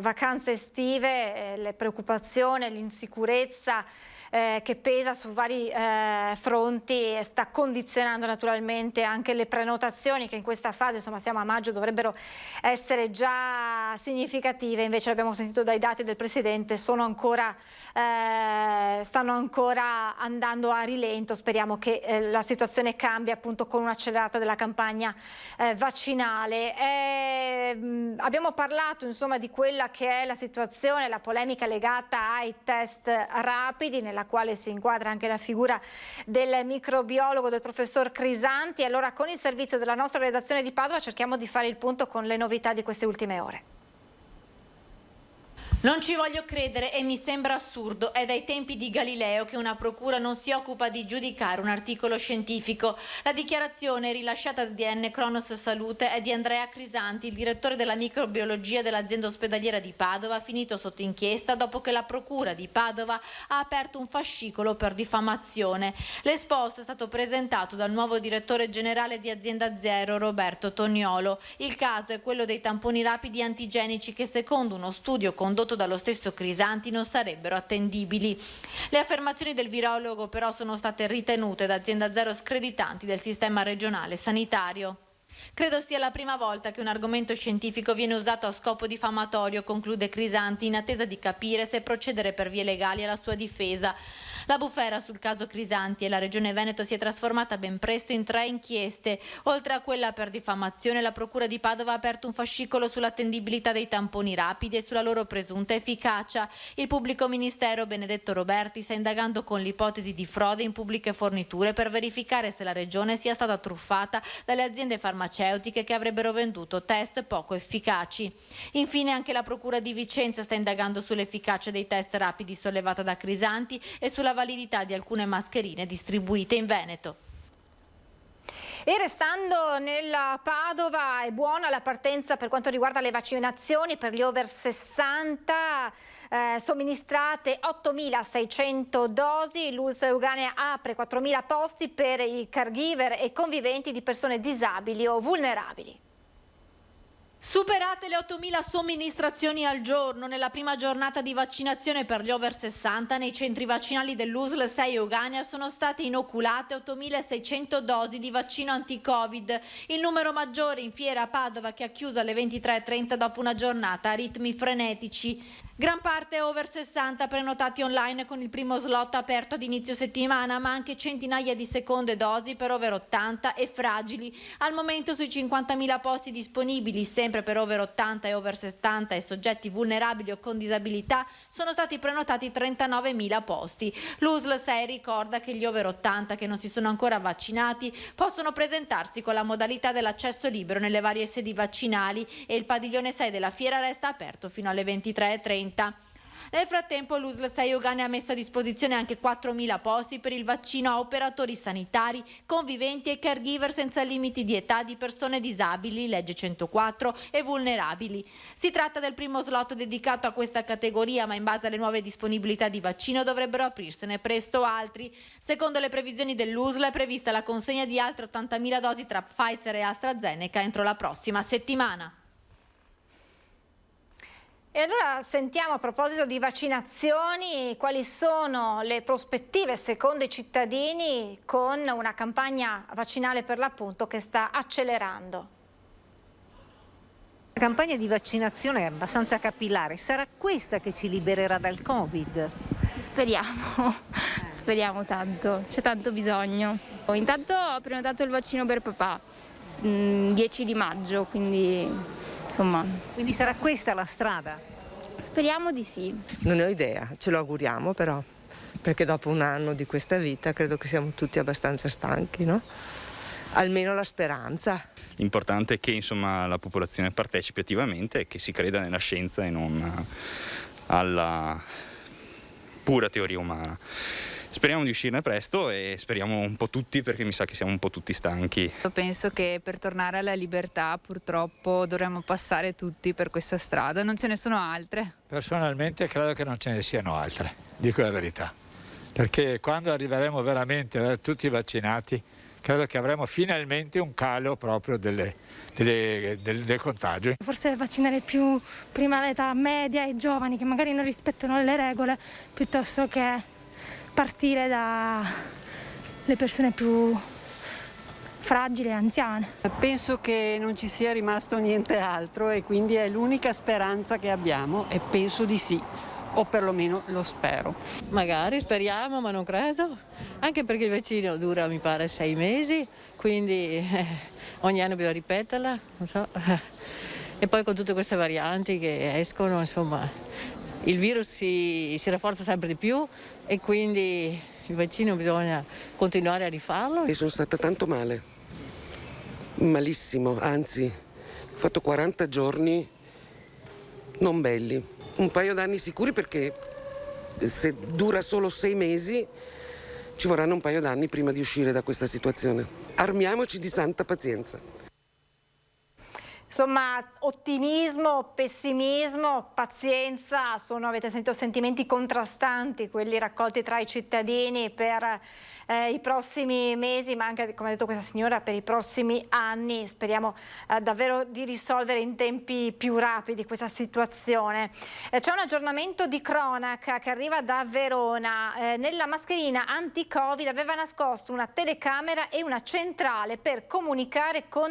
Speaker 1: vacanze estive, le preoccupazioni, l'insicurezza che pesa su vari fronti e sta condizionando naturalmente anche le prenotazioni, che in questa fase, insomma siamo a maggio, dovrebbero essere già significative. Invece abbiamo sentito dai dati del Presidente, stanno ancora andando a rilento. Speriamo che la situazione cambi appunto con un'accelerata della campagna vaccinale. Abbiamo parlato insomma di quella che è la situazione, la polemica legata ai test rapidi, nella quale si inquadra anche la figura del microbiologo, del professor Crisanti. Allora, con il servizio della nostra redazione di Padova cerchiamo di fare il punto con le novità di queste ultime ore.
Speaker 16: Non ci voglio credere e mi sembra assurdo. È dai tempi di Galileo che una procura non si occupa di giudicare un articolo scientifico. La dichiarazione rilasciata da DN Cronos Salute è di Andrea Crisanti, il direttore della microbiologia dell'azienda ospedaliera di Padova, finito sotto inchiesta dopo che la procura di Padova ha aperto un fascicolo per diffamazione. L'esposto è stato presentato dal nuovo direttore generale di Azienda Zero, Roberto Toniolo. Il caso è quello dei tamponi rapidi antigenici che, secondo uno studio condotto dallo stesso Crisanti, non sarebbero attendibili. Le affermazioni del virologo però sono state ritenute da Azienda Zero screditanti del sistema regionale sanitario. Credo sia la prima volta che un argomento scientifico viene usato a scopo diffamatorio, conclude Crisanti, in attesa di capire se procedere per vie legali alla sua difesa. La bufera sul caso Crisanti e la Regione Veneto si è trasformata ben presto in 3 inchieste. Oltre a quella per diffamazione, la Procura di Padova ha aperto un fascicolo sull'attendibilità dei tamponi rapidi e sulla loro presunta efficacia. Il pubblico ministero Benedetto Roberti sta indagando con l'ipotesi di frode in pubbliche forniture per verificare se la Regione sia stata truffata dalle aziende farmaceutiche che avrebbero venduto test poco efficaci. Infine anche la Procura di Vicenza sta indagando sull'efficacia dei test rapidi sollevata da Crisanti e sulla validità di alcune mascherine distribuite in Veneto.
Speaker 1: E restando nella Padova, è buona la partenza per quanto riguarda le vaccinazioni per gli over 60, somministrate 8.600 dosi, l'ULSS Euganea apre 4.000 posti per i caregiver e conviventi di persone disabili o vulnerabili.
Speaker 16: Superate le 8.000 somministrazioni al giorno nella prima giornata di vaccinazione per gli over 60, nei centri vaccinali dell'USL 6 Euganea sono state inoculate 8.600 dosi di vaccino anti-Covid, il numero maggiore in fiera a Padova, che ha chiuso alle 23:30 dopo una giornata a ritmi frenetici. Gran parte over 60 prenotati online con il primo slot aperto ad inizio settimana, ma anche centinaia di seconde dosi per over 80 e fragili. Al momento sui 50.000 posti disponibili, sempre per over 80 e over 70 e soggetti vulnerabili o con disabilità, sono stati prenotati 39.000 posti. L'USL 6 ricorda che gli over 80 che non si sono ancora vaccinati possono presentarsi con la modalità dell'accesso libero nelle varie sedi vaccinali e il padiglione 6 della fiera resta aperto fino alle 23:30. Nel frattempo l'USL 6 Euganea ha messo a disposizione anche 4.000 posti per il vaccino a operatori sanitari, conviventi e caregiver senza limiti di età di persone disabili, legge 104, e vulnerabili. Si tratta del primo slot dedicato a questa categoria, ma in base alle nuove disponibilità di vaccino dovrebbero aprirsene presto altri. Secondo le previsioni dell'USL è prevista la consegna di altre 80.000 dosi tra Pfizer e AstraZeneca entro la prossima settimana.
Speaker 1: E allora sentiamo, a proposito di vaccinazioni, quali sono le prospettive secondo i cittadini con una campagna vaccinale per l'appunto che sta accelerando.
Speaker 17: La campagna di vaccinazione è abbastanza capillare, sarà questa che ci libererà dal Covid?
Speaker 18: Speriamo tanto, c'è tanto bisogno. Intanto ho prenotato il vaccino per papà, 10 di maggio, quindi... insomma.
Speaker 17: Quindi sarà questa la strada?
Speaker 18: Speriamo di sì.
Speaker 19: Non ne ho idea, ce lo auguriamo però, perché dopo un anno di questa vita credo che siamo tutti abbastanza stanchi, no? Almeno la speranza.
Speaker 20: L'importante è che insomma la popolazione partecipi attivamente e che si creda nella scienza e non alla pura teoria umana. Speriamo di uscirne presto e speriamo un po' tutti, perché mi sa che siamo un po' tutti stanchi.
Speaker 21: Io penso che per tornare alla libertà purtroppo dovremmo passare tutti per questa strada, non ce ne sono altre.
Speaker 22: Personalmente credo che non ce ne siano altre, dico la verità, perché quando arriveremo veramente a tutti vaccinati credo che avremo finalmente un calo proprio del contagio.
Speaker 23: Forse vaccinare più prima l'età media e i giovani che magari non rispettano le regole, piuttosto che partire dalle persone più fragili e anziane.
Speaker 24: Penso che non ci sia rimasto niente altro e quindi è l'unica speranza che abbiamo e penso di sì, o perlomeno lo spero.
Speaker 25: Magari, speriamo, ma non credo, anche perché il vaccino dura mi pare 6 mesi, quindi ogni anno bisogna ripeterla, non so. E poi con tutte queste varianti che escono, insomma, il virus si rafforza sempre di più e quindi il vaccino bisogna continuare a rifarlo.
Speaker 26: E sono stata tanto male, malissimo, anzi ho fatto 40 giorni non belli, un paio d'anni sicuri, perché se dura solo 6 mesi ci vorranno un paio d'anni prima di uscire da questa situazione. Armiamoci di santa pazienza.
Speaker 1: Insomma, ottimismo, pessimismo, pazienza, avete sentito sentimenti contrastanti, quelli raccolti tra i cittadini per i prossimi mesi, ma anche, come ha detto questa signora, per i prossimi anni. Speriamo davvero di risolvere in tempi più rapidi questa situazione. C'è un aggiornamento di cronaca che arriva da Verona. Nella mascherina anti-Covid aveva nascosto una telecamera e una centrale per comunicare con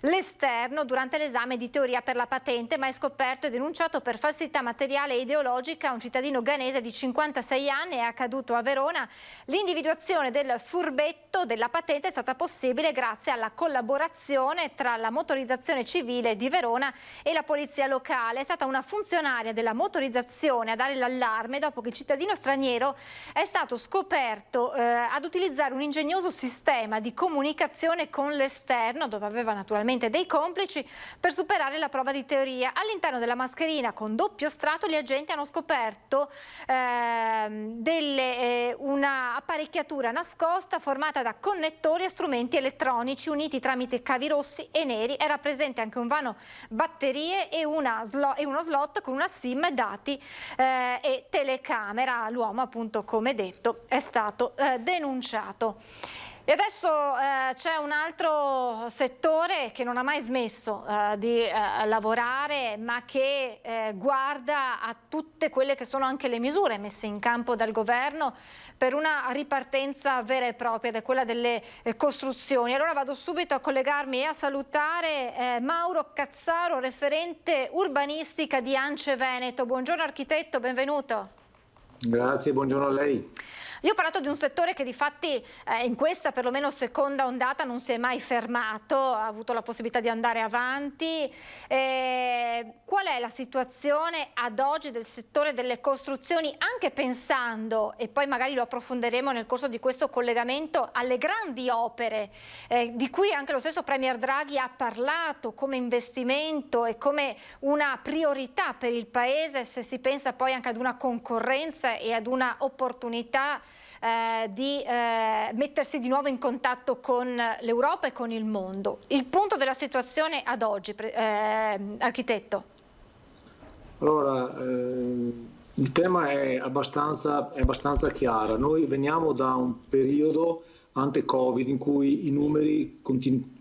Speaker 1: l'esterno durante l'esame di teoria per la patente, ma è scoperto e denunciato per falsità materiale e ideologica un cittadino ghanese di 56 anni. È accaduto a Verona. L'individuazione del furbetto della patente è stata possibile grazie alla collaborazione tra la motorizzazione civile di Verona e la polizia locale. È stata una funzionaria della motorizzazione a dare l'allarme dopo che il cittadino straniero è stato scoperto ad utilizzare un ingegnoso sistema di comunicazione con l'esterno, dove aveva naturalmente dei complici, per superare la prova di teoria. All'interno della mascherina con doppio strato gli agenti hanno scoperto una apparecchiatura nascosta formata da connettori e strumenti elettronici uniti tramite cavi rossi e neri. Era presente anche un vano batterie e uno slot con una SIM, dati e telecamera. L'uomo, appunto, come detto, è stato denunciato. E adesso c'è un altro settore che non ha mai smesso di lavorare, ma che guarda a tutte quelle che sono anche le misure messe in campo dal governo per una ripartenza vera e propria, ed è quella delle costruzioni. Allora vado subito a collegarmi e a salutare Mauro Cazzaro, referente urbanistica di ANCE Veneto. Buongiorno architetto, benvenuto.
Speaker 2: Grazie, buongiorno a lei.
Speaker 1: Io ho parlato di un settore che di fatti in questa perlomeno seconda ondata non si è mai fermato, ha avuto la possibilità di andare avanti. Qual è la situazione ad oggi del settore delle costruzioni, anche pensando, e poi magari lo approfondiremo nel corso di questo collegamento, alle grandi opere di cui anche lo stesso Premier Draghi ha parlato come investimento e come una priorità per il Paese, se si pensa poi anche ad una concorrenza e ad una opportunità di mettersi di nuovo in contatto con l'Europa e con il mondo. Il punto della situazione ad oggi, architetto?
Speaker 2: Allora, il tema è abbastanza chiaro. Noi veniamo da un periodo ante-Covid in cui i numeri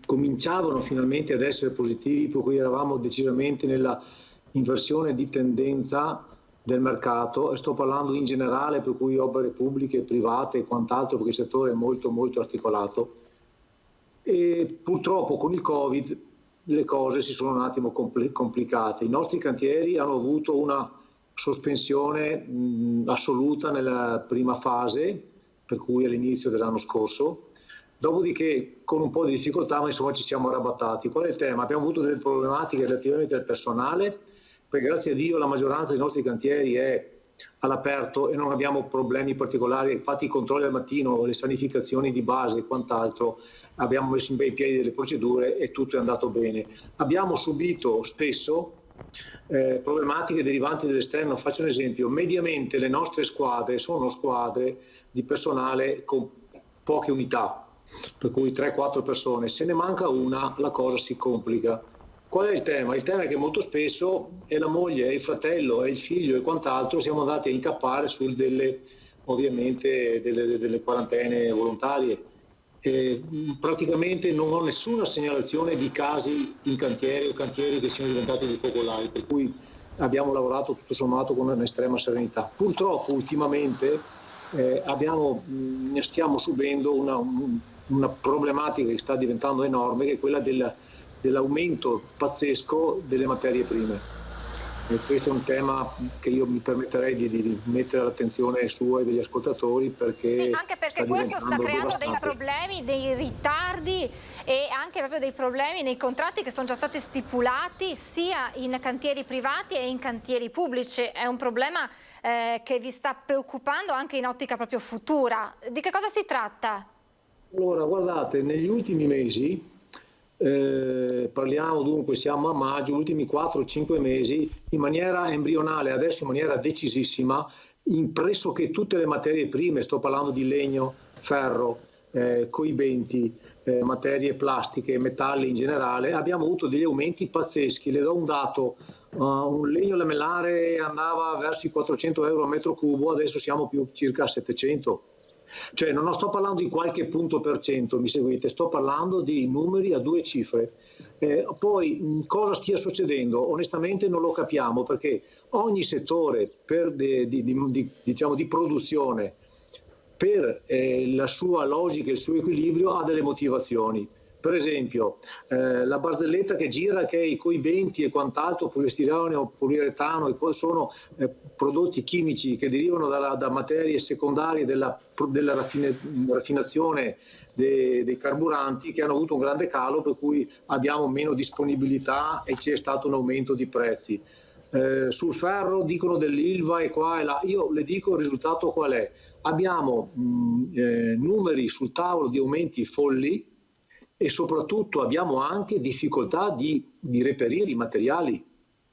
Speaker 2: cominciavano finalmente ad essere positivi, per cui eravamo decisamente nella inversione di tendenza del mercato, e sto parlando in generale, per cui opere pubbliche, private e quant'altro, perché il settore è molto molto articolato. E purtroppo con il Covid le cose si sono un attimo complicate. I nostri cantieri hanno avuto una sospensione assoluta nella prima fase, per cui all'inizio dell'anno scorso. Dopodiché, con un po' di difficoltà, ma insomma ci siamo arrabattati. Qual è il tema? Abbiamo avuto delle problematiche relativamente al personale, perché grazie a Dio la maggioranza dei nostri cantieri è all'aperto e non abbiamo problemi particolari. Fatti i controlli al mattino, le sanificazioni di base e quant'altro, abbiamo messo in piedi delle procedure e tutto è andato bene. Abbiamo subito spesso problematiche derivanti dall'esterno. Faccio un esempio: mediamente le nostre squadre sono squadre di personale con poche unità, per cui 3-4 persone. Se ne manca una, la cosa si complica. Qual è il tema? Il tema è che molto spesso è la moglie, è il fratello, è il figlio e quant'altro. Siamo andati a incappare su delle quarantene volontarie. Praticamente non ho nessuna segnalazione di casi in cantiere o cantieri che siano diventati dei focolai, per cui abbiamo lavorato tutto sommato con un'estrema serenità. Purtroppo ultimamente stiamo subendo una problematica che sta diventando enorme, che è quella dell'aumento pazzesco delle materie prime. E questo è un tema che io mi permetterei di mettere all'attenzione sua e degli ascoltatori, perché
Speaker 1: sì, anche perché questo sta creando dei problemi, dei ritardi e anche proprio dei problemi nei contratti che sono già stati stipulati sia in cantieri privati e in cantieri pubblici. È un problema che vi sta preoccupando anche in ottica proprio futura. Di che cosa si tratta?
Speaker 2: Allora, guardate, negli ultimi mesi, parliamo dunque, siamo a maggio, gli ultimi 4-5 mesi, in maniera embrionale, adesso in maniera decisissima, in pressoché tutte le materie prime, sto parlando di legno, ferro, coibenti, materie plastiche, metalli in generale, abbiamo avuto degli aumenti pazzeschi. Le do un dato: un legno lamellare andava verso i 400 euro a metro cubo, adesso siamo più circa a 700. Cioè non sto parlando di qualche punto per cento, mi seguite, sto parlando di numeri a 2 cifre. Poi cosa stia succedendo? Onestamente non lo capiamo, perché ogni settore di produzione, per la sua logica e il suo equilibrio, ha delle motivazioni. Per esempio la barzelletta che gira, che i coibenti e quant'altro, polistirene, poliuretano, e poi sono prodotti chimici che derivano da materie secondarie della raffinazione dei carburanti, che hanno avuto un grande calo, per cui abbiamo meno disponibilità e c'è stato un aumento di prezzi. Sul ferro dicono dell'Ilva e qua e là. Io le dico il risultato qual è. Abbiamo numeri sul tavolo di aumenti folli, e soprattutto abbiamo anche difficoltà di reperire i materiali.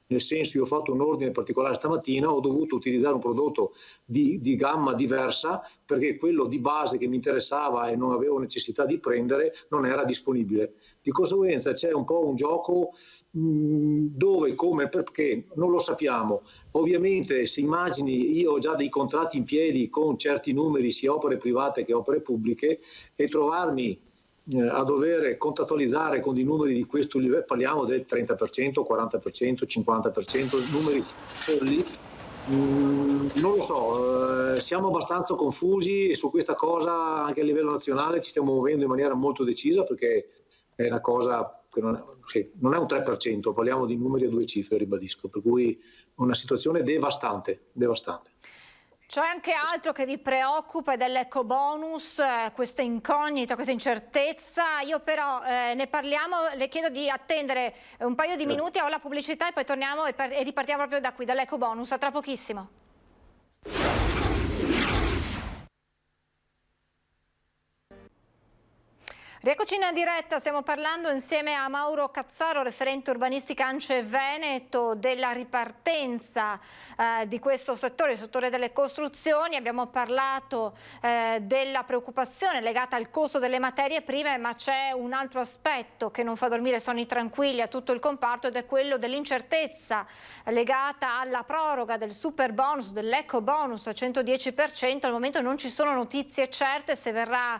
Speaker 2: Nel senso, io ho fatto un ordine particolare stamattina, ho dovuto utilizzare un prodotto di gamma diversa, perché quello di base che mi interessava e non avevo necessità di prendere non era disponibile. Di conseguenza c'è un po' un gioco dove, come, perché non lo sappiamo. Ovviamente, se immagini, io ho già dei contratti in piedi con certi numeri, sia opere private che opere pubbliche, e trovarmi a dover contrattualizzare con dei numeri di questo livello, parliamo del 30%, 40%, 50%, numeri folli, non lo so, siamo abbastanza confusi, e su questa cosa anche a livello nazionale ci stiamo muovendo in maniera molto decisa, perché è una cosa che non è un 3%, parliamo di numeri a 2 cifre, ribadisco, per cui una situazione devastante.
Speaker 1: C'è anche altro che vi preoccupa, dell'ecobonus, questa incognita, questa incertezza. Io però ne parliamo, le chiedo di attendere un paio di minuti, ho la pubblicità e poi torniamo e ripartiamo proprio da qui, dall'ecobonus. A tra pochissimo. Rieccoci in diretta, stiamo parlando insieme a Mauro Cazzaro, referente urbanistica ANCE Veneto, della ripartenza di questo settore, il settore delle costruzioni. Abbiamo parlato della preoccupazione legata al costo delle materie prime, ma c'è un altro aspetto che non fa dormire sonni tranquilli a tutto il comparto, ed è quello dell'incertezza legata alla proroga del super bonus, dell'eco bonus al 110%. Al momento non ci sono notizie certe se verrà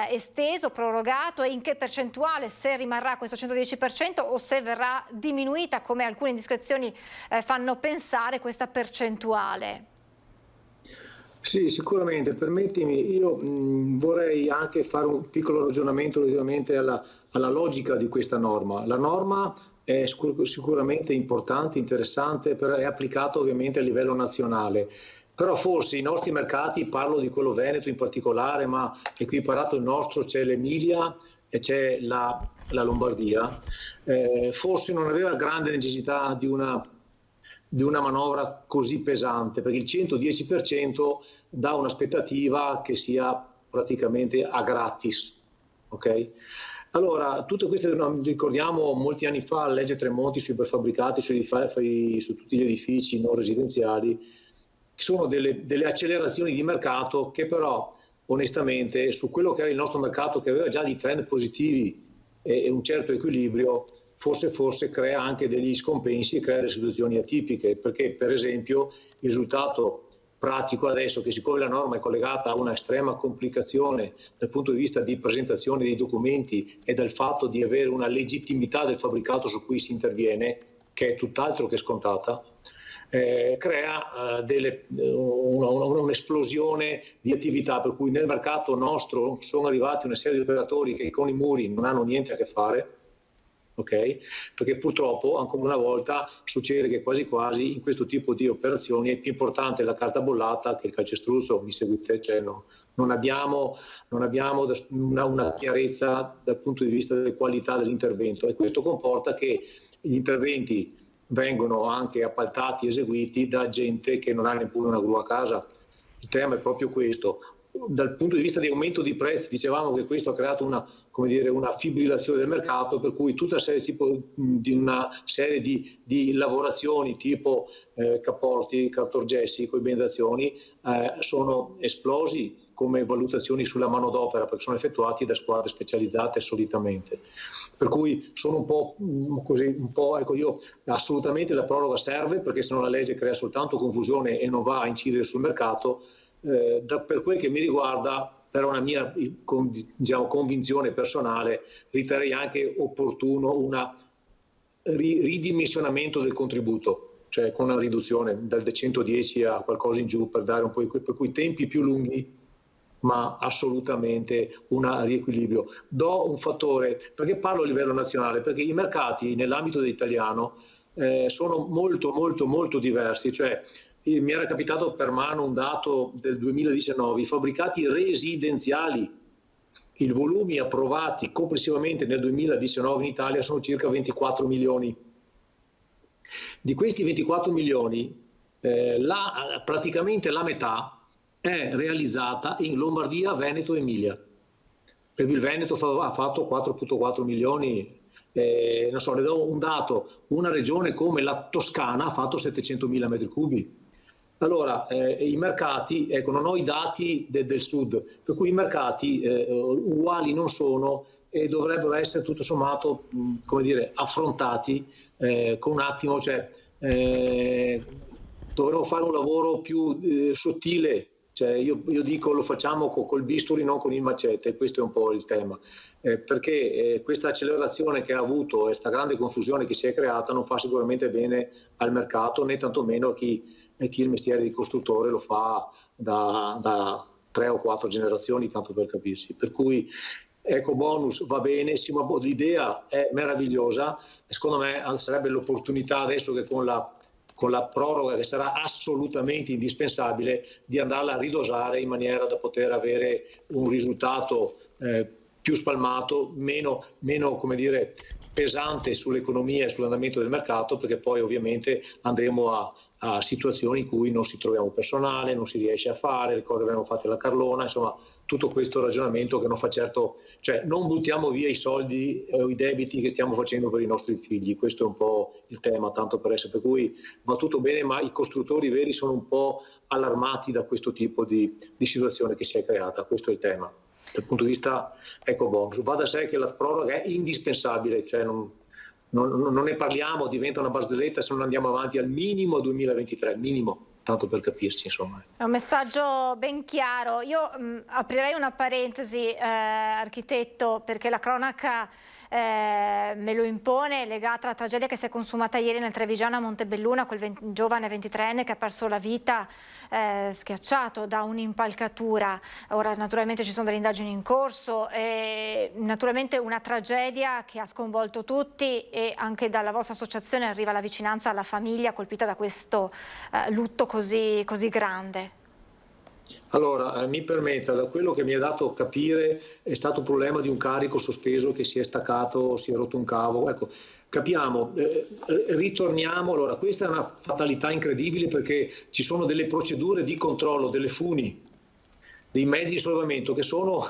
Speaker 1: esteso, prorogato, e in che percentuale, se rimarrà questo 110% o se verrà diminuita, come alcune indiscrezioni fanno pensare, questa percentuale.
Speaker 2: Sì, sicuramente. Permettimi, io vorrei anche fare un piccolo ragionamento relativamente alla logica di questa norma. La norma è sicuramente importante, interessante, però è applicata ovviamente a livello nazionale. Però forse i nostri mercati, parlo di quello veneto in particolare, ma equiparato il nostro c'è l'Emilia e c'è la Lombardia, forse non aveva grande necessità di una manovra così pesante, perché il 110% dà un'aspettativa che sia praticamente a gratis. Okay? Allora, tutte queste, ricordiamo molti anni fa la legge Tremonti sui prefabbricati, su tutti gli edifici non residenziali, sono delle accelerazioni di mercato che però onestamente su quello che era il nostro mercato, che aveva già dei trend positivi e un certo equilibrio, forse crea anche degli scompensi e crea delle situazioni atipiche, perché per esempio il risultato pratico adesso, che siccome la norma è collegata a una estrema complicazione dal punto di vista di presentazione dei documenti e dal fatto di avere una legittimità del fabbricato su cui si interviene, che è tutt'altro che scontata, crea un'esplosione di attività, per cui nel mercato nostro sono arrivati una serie di operatori che con i muri non hanno niente a che fare, okay? Perché purtroppo ancora una volta succede che quasi quasi in questo tipo di operazioni è più importante la carta bollata che il calcestruzzo, mi seguite? Cioè non abbiamo una chiarezza dal punto di vista delle qualità dell'intervento, e questo comporta che gli interventi vengono anche appaltati, eseguiti da gente che non ha neppure una gru a casa. Il tema è proprio questo. dal punto di vista di aumento di prezzi dicevamo che questo ha creato una fibrillazione del mercato, per cui tutta una serie di lavorazioni tipo capporti, cartorgessi, coibendazioni sono esplosi come valutazioni sulla manodopera, perché sono effettuati da squadre specializzate solitamente. Per cui sono io assolutamente la proroga serve, perché se no la legge crea soltanto confusione e non va a incidere sul mercato. Per quel che mi riguarda, per una mia convinzione personale, riterrei anche opportuno un ridimensionamento del contributo, cioè con una riduzione dal 110 a qualcosa in giù, per dare un po' per cui tempi più lunghi, ma assolutamente un riequilibrio. Do un fattore, perché parlo a livello nazionale, perché i mercati nell'ambito dell'italiano sono molto molto molto diversi, cioè mi era capitato per mano un dato del 2019, i fabbricati residenziali, i volumi approvati complessivamente nel 2019 in Italia sono circa 24 milioni. Di questi 24 milioni praticamente la metà è realizzata in Lombardia, Veneto e Emilia. Per il Veneto ha fatto 4,4 milioni, non so, le do un dato, una regione come la Toscana ha fatto 700.000 metri cubi. Allora, i mercati, ecco, non ho i dati del sud, per cui i mercati uguali non sono e dovrebbero essere tutto sommato, affrontati con un attimo, cioè dovremmo fare un lavoro più sottile. Cioè io dico lo facciamo col bisturi, non con il macete, questo è un po' il tema, perché questa accelerazione che ha avuto e questa grande confusione che si è creata non fa sicuramente bene al mercato, né tantomeno a chi il mestiere di costruttore lo fa da 3 o 4 generazioni, tanto per capirsi. Per cui ecobonus va bene, l'idea è meravigliosa, e secondo me sarebbe l'opportunità adesso che con la proroga, che sarà assolutamente indispensabile, di andarla a ridosare in maniera da poter avere un risultato più spalmato, meno pesante sull'economia e sull'andamento del mercato, perché poi ovviamente andremo a situazioni in cui non si troviamo personale, non si riesce a fare le cose che abbiamo fatto alla Carlona, insomma tutto questo ragionamento che non fa certo, cioè non buttiamo via i soldi o i debiti che stiamo facendo per i nostri figli, questo è un po' il tema, tanto per essere, per cui va tutto bene, ma i costruttori veri sono un po' allarmati da questo tipo di situazione che si è creata, questo è il tema. Dal punto di vista ecobonus, va da sé che la proroga è indispensabile, cioè non ne parliamo, diventa una barzelletta se non andiamo avanti al minimo 2023, minimo, tanto per capirci, insomma.
Speaker 1: È un messaggio ben chiaro. Io aprirei una parentesi, architetto, perché la cronaca me lo impone, legata alla tragedia che si è consumata ieri nel Trevigiano a Montebelluna, quel giovane 23enne che ha perso la vita schiacciato da un'impalcatura. Ora naturalmente ci sono delle indagini in corso e naturalmente una tragedia che ha sconvolto tutti, e anche dalla vostra associazione arriva la vicinanza alla famiglia colpita da questo lutto così grande.
Speaker 2: Allora, mi permetta, da quello che mi è dato capire è stato un problema di un carico sospeso che si è staccato, si è rotto un cavo. Ecco, capiamo, ritorniamo. Allora, questa è una fatalità incredibile, perché ci sono delle procedure di controllo delle funi, dei mezzi di sollevamento che sono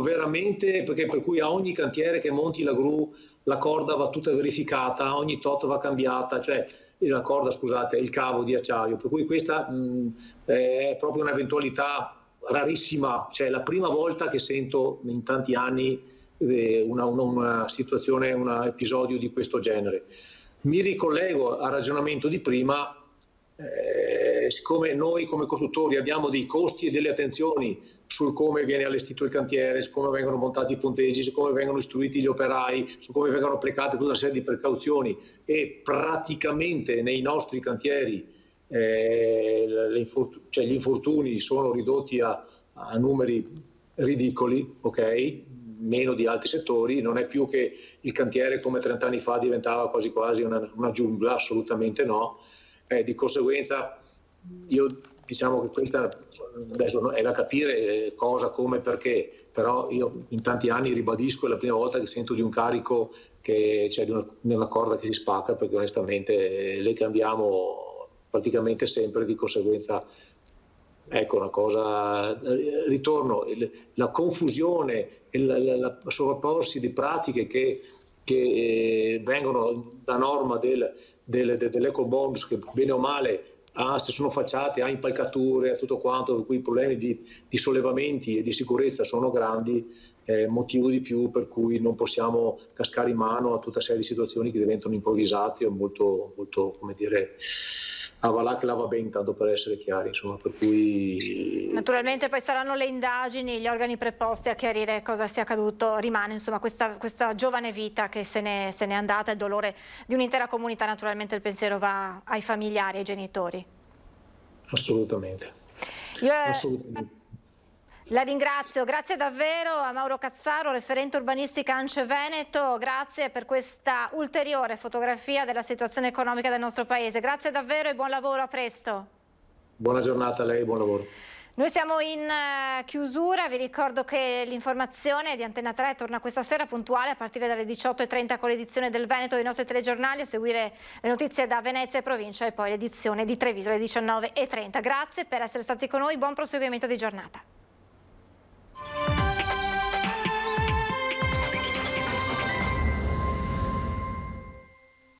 Speaker 2: veramente, per cui a ogni cantiere che monti la gru la corda va tutta verificata, ogni tot va cambiata, cioè la corda, scusate, il cavo di acciaio, per cui questa è proprio un'eventualità rarissima, cioè la prima volta che sento in tanti anni una situazione, un episodio di questo genere. Mi ricollego al ragionamento di prima, siccome noi come costruttori abbiamo dei costi e delle attenzioni sul come viene allestito il cantiere, su come vengono montati i ponteggi, su come vengono istruiti gli operai, su come vengono applicate tutta una serie di precauzioni, e praticamente nei nostri cantieri gli infortuni sono ridotti a numeri ridicoli, ok? Meno di altri settori, non è più che il cantiere come 30 anni fa diventava quasi quasi una giungla, assolutamente no. Di conseguenza io diciamo che questa adesso è da capire cosa, come, perché, però io in tanti anni ribadisco, è la prima volta che sento di un carico che c'è, di una corda che si spacca, perché onestamente le cambiamo praticamente sempre, di conseguenza ecco una cosa, ritorno, la confusione, il sovrapporsi di pratiche che vengono da norma dell'ecobonus, che bene o male se sono facciate a impalcature, a tutto quanto, per cui i problemi di sollevamenti e di sicurezza sono grandi, motivo di più per cui non possiamo cascare in mano a tutta serie di situazioni che diventano improvvisate o molto, molto, come dire, avalà che lava ben, tanto per essere chiari, insomma, per cui...
Speaker 1: Naturalmente poi saranno le indagini, gli organi preposti a chiarire cosa sia accaduto. Rimane insomma questa giovane vita che se n'è andata, il dolore di un'intera comunità. Naturalmente il pensiero va ai familiari, ai genitori.
Speaker 2: Assolutamente. Assolutamente.
Speaker 1: La ringrazio, grazie davvero a Mauro Cazzaro, referente urbanistica ANCE Veneto, grazie per questa ulteriore fotografia della situazione economica del nostro Paese. Grazie davvero e buon lavoro, a presto.
Speaker 2: Buona giornata a lei, buon lavoro.
Speaker 1: Noi siamo in chiusura, vi ricordo che l'informazione di Antenna 3 torna questa sera puntuale a partire dalle 18:30 con l'edizione del Veneto dei nostri telegiornali, a seguire le notizie da Venezia e provincia e poi l'edizione di Treviso alle 19:30. Grazie per essere stati con noi, buon proseguimento di giornata.